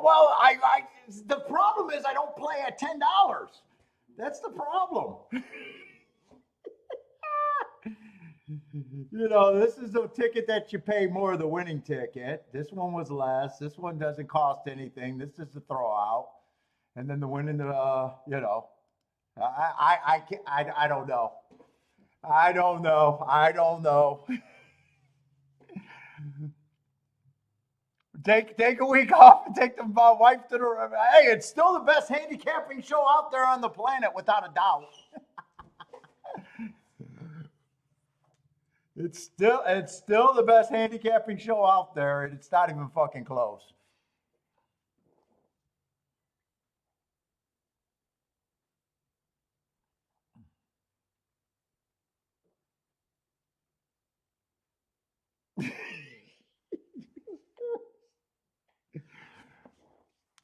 Well, the problem is I don't play at $10. That's the problem. This is the ticket that you pay more of the winning ticket. This one was less. This one doesn't cost anything. This is the throwout, and then the winning. I don't know. I don't know. I don't know. Take a week off and take the wife to the. Hey, it's still the best handicapping show out there on the planet, without a doubt. It's still the best handicapping show out there, and it's not even fucking close.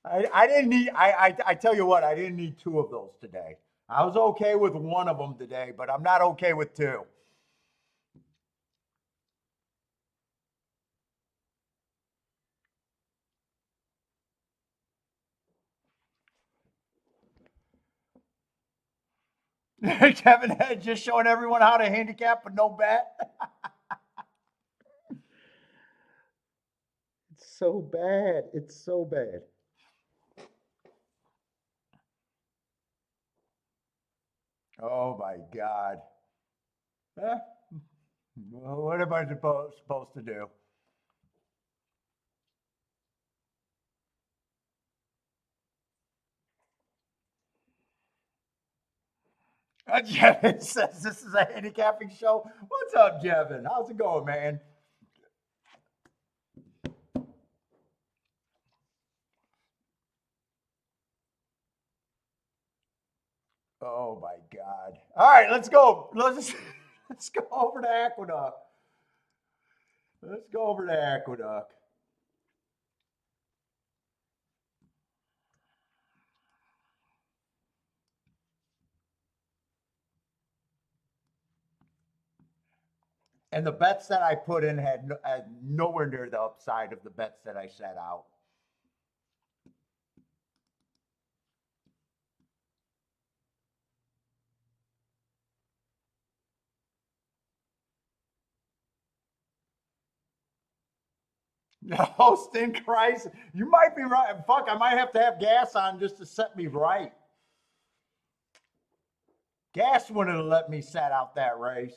I didn't need. I tell you what, I didn't need two of those today. I was okay with one of them today, but I'm not okay with two. Kevin just showing everyone how to handicap, but no bet. It's so bad. It's so bad. Oh my God. Eh, what am I supposed to do? Jevin says this is a handicapping show. What's up, Jevin? How's it going, man? Oh my God. All right, let's go. Let's go over to Aqueduct. Let's go over to Aqueduct. And the bets that I put in had nowhere near the upside of the bets that I set out. No, Stin Christ, you might be right. Fuck, I might have to have gas on just to set me right. Gas wouldn't have let me set out that race.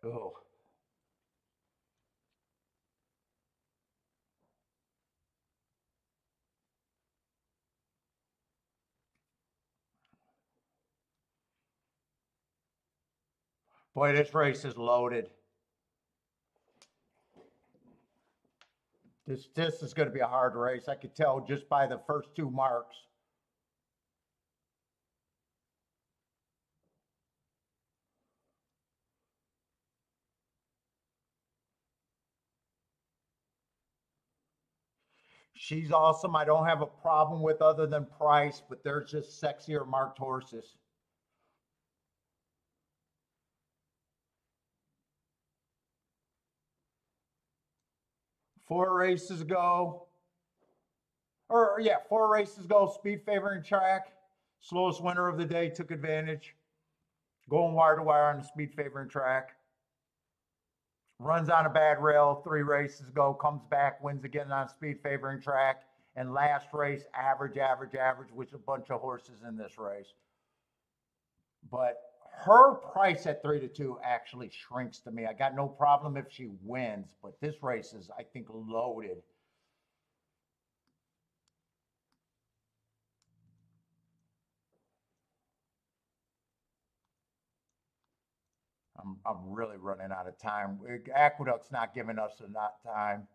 Oh, boy, this race is loaded. This is going to be a hard race. I could tell just by the first two marks. She's awesome. I don't have a problem with other than price, but there's just sexier marked horses. Four races ago, or yeah, four races ago, speed favoring track. Slowest winner of the day took advantage. Going wire to wire on the speed favoring track. Runs on a bad rail three races ago, comes back, wins again on speed favoring track. And last race, average, with a bunch of horses in this race. But her price at 3-2 actually shrinks to me. I got no problem if she wins, but this race is, I think, loaded. I'm really running out of time. Aqueduct's not giving us enough time.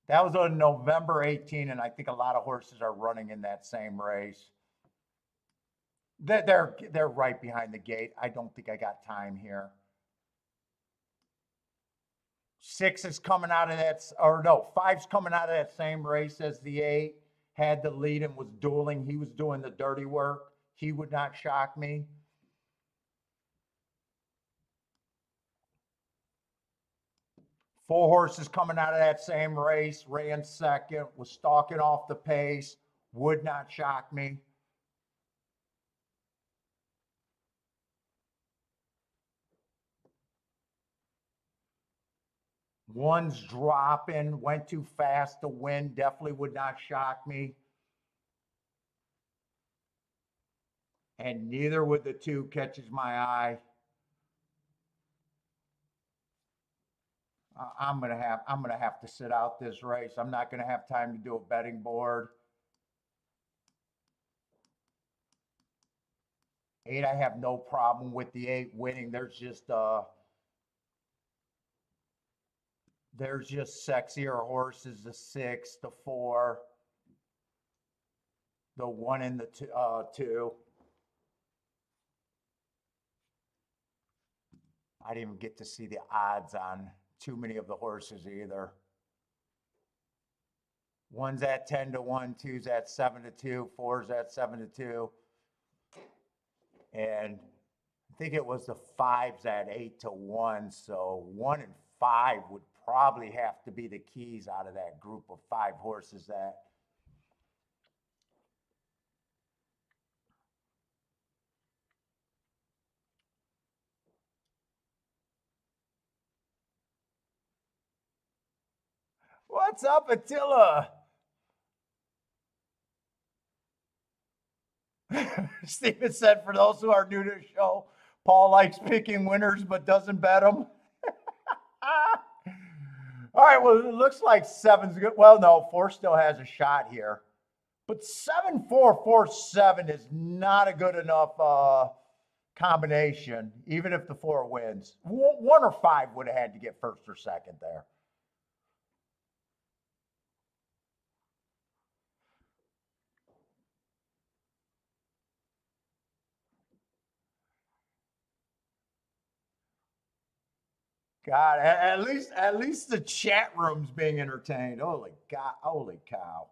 That was on November 18, and I think a lot of horses are running in that same race. They're right behind the gate. I don't think I got time here. Six is coming out of that, or no, five's coming out of that same race as the eight. Had the lead and was dueling. He was doing the dirty work. He would not shock me. Four horses coming out of that same race, ran second, was stalking off the pace, would not shock me. One's dropping, went too fast to win, definitely would not shock me. And neither would the two catches my eye. I'm gonna have to sit out this race. I'm not gonna have time to do a betting board. Eight, I have no problem with the eight winning. There's just sexier horses. The six, the four, the one, and the two. I didn't even get to see the odds on too many of the horses either. One's at 10-1, two's at 7-2, four's at 7-2. And I think it was the fives at 8-1. So 1 and 5 would probably have to be the keys out of that group of five horses that What's up, Attila? Steven said, for those who are new to the show, Paul likes picking winners but doesn't bet them. All right, well, it looks like seven's good. Well, no, four still has a shot here. But 7-4-4-7 is not a good enough combination, even if the four wins. One or five would have had to get first or second there. God, at least the chat room's being entertained. Holy God, holy cow.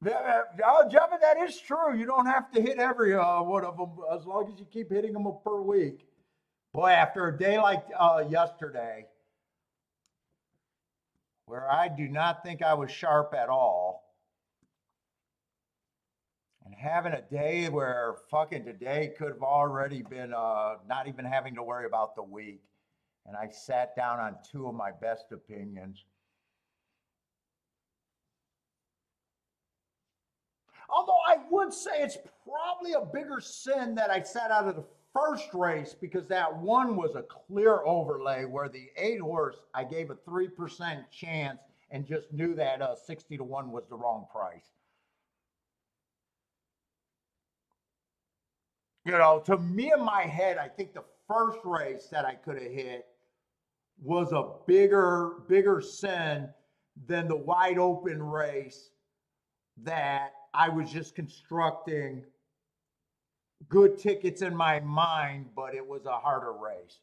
Yeah, Jevin, that is true. You don't have to hit every one of them as long as you keep hitting them per week. Boy, after a day like yesterday, where I do not think I was sharp at all, and having a day where fucking today could have already been not even having to worry about the week, and I sat down on two of my best opinions. Although I would say it's probably a bigger sin that I sat out of the first race because that one was a clear overlay where the 8 horse I gave a 3% chance and just knew that 60-1 was the wrong price. You know, to me in my head, I think the first race that I could have hit was a bigger sin than the wide open race that I was just constructing good tickets in my mind, but it was a harder race.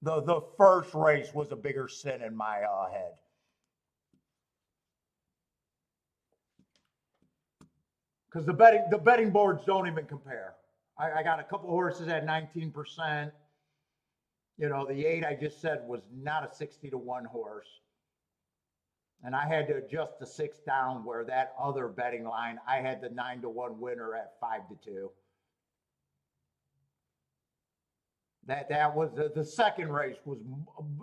The first race was a bigger sin in my head. Because the betting boards don't even compare. I got a couple horses at 19%. You know, the 8 I just said was not a 60-1 horse. And I had to adjust the 6 down where that other betting line, I had the 9-1 winner at 5-2. That was the second race was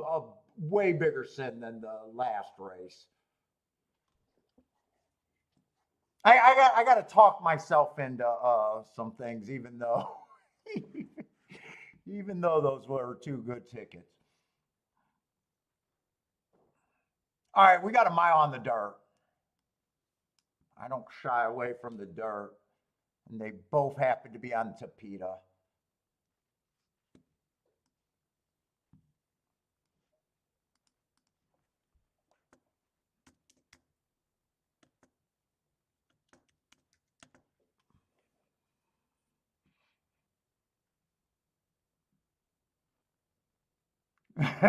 a way bigger sin than the last race. I got to talk myself into some things, even though even though those were two good tickets. All right, we got a mile on the dirt. I don't shy away from the dirt, and they both happen to be on Tapeta.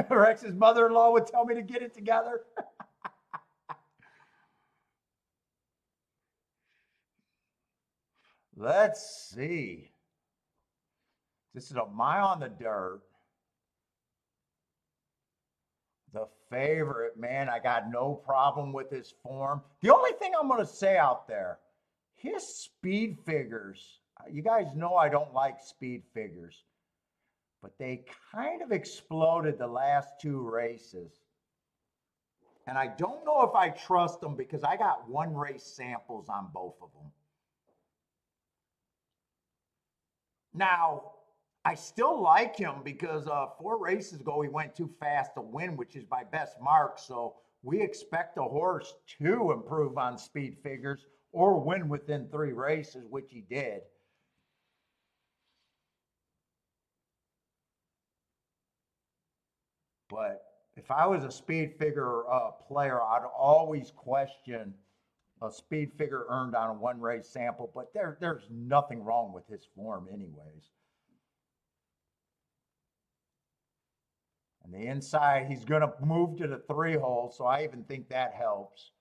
Rex's mother-in-law would tell me to get it together. Let's see. This is a mile on the dirt. The favorite, man, I got no problem with his form. The only thing I'm going to say out there, his speed figures, you guys know I don't like speed figures, but they kind of exploded the last two races. And I don't know if I trust them because I got one race samples on both of them. Now, I still like him because 4 races ago he went too fast to win, which is my best mark. So we expect a horse to improve on speed figures or win within 3 races, which he did. But if I was a speed figure player, I'd always question a speed figure earned on a 1 race sample. But there's nothing wrong with his form, anyways. And the inside, he's going to move to the 3 hole, so I even think that helps.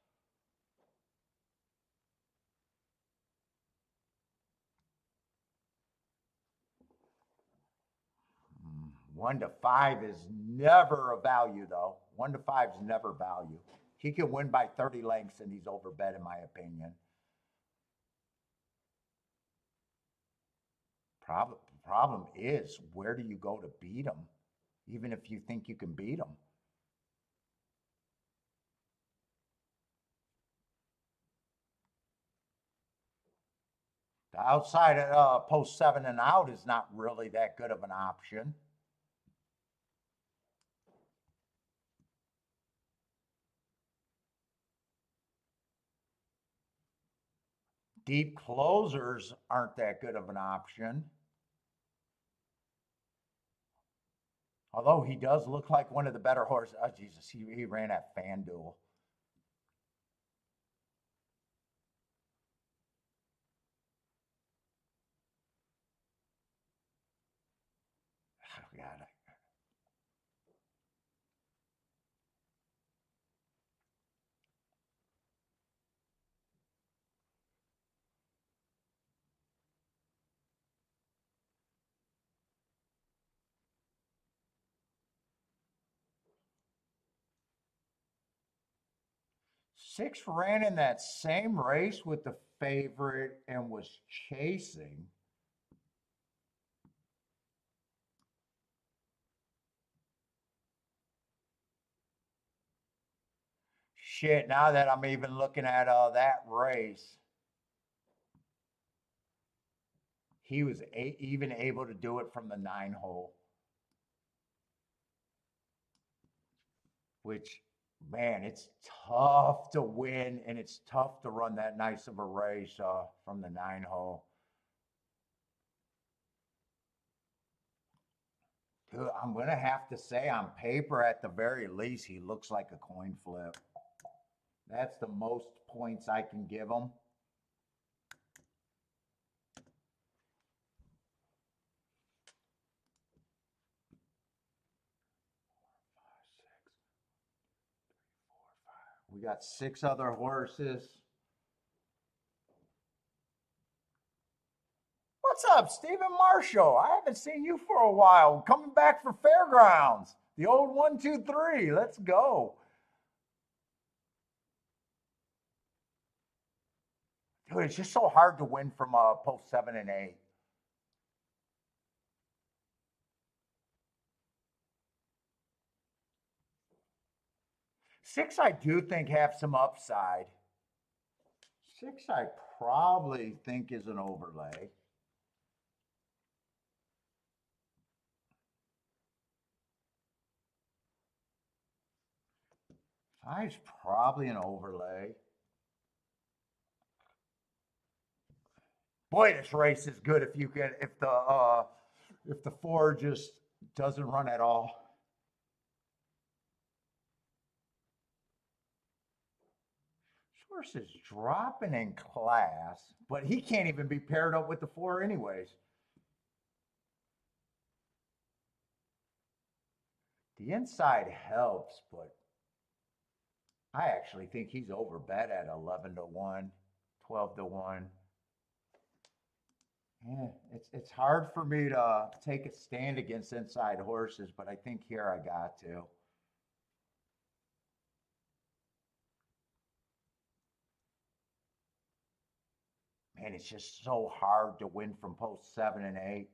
1 to 5 is never a value, though. 1 to 5 is never value. He can win by 30 lengths, and he's overbet, in my opinion. Problem is, where do you go to beat him, even if you think you can beat him? The outside post 7 and out is not really that good of an option. Deep closers aren't that good of an option. Although he does look like one of the better horses. Oh, Jesus, he ran at FanDuel. Oh, God. 6 ran in that same race with the favorite and was chasing. Shit, now that I'm even looking at that race, he was even able to do it from the 9 hole. Which, man, it's tough to win, and it's tough to run that nice of a race from the 9 hole. Dude, I'm going to have to say, on paper, at the very least, he looks like a coin flip. That's the most points I can give him. We got 6 other horses. What's up, Stephen Marshall? I haven't seen you for a while. Coming back for Fairgrounds. The old 1, 2, 3. Let's go. Dude, it's just so hard to win from post 7 and 8. Six, I do think have some upside. 6, I probably think is an overlay. Five's probably an overlay. Boy, this race is good if you can if the 4 just doesn't run at all. Horse is dropping in class, but he can't even be paired up with the 4 anyways. The inside helps, but I actually think he's overbet at 11 to 1, 12 to 1. Yeah, it's hard for me to take a stand against inside horses, but I think here I got to. Man, it's just so hard to win from post 7 and 8.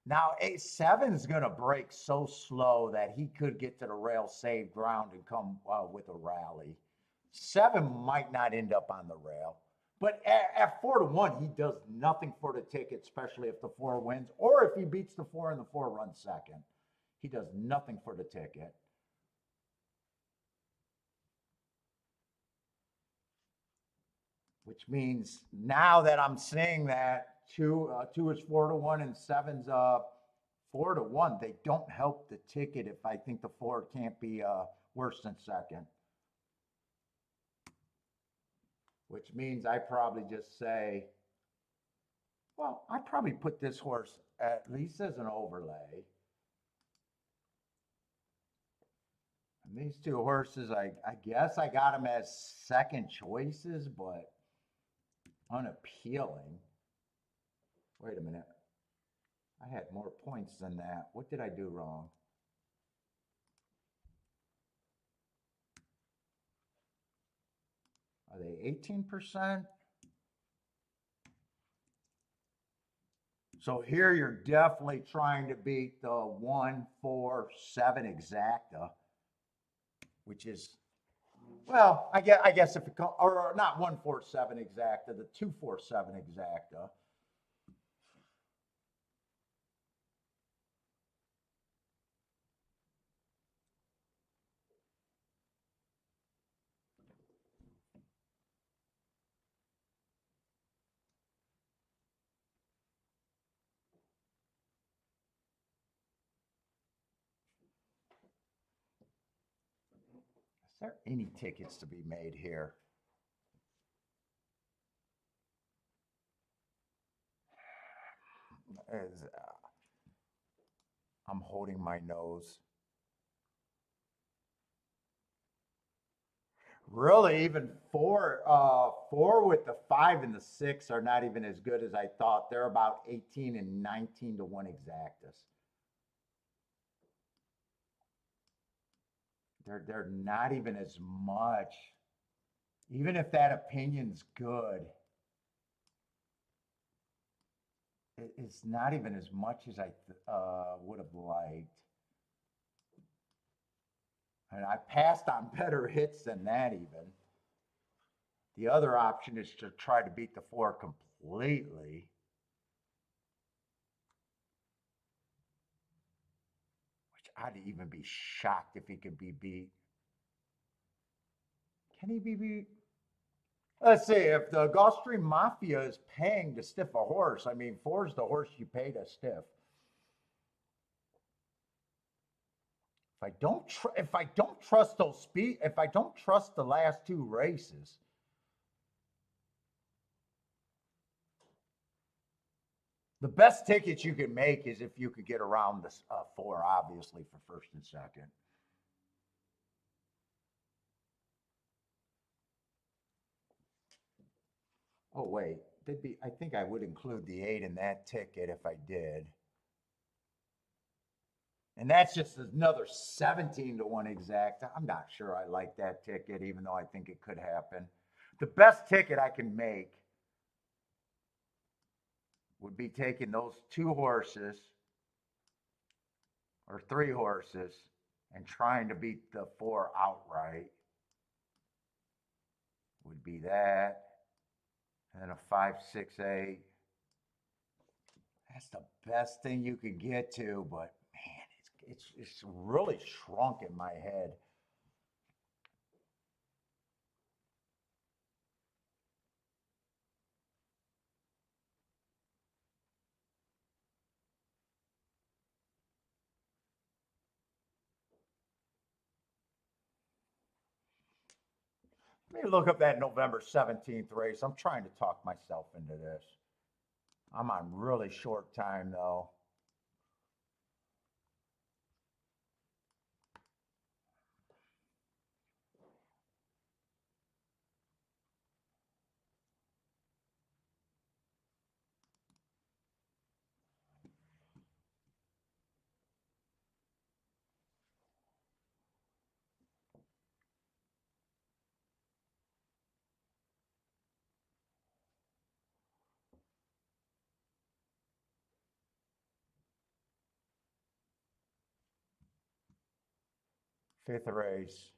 Now, 7 is going to break so slow that he could get to the rail, save ground, and come with a rally. 7 might not end up on the rail. But at 4 to 1, he does nothing for the ticket, especially if the 4 wins, or if he beats the 4 and the 4 runs second. He does nothing for the ticket. Which means now that I'm seeing that 2 is 4 to 1 and 7's 4 to 1, they don't help the ticket if I think the 4 can't be worse than second. Which means I probably just say, well, I probably put this horse at least as an overlay. And these 2 horses, I guess I got them as second choices, but unappealing. Wait a minute. I had more points than that. What did I do wrong? Are they 18%? So here you're definitely trying to beat the 147 exacta, which is, well, I guess if it or not 147 exacta, the 247 exacta. Is there any tickets to be made here? As, I'm holding my nose. Really, even four with the 5 and the 6 are not even as good as I thought. They're about 18 and 19 to 1 exactus. They're not even as much. Even if that opinion's good, it's not even as much as I would have liked. And I passed on better hits than that even. The other option is to try to beat the 4 completely. Which I'd even be shocked if he could be beat. Can he be beat? Let's see, if the Gulfstream Mafia is paying to stiff a horse, I mean, 4 is the horse you pay to stiff. If I don't trust those speed, if I don't trust the last 2 races, the best tickets you can make is if you could get around the 4, obviously, for first and second. Oh wait, I think I would include the 8 in that ticket if I did. And that's just another 17 to 1 exact. I'm not sure I like that ticket, even though I think it could happen. The best ticket I can make would be taking those 2 horses or 3 horses and trying to beat the 4 outright. Would be that. And then a 5, 6, 8. That's the best thing you could get to, but man, it's really shrunk in my head. Let me look up that November 17th race. I'm trying to talk myself into this. I'm on really short time though. Fifth race.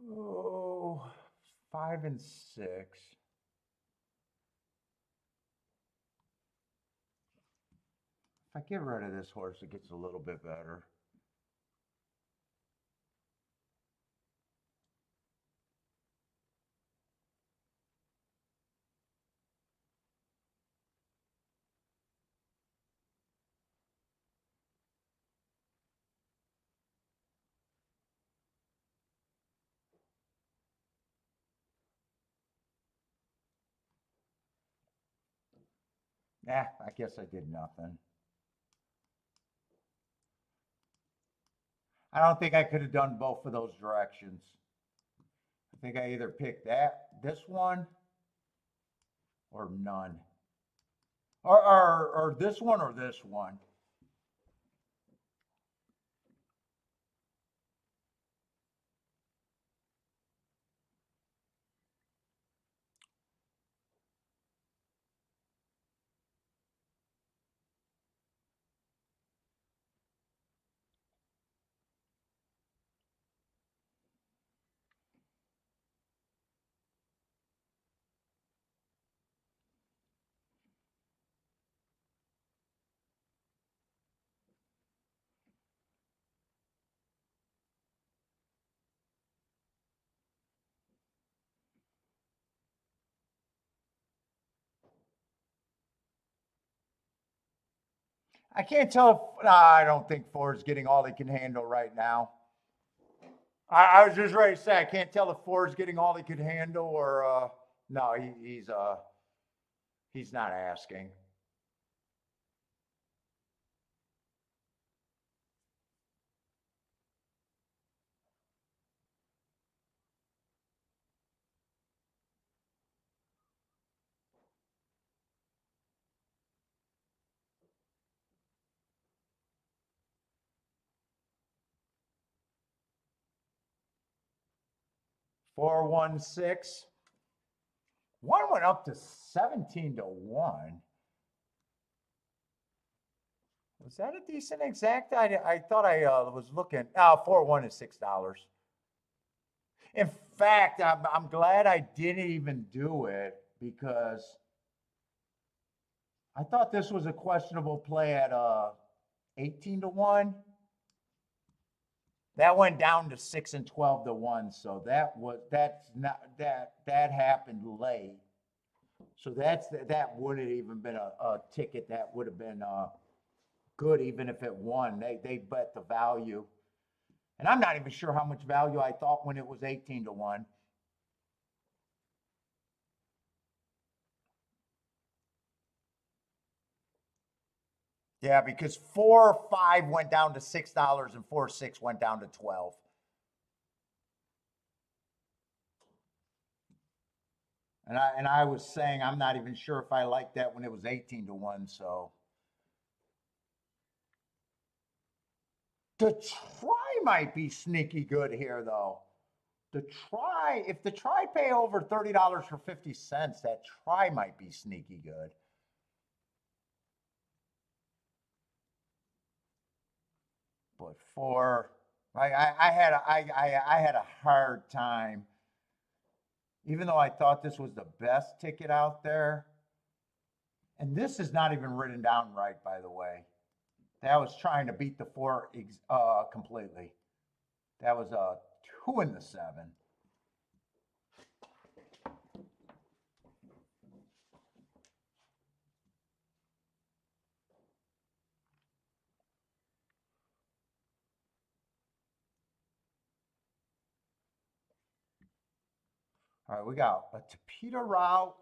Oh, 5 and 6. If I get rid of this horse, it gets a little bit better. Yeah, I guess I did nothing. I don't think I could have done both of those directions. I think I either picked this one, or none. Or this one or this one. I can't tell if, nah, I don't think Ford's getting all he can handle right now. I was just ready to say, I can't tell if Ford's getting all he could handle or, no, he's not asking. Four, 1, 6. One went up to 17-1. Was that a decent exact? I thought I was looking. 4-1 is $6. In fact, I'm glad I didn't even do it because I thought this was a questionable play at 18-1. That went down to 6 and 12-1. So that happened late. So that wouldn't even been a ticket that would have been good even if it won. They bet the value. And I'm not even sure how much value I thought when it was 18-1. Yeah, because 4-5 went down to $6 and 4-6 went down to 12. And I was saying I'm not even sure if I liked that when it was 18-1. So the try might be sneaky good here though. If the try pay over $30 for 50 cents, that try might be sneaky good. But I had a hard time, even though I thought this was the best ticket out there. And this is not even written down right, by the way. That was trying to beat the 4 completely. That was a 2 in the 7. All right, we got a Tapeta route.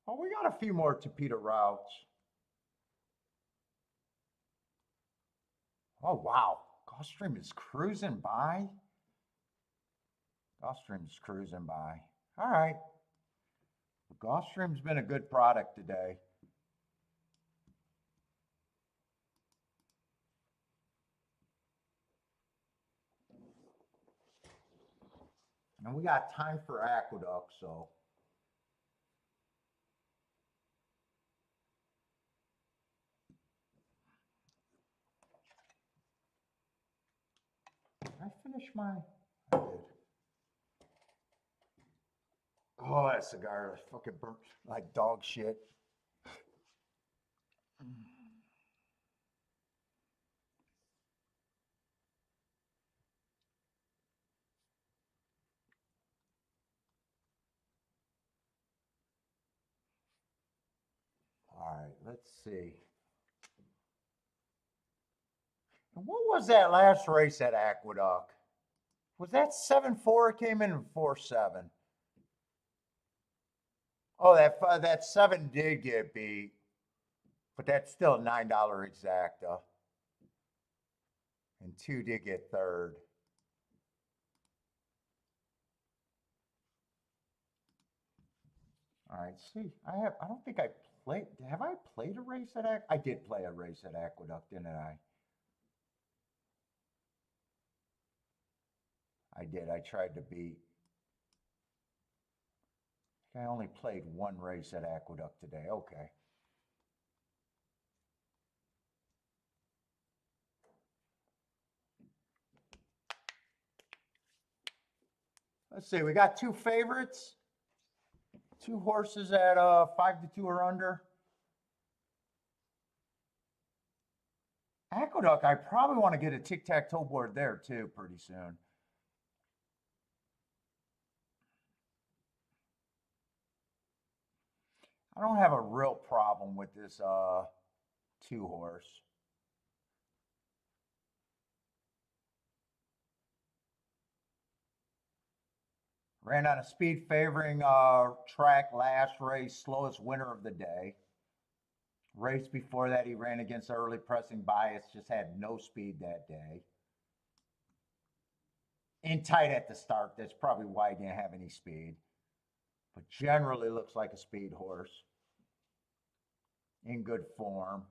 Oh, we got a few more Tapeta routes. Oh, wow. Gulfstream is cruising by. Gulfstream's cruising by. All right. Gulfstream's been a good product today. And we got time for Aqueduct, so. Did I finish my? I did. Oh, that cigar is fucking burnt like dog shit. All right, let's see. And what was that last race at Aqueduct? Was that 7-4? It came in 4-7. Oh, that 7 did get beat, but that's still a $9 exacta. And 2 did get third. All right, see, I don't think I played, have I played a race at I did play a race at Aqueduct, didn't I? I did. I tried to beat. I only played one race at Aqueduct today. Okay. Let's see. We got two favorites. Two horses at 5-2 or under. Aqueduct, I probably want to get a tic-tac-toe board there too pretty soon. I don't have a real problem with this two horse. Ran on a speed favoring track last race, slowest winner of the day. Race before that, he ran against early pressing bias, just had no speed that day. In tight at the start, that's probably why he didn't have any speed. But generally looks like a speed horse. In good form.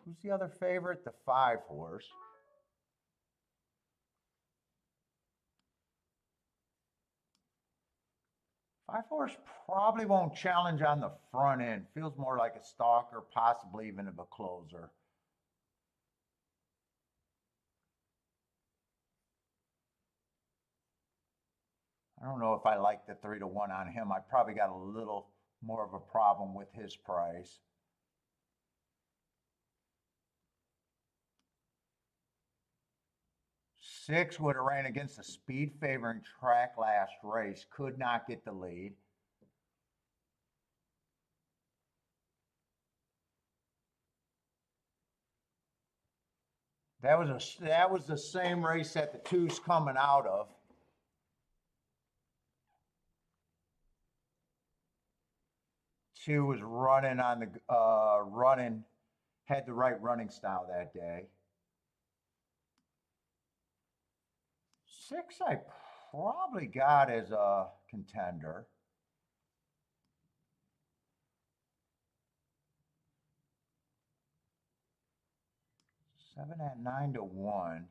Who's the other favorite? The 5 horse. Five horse probably won't challenge on the front end. Feels more like a stalker, possibly even of a closer. I don't know if I like the 3-1 on him. I probably got a little more of a problem with his price. Six would have ran against a speed favoring track last race. Could not get the lead. That was the same race that the two's coming out of. Two was running on the had the right running style that day. Six I probably got as a contender. Seven at 9-1.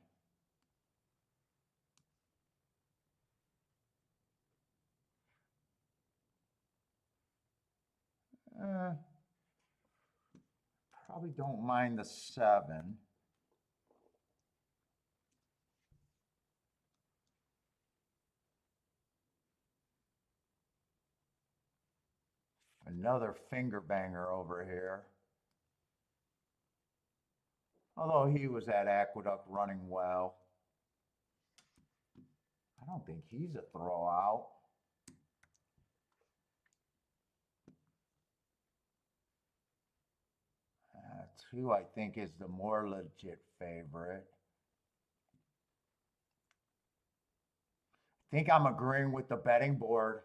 Probably don't mind the 7. Another finger banger over here. Although he was at Aqueduct running well. I don't think he's a throwout. Two, I think, is the more legit favorite. I think I'm agreeing with the betting board.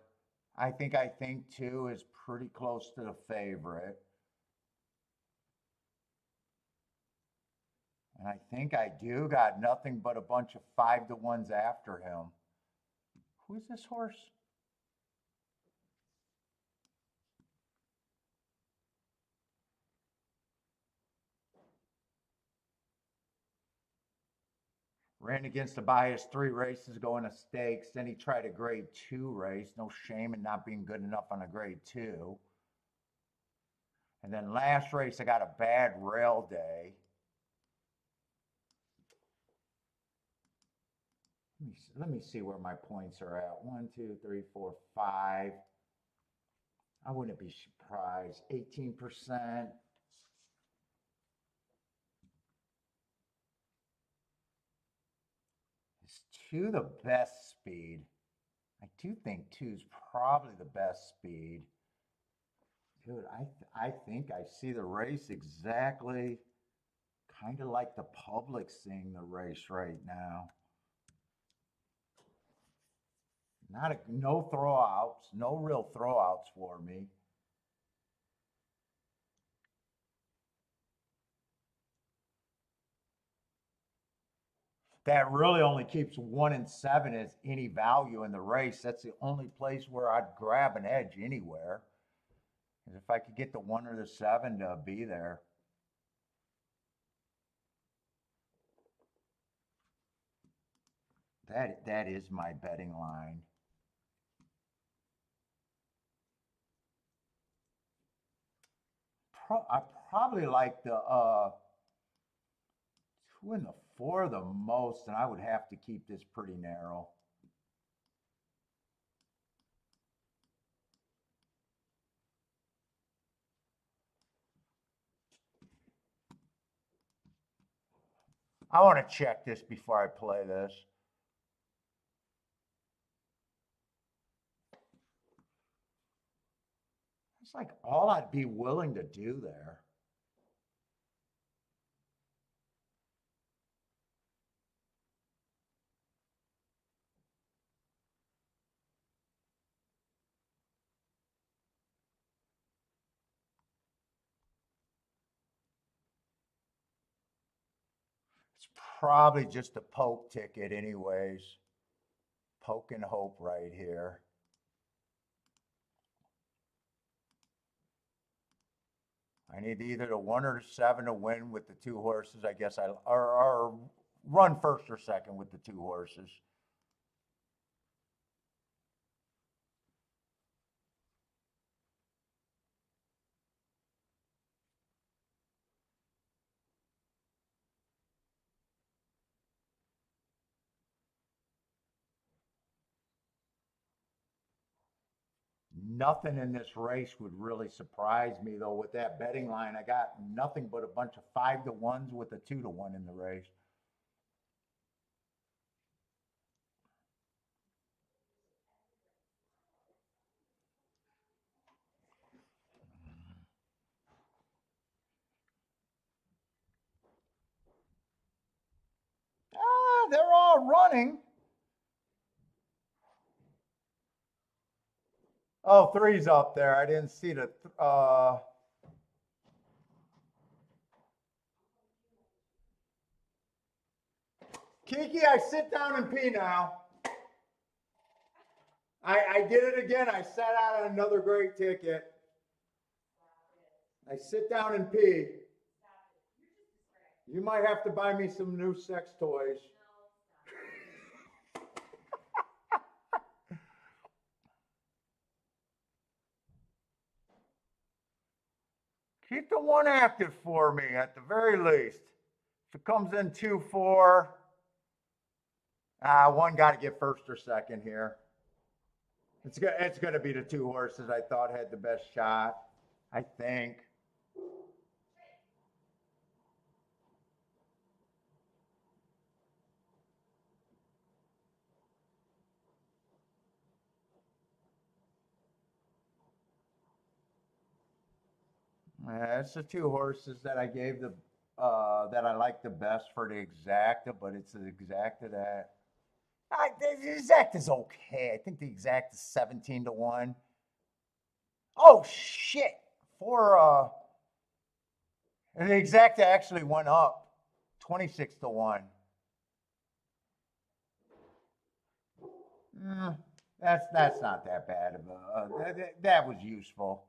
I think two is pretty close to the favorite. And I think I do got nothing but a bunch of 5-1s after him. Who is this horse? Ran against the bias 3 races going to stakes. Then he tried a grade 2 race. No shame in not being good enough on a grade 2. And then last race, I got a bad rail day. Let me see where my points are at. 1, 2, 3, 4, 5. I wouldn't be surprised. 18%. Is 2 the best speed? I do think 2's probably the best speed. Dude, I think I see the race exactly kind of like the public seeing the race right now. No throwouts, no real throwouts for me. that really only keeps 1 and 7 as any value in the race. That's the only place where I'd grab an edge anywhere. If I could get the 1 or the 7 to be there. That is my betting line. I probably like the 2 and the 4 the most, and I would have to keep this pretty narrow. I want to check this before I play this. It's like all I'd be willing to do there. It's probably just a poke ticket anyways. Poke and hope right here. I need either the 1 or the 7 to win with the 2 horses. I guess or run first or second with the 2 horses. Nothing in this race would really surprise me though. With that betting line, I got nothing but a bunch of 5 to 1s with a 2 to 1 in the race. They're all running. Oh, 3's up there. I didn't see the. Kiki, I sit down and pee now. I did it again. I sat out on another great ticket. I sit down and pee. You might have to buy me some new sex toys. Keep the 1 active for me at the very least. If it comes in 2-4, 1 got to get first or second here. It's going to be the 2 horses I thought had the best shot, I think. It's the 2 horses that I gave the that I like the best for the exacta, but it's the exacta that the exact is okay. I think the exact is 17 to 1. Oh shit! And the exacta actually went up 26 to 1. That's not that bad of a that was useful.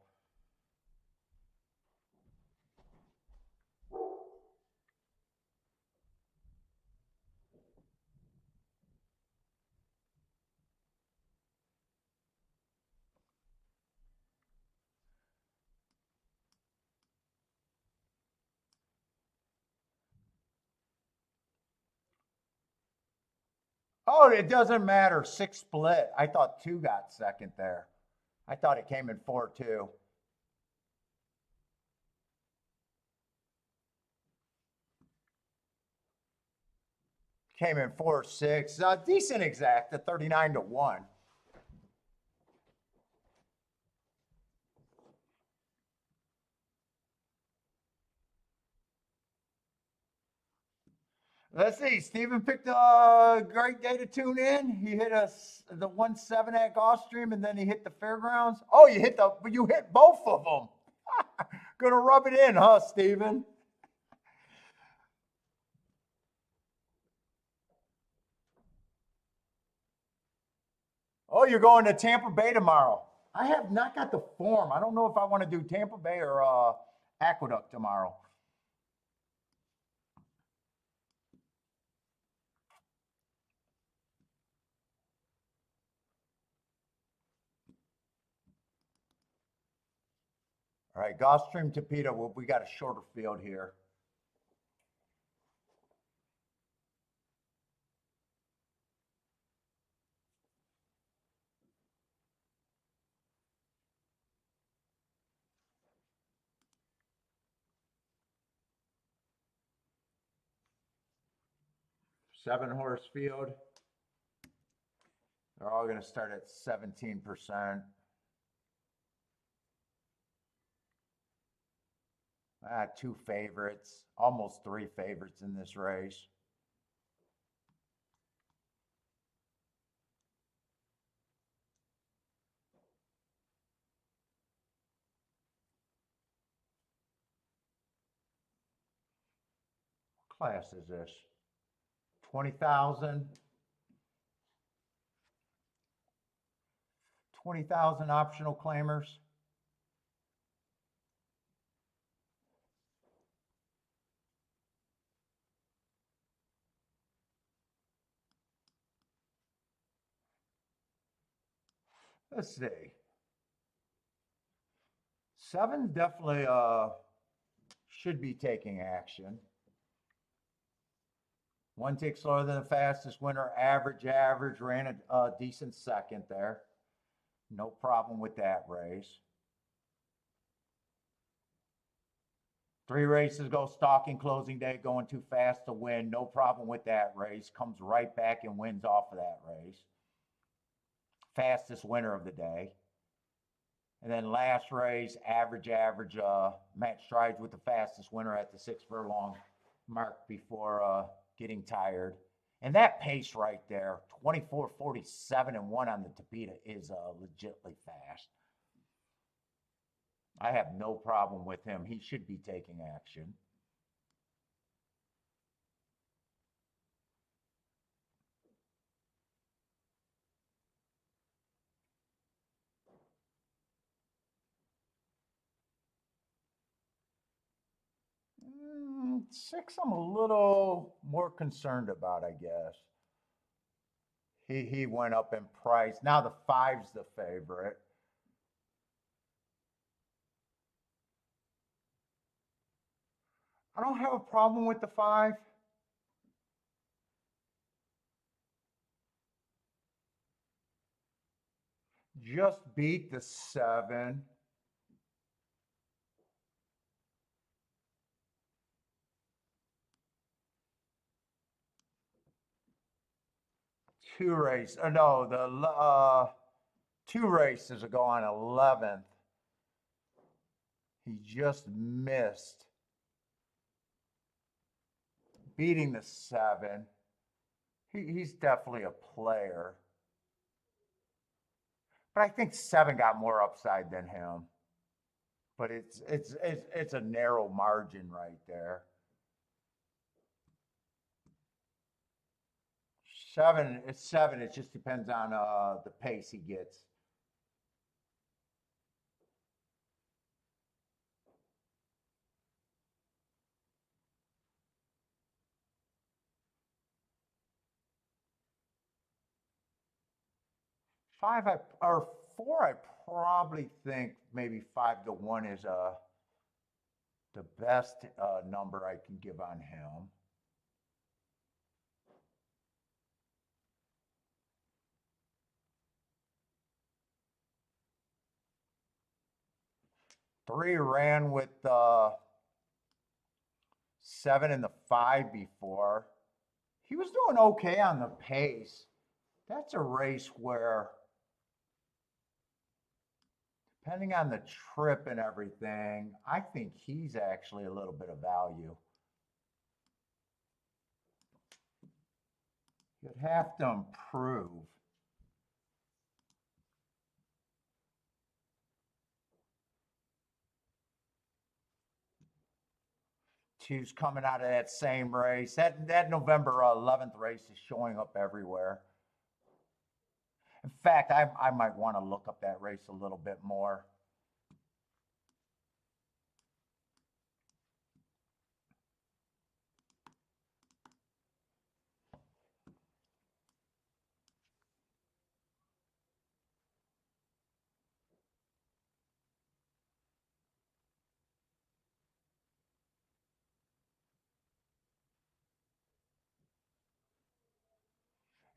Oh, it doesn't matter. 6 split. I thought 2 got second there. I thought it came in 4-2. Came in 4-6. Decent exact, at 39 to 1. Let's see. Steven picked a great day to tune in. He hit the 1-7 at Gulfstream, and then he hit the fairgrounds. Oh, you hit both of them. Gonna rub it in, huh, Steven? you're going to Tampa Bay tomorrow. I have not got the form. I don't know if I want to do Tampa Bay or Aqueduct tomorrow. All right, Gulfstream Topeka. Well, we got a shorter field here. Seven horse field. They're all going to start at 17%. Two favorites, almost three favorites in this race. What class is this? 20,000. 20,000 optional claimers. Let's see. Seven definitely should be taking action. One tick slower than the fastest winner. Average, ran a decent second there. No problem with that race. 3 races ago, stalking closing day, going too fast to win. No problem with that race. Comes right back and wins off of that race. Fastest winner of the day. And then last race, average, match strides with the fastest winner at the 6 furlong mark before getting tired. And that pace right there, 24:47 and 1 on the Topeka is legitimately fast. I have no problem with him. He should be taking action. Six, I'm a little more concerned about, I guess. He went up in price. Now the 5's the favorite. I don't have a problem with the 5. Just beat the 7. Two races. No, the 2 races ago on 11th. He just missed beating the 7. He's definitely a player. But I think 7 got more upside than him. But it's a narrow margin right there. 7, it's 7. It just depends on the pace he gets. Or 4, I probably think maybe 5 to 1 is the best number I can give on him. Three ran with 7 and the 5 before. He was doing okay on the pace. That's a race where, depending on the trip and everything, I think he's actually a little bit of value. You'd have to improve. Two's coming out of that same race. That November 11th race is showing up everywhere. In fact, I might want to look up that race a little bit more.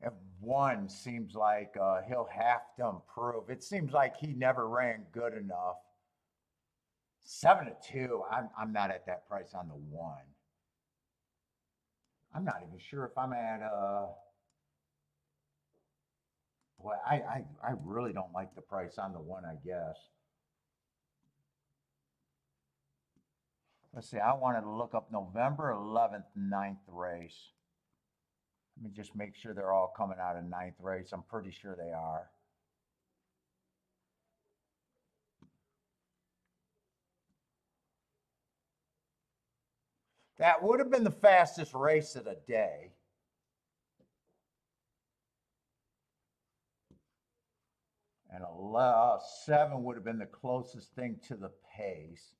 If one seems like he'll have to improve. It seems like he never ran good enough. 7-2. I'm not at that price on the one. I'm not even sure if I'm at boy, I really don't like the price on the one, I guess. Let's see, I wanted to look up November 11th, ninth race. Let me just make sure they're all coming out of ninth race. I'm pretty sure they are. That would have been the fastest race of the day. And 7 would have been the closest thing to the pace.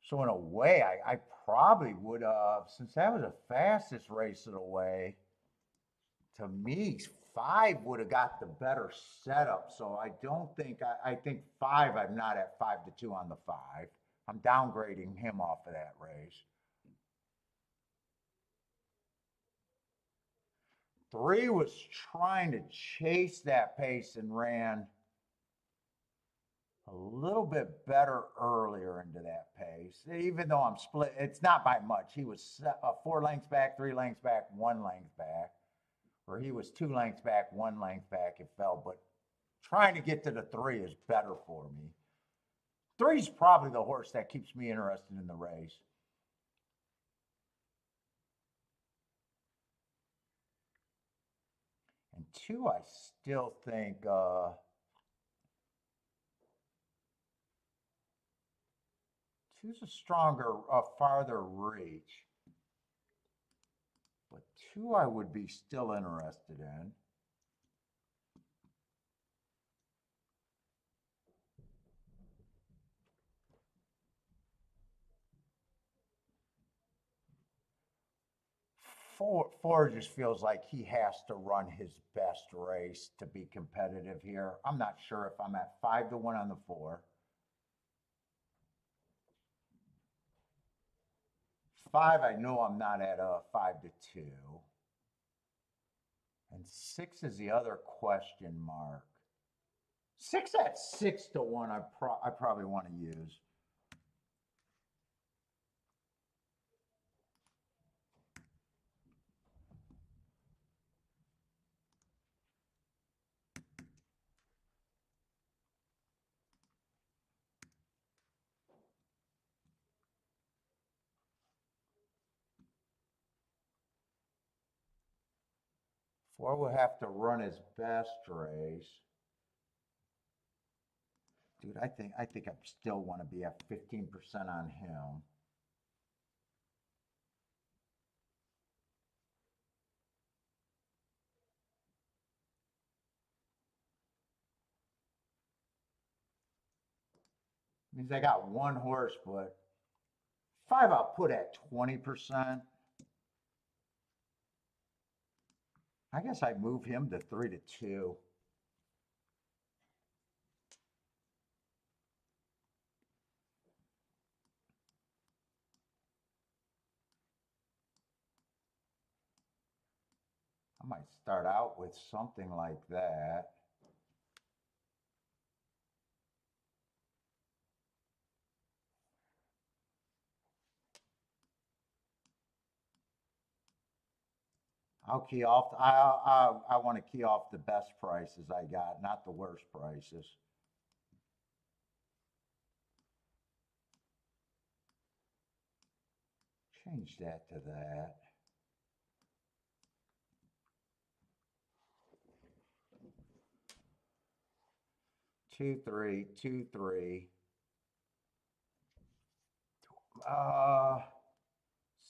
So in a way, I probably would have, since that was the fastest race of the way, to me, 5 would have got the better setup. So I don't think, I think 5, I'm not at 5-2 on the 5. I'm downgrading him off of that race. 3 was trying to chase that pace and ran a little bit better earlier into that pace. Even though I'm split, it's not by much. He was 4 lengths back, 3 lengths back, 1 length back. Or he was 2 lengths back, 1 length back. It fell, but trying to get to the 3 is better for me. 3 is probably the horse that keeps me interested in the race. And 2, I still think 2's a stronger, farther reach. But 2 I would be still interested in. Four just feels like he has to run his best race to be competitive here. I'm not sure if I'm at 5-1 on the 4. 5, I know I'm not at 5-2. And 6 is the other question mark. 6 at 6-1, I probably want to use. Four will have to run his best race. Dude, I think I still want to be at 15% on him. Means I got one horse, but 5 I'll put at 20%. I guess I'd move him to 3-2. I might start out with something like that. I'll key off. I want to key off the best prices I got, not the worst prices. Change that to that. Two, three, 2, 3.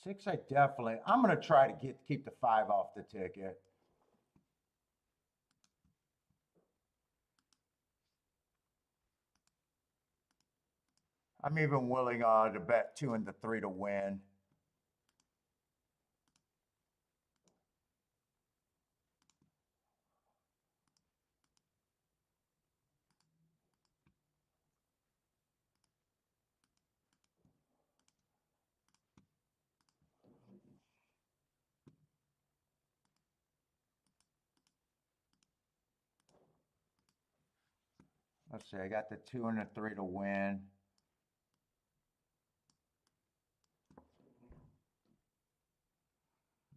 6, I definitely. I'm gonna try to keep the 5 off the ticket. I'm even willing to bet 2 and the 3 to win. Let's see, I got the 2 and the 3 to win.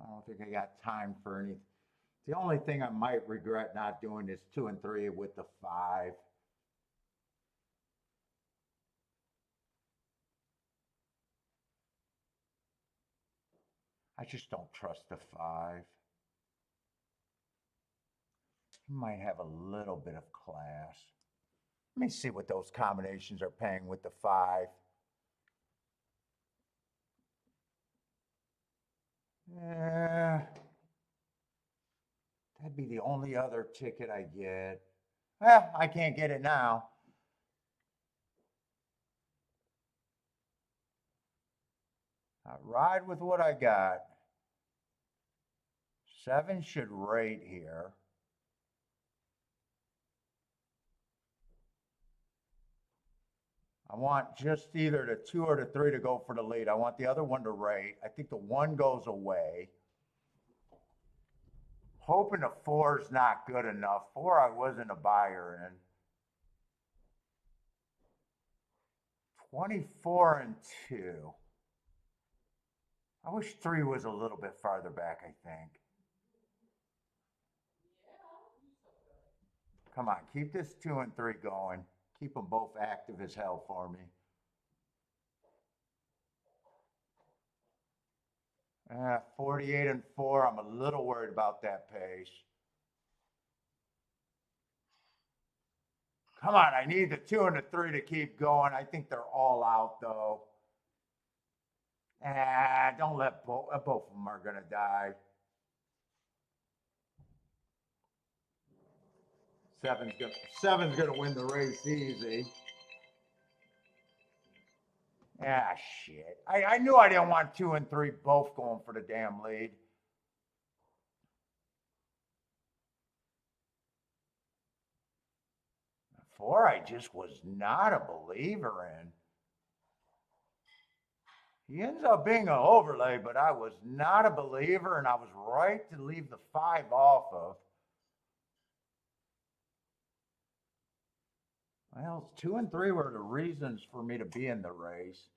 I don't think I got time for any. The only thing I might regret not doing is 2 and 3 with the 5. I just don't trust the 5. He might have a little bit of class. Let me see what those combinations are paying with the 5. Yeah, that'd be the only other ticket I get. Well, I can't get it now. I ride with what I got. 7 should rate here. I want just either the 2 or the 3 to go for the lead. I want the other one to rate. I think the 1 goes away. Hoping the 4 is not good enough. 4 I wasn't a buyer in. 24 and 2. I wish 3 was a little bit farther back, I think. Come on, keep this 2 and 3 going. Keep them both active as hell for me. 48 and 4. I'm a little worried about that pace. Come on, I need the 2 and the 3 to keep going. I think they're all out though. Don't let both of them are gonna die. 7's gonna win the race easy. Ah, shit. I knew I didn't want 2 and 3 both going for the damn lead. Four, I just was not a believer in. He ends up being an overlay, but I was not a believer, and I was right to leave the 5 off of. Well, 2 and 3 were the reasons for me to be in the race.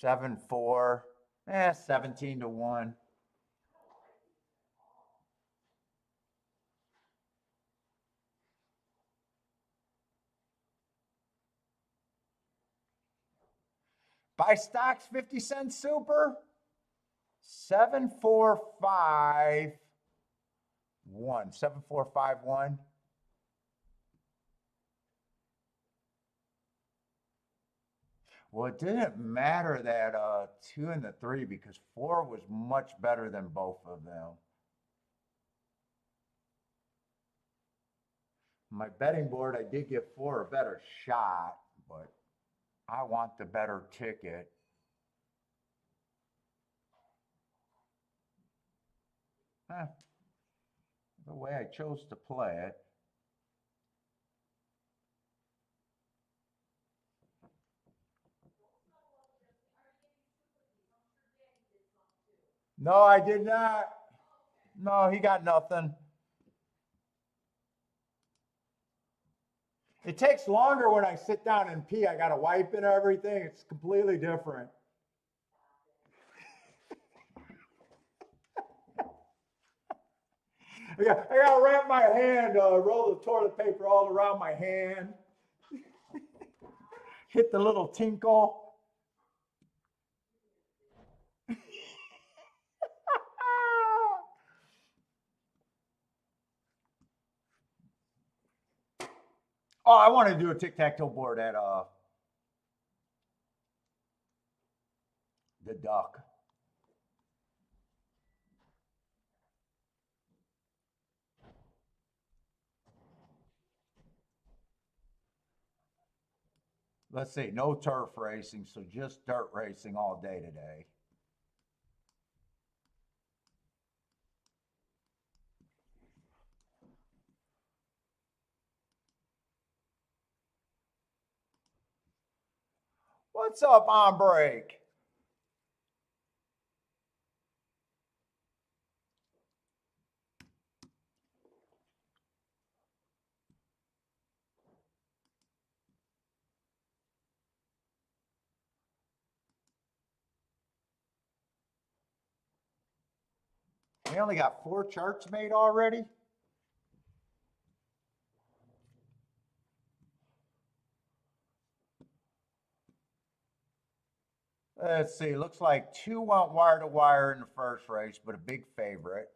Seven, 4, 17 to 1. Buy stocks 50-cent super. 7451. 7451. Well, it didn't matter that 2 and the 3 because 4 was much better than both of them. My betting board, I did give 4 a better shot, but I want the better ticket. The way I chose to play it. No, I did not. No, he got nothing. It takes longer when I sit down and pee. I got to wipe and everything. It's completely different. I got to wrap my hand, roll the toilet paper all around my hand. Hit the little tinkle. Oh, I want to do a tic-tac-toe board at the Duck. Let's see, no turf racing, so just dirt racing all day today. What's up, on break? We only got 4 charts made already? Let's see, looks like 2 went wire to wire in the first race, but a big favorite.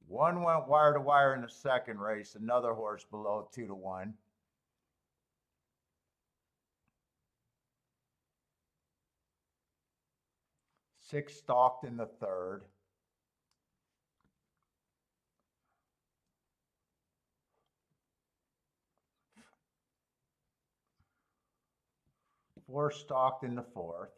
1 went wire to wire in the second race, another horse below 2 to 1. 6 stalked in the third. Four stalked in the fourth.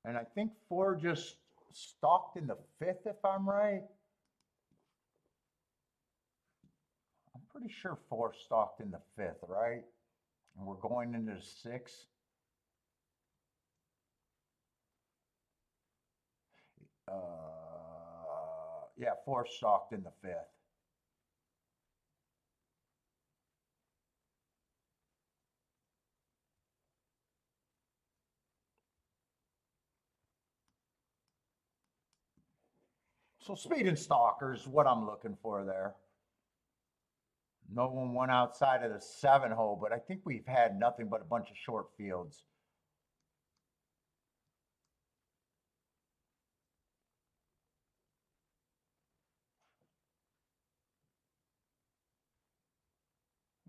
And I think 4 just stalked in the fifth, if I'm right. I'm pretty sure 4 stalked in the fifth, right? And we're going into the sixth. Yeah, 4 stalked in the fifth. So speed and stalkers, what I'm looking for there. No one went outside of the 7 hole, but I think we've had nothing but a bunch of short fields.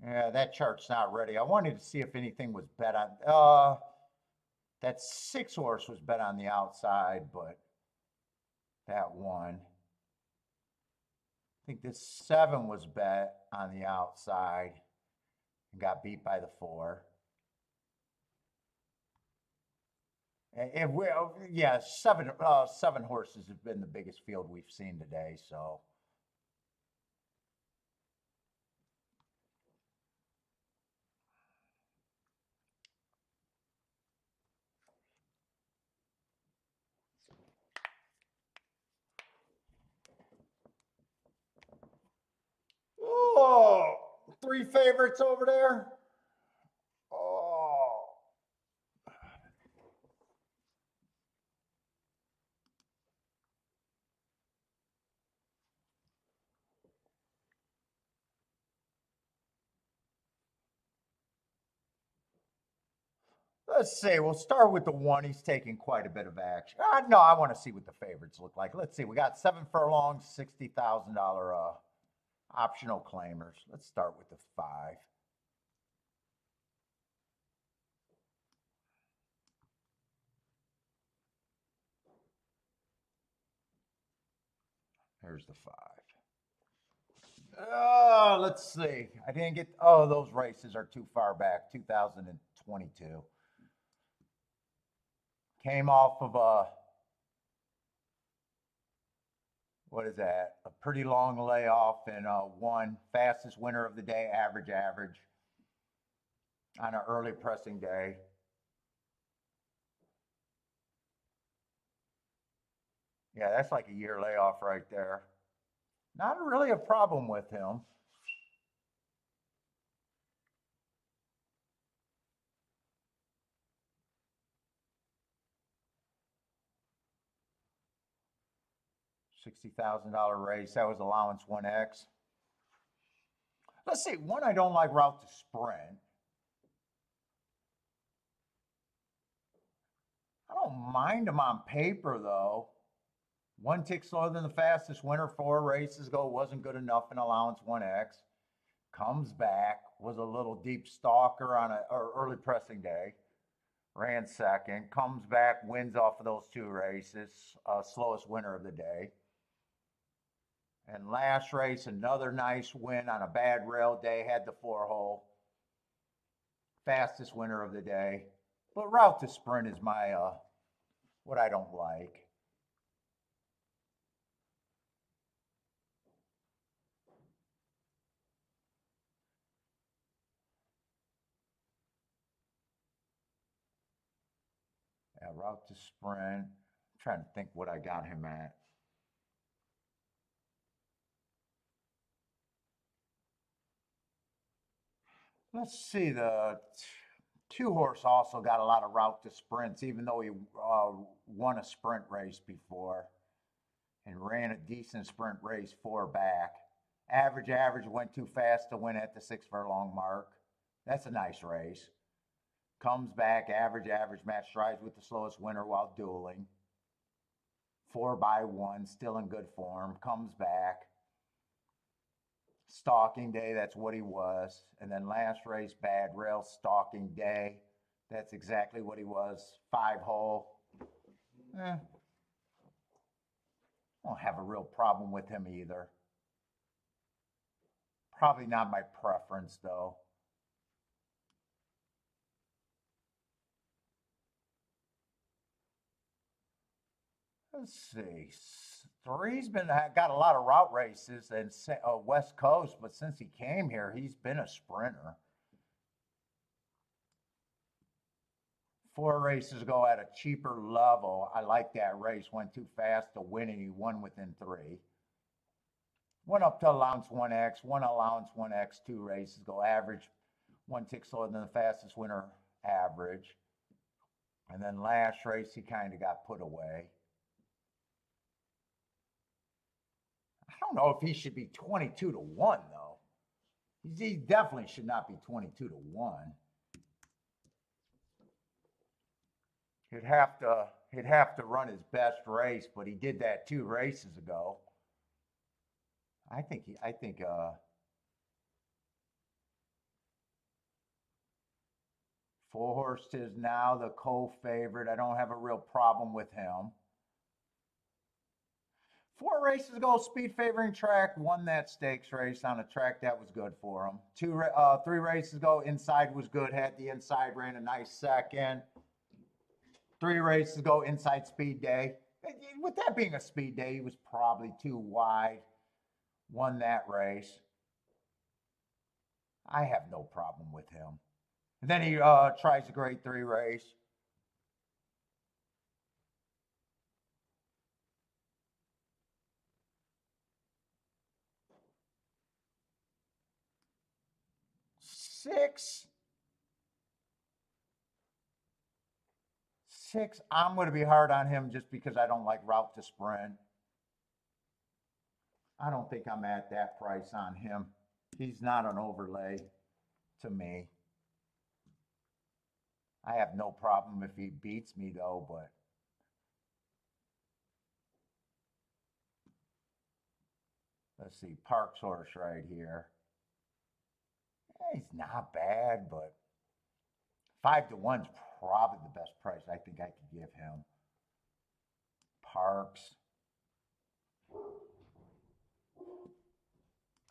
Yeah, that chart's not ready. I wanted to see if anything was bet on. That 6 horse was bet on the outside, but that won. I think this 7 was bet on the outside and got beat by the 4. And we, yeah, 7 horses have been the biggest field we've seen today. So oh, 3 favorites over there. Oh. Let's see. We'll start with the 1. He's taking quite a bit of action. No, I want to see what the favorites look like. Let's see. We got 7 furlongs, $60,000 optional claimers. Let's start with the 5. Here's the 5. Let's see. I didn't get. Oh, those races are too far back. 2022. Came off of what is that? A pretty long layoff and won fastest winner of the day, average on an early pressing day. Yeah, that's like a year layoff right there. Not really a problem with him. $60,000 race. That was allowance 1X. Let's see. One, I don't like route to sprint. I don't mind him on paper though. 1 tick slower than the fastest winner 4 races ago, wasn't good enough in allowance 1X. Comes back, was a little deep stalker on a early pressing day. Ran second, comes back, wins off of those 2 races, slowest winner of the day. And last race, another nice win on a bad rail day, had the 4-hole. Fastest winner of the day. But route to sprint is my, what I don't like. Yeah, route to sprint. I'm trying to think what I got him at. Let's see, the 2-horse also got a lot of route to sprints, even though he won a sprint race before and ran a decent sprint race 4 back. Average went too fast to win at the 6 furlong mark. That's a nice race. Comes back, average, match strides with the slowest winner while dueling. 4x1, still in good form. Comes back. Stalking day, that's what he was. And then last race, bad rail, stalking day. That's exactly what he was. 5-hole. I don't have a real problem with him either. Probably not my preference though. Let's see. 3's got a lot of route races and West Coast, but since he came here, he's been a sprinter. 4 races ago at a cheaper level, I like that race. Went too fast to win, and he won within 3. Went up to allowance 1X, won allowance 1X 2 races ago. Average 1 tick slower than the fastest winner average. And then last race, he kind of got put away. I don't know if he should be 22 to 1 though. He definitely should not be 22 to 1. He'd have to run his best race, but he did that 2 races ago. I think 4-horse is now the co-favorite. I don't have a real problem with him. 4 races ago, speed favoring track, won that stakes race on a track that was good for him. 3 races ago, inside was good, had the inside, ran a nice second. 3 races ago, inside speed day. With that being a speed day, he was probably too wide. Won that race. I have no problem with him. And then he tries a grade 3 race. Six, I'm going to be hard on him just because I don't like route to sprint. I don't think I'm at that price on him. He's not an overlay to me. I have no problem if he beats me though, but let's see, Park's horse right here. He's not bad, but 5 to 1's probably the best price I think I could give him. Parks.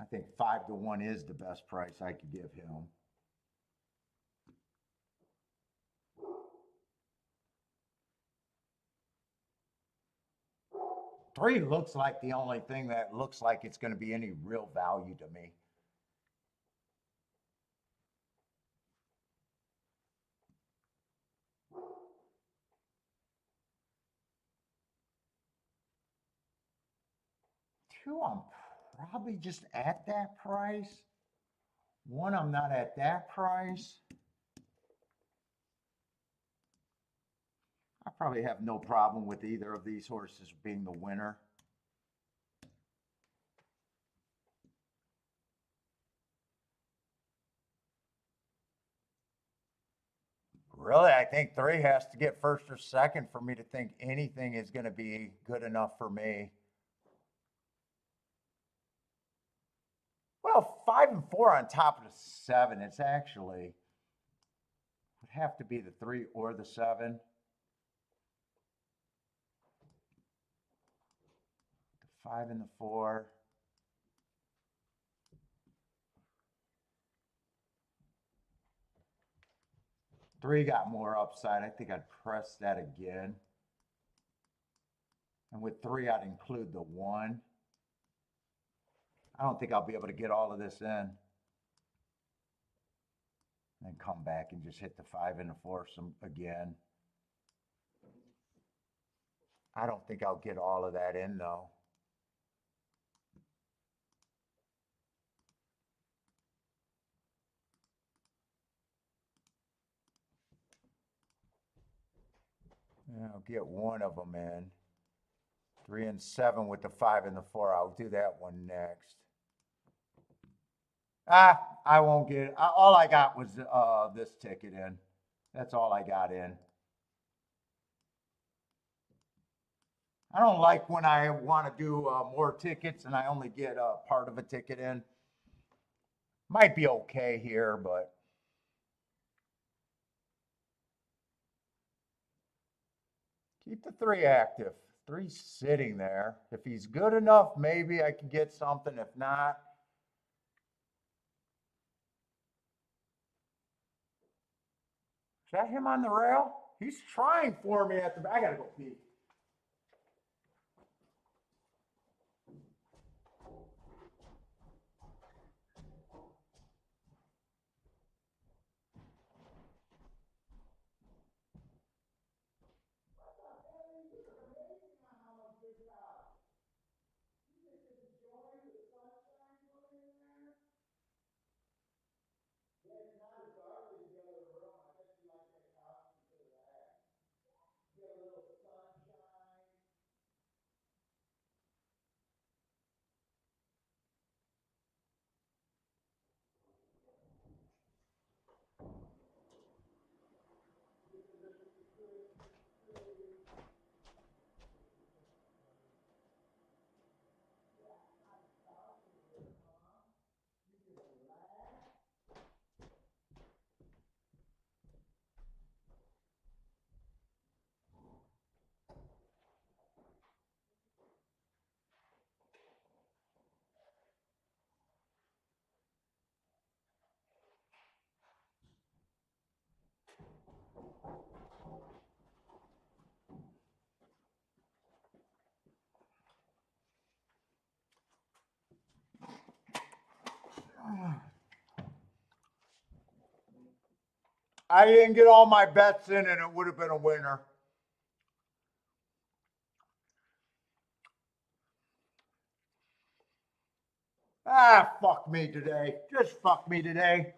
I think 5 to 1 is the best price I could give him. Three looks like the only thing that looks like it's going to be any real value to me. Two, I'm probably just at that price. 1, I'm not at that price. I probably have no problem with either of these horses being the winner. Really, I think 3 has to get first or second for me to think anything is going to be good enough for me. Well, 5 and 4 on top of the 7. It's actually would have to be the 3 or the 7. The 5 and the 4. Three got more upside. I think I'd press that again. And with 3, I'd include the 1. I don't think I'll be able to get all of this in. Then come back and just hit the 5 and the 4 again. I don't think I'll get all of that in though. Yeah, I'll get one of them in. 3 and 7 with the 5 and the 4. I'll do that one next. I won't get it. All I got was this ticket in. That's all I got in. I don't like when I want to do more tickets and I only get part of a ticket in. Might be okay here, but keep the 3 active. 3 sitting there. If he's good enough, maybe I can get something. If not, is that him on the rail? He's trying for me at the back. I gotta go pee. I didn't get all my bets in and it would have been a winner. Fuck me today. Just fuck me today.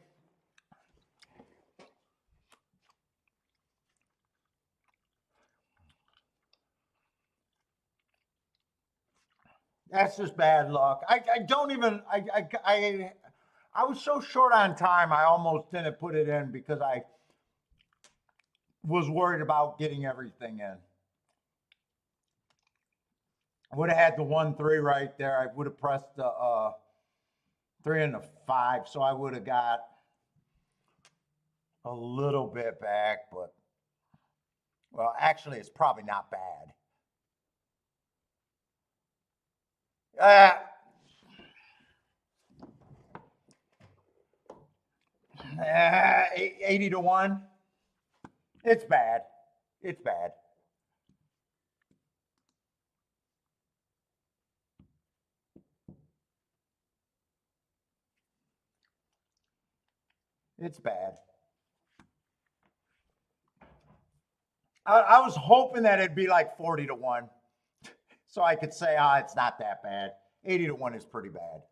That's just bad luck. I don't even, I was so short on time, I almost didn't put it in because I was worried about getting everything in. I would have had the 1-3 right there. I would have pressed the 3 and the 5, so I would have got a little bit back, but well, actually, it's probably not bad. 80 to 1. It's bad. It's bad. It's bad. I was hoping that it'd be like 40 to 1. So I could say, it's not that bad. 80 to 1 is pretty bad.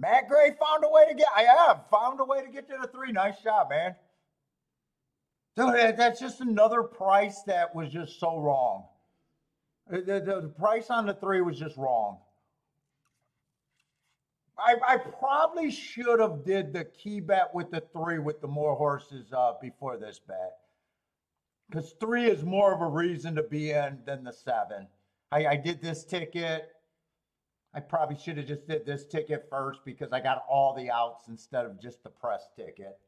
Matt Gray found a way to get. I have found a way to get to the 3. Nice job, man. Dude, that's just another price that was just so wrong. The price on the 3 was just wrong. I probably should have did the key bet with the 3 with the more horses before this bet. Because 3 is more of a reason to be in than the 7. I did this ticket. I probably should have just did this ticket first because I got all the outs instead of just the press ticket.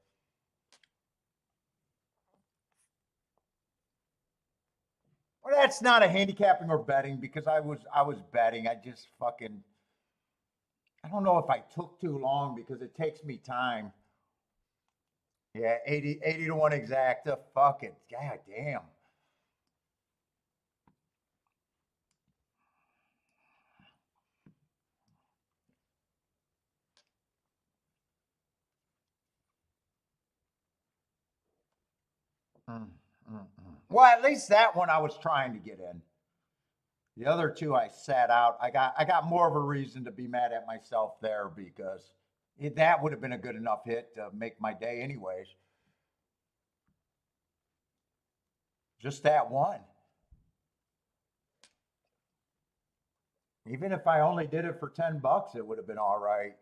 Well, that's not a handicapping or betting because I was betting. I just fucking, I don't know if I took too long because it takes me time. Yeah, 80 to 1 exacta. Fuck it. God damn. Well, at least that one I was trying to get in. The other 2 I sat out. I got more of a reason to be mad at myself there because that would have been a good enough hit to make my day anyways. Just that one. Even if I only did it for $10, it would have been all right.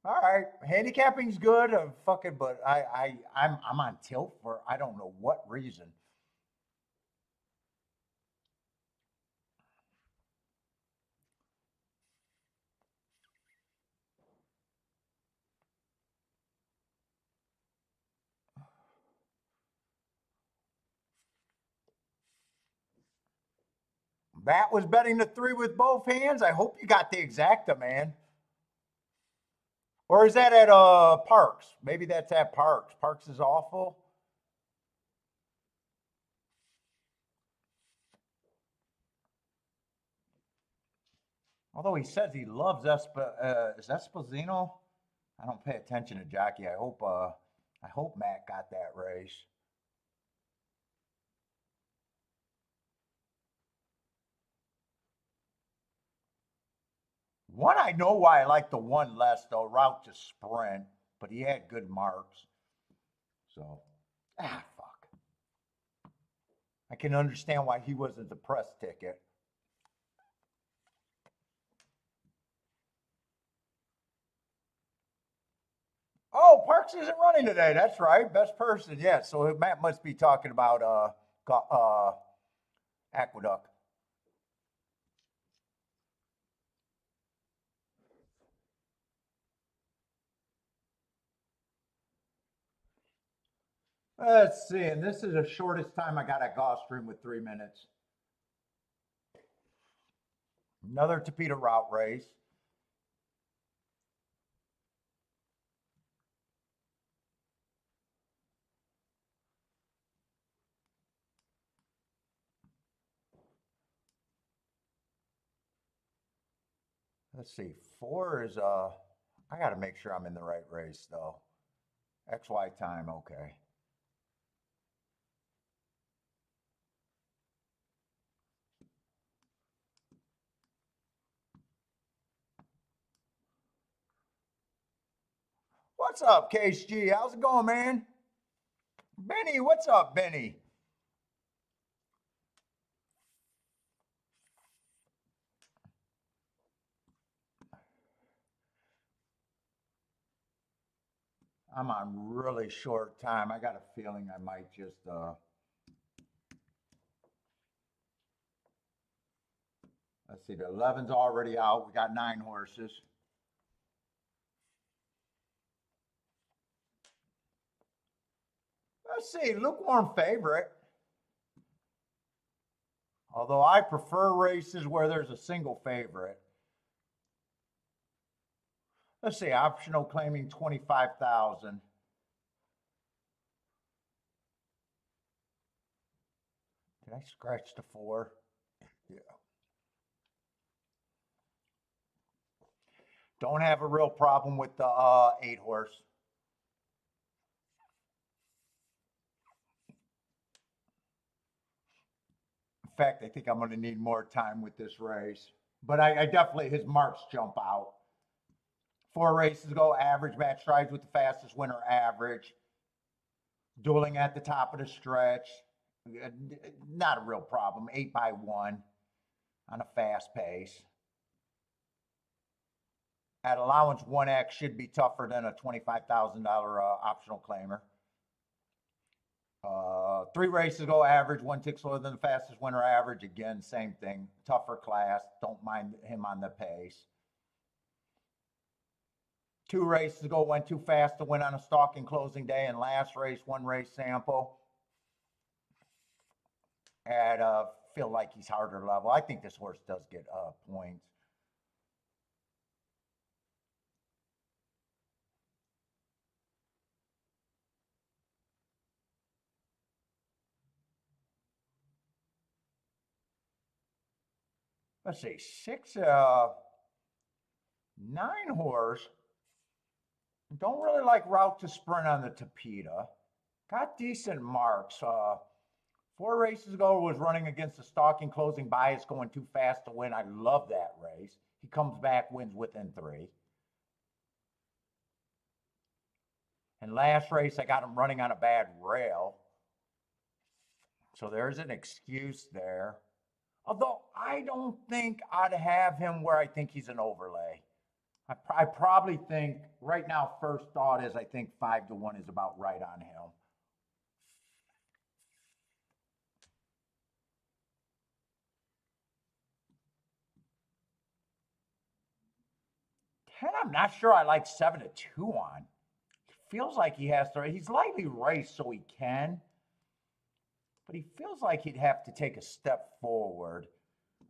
All right, handicapping's good. Fucking, but I'm on tilt for I don't know what reason. Matt was betting the 3 with both hands. I hope you got the exacta, man. Or is that at Parks? Maybe that's at Parks. Parks is awful. Although he says he loves is Esposito? I don't pay attention to jockey. I hope Matt got that race. One, I know why I like the 1 less though, route to sprint, but he had good marks. So, fuck. I can understand why he wasn't the press ticket. Oh, Parks isn't running today. That's right. Best person. Yeah. So Matt must be talking about Aqueduct. Let's see. And this is the shortest time I got at Gulfstream with 3 minutes. Another Tapeta route race. Let's see. 4 is I got to make sure I'm in the right race though. XY time. Okay. What's up, KSG? How's it going, man? Benny, what's up, Benny? I'm on really short time. I got a feeling I might just let's see, the 11's already out. We got 9 horses. Let's see, lukewarm favorite. Although I prefer races where there's a single favorite. Let's see, optional claiming 25,000. Did I scratch the 4? Yeah. Don't have a real problem with the 8 horse. In fact, I think I'm going to need more time with this race. But I definitely, his marks jump out. 4 races ago, average match strides with the fastest winner average. Dueling at the top of the stretch. Not a real problem. 8x1 on a fast pace. At allowance 1x should be tougher than a $25,000 optional claimer. 3 races ago, average 1 tick slower than the fastest winner average. Again, same thing. Tougher class. Don't mind him on the pace. 2 races ago, went too fast to win on a stalking closing day. And last race, 1 race sample. At feel like he's harder level. I think this horse does get points. Let's see, 9 horse. Don't really like route to sprint on the Tapeta. Got decent marks. 4 races ago was running against the stalking closing bias, going too fast to win. I love that race. He comes back, wins within 3. And last race, I got him running on a bad rail. So there's an excuse there. Although I don't think I'd have him where I think he's an overlay. I probably think right now, first thought is I think 5-1 is about right on him. I'm not sure I like 7-2 on. It feels like he has to. He's lightly raced, so he can. But he feels like he'd have to take a step forward.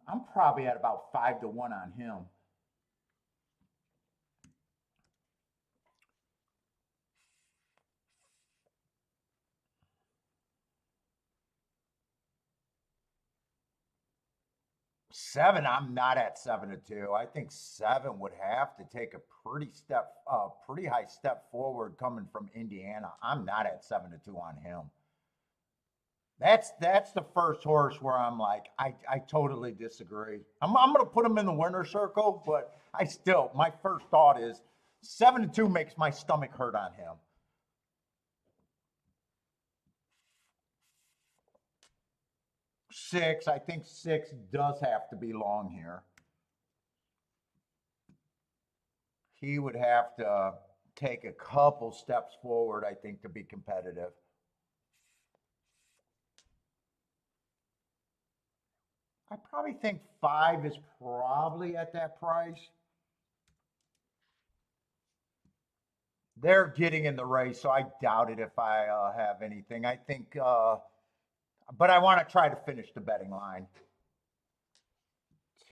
I'm probably at about 5-1 on him. Seven, I'm not at 7-2. I think 7 would have to take a pretty high step forward coming from Indiana. I'm not at 7-2 on him. That's the first horse where I'm like, I totally disagree. I'm going to put him in the winner's circle, but my first thought is 7-2 makes my stomach hurt on him. 6, I think 6 does have to be long here. He would have to take a couple steps forward, I think, to be competitive. I probably think 5 is probably at that price. They're getting in the race, so I doubt it if I have anything. I think, but I want to try to finish the betting line.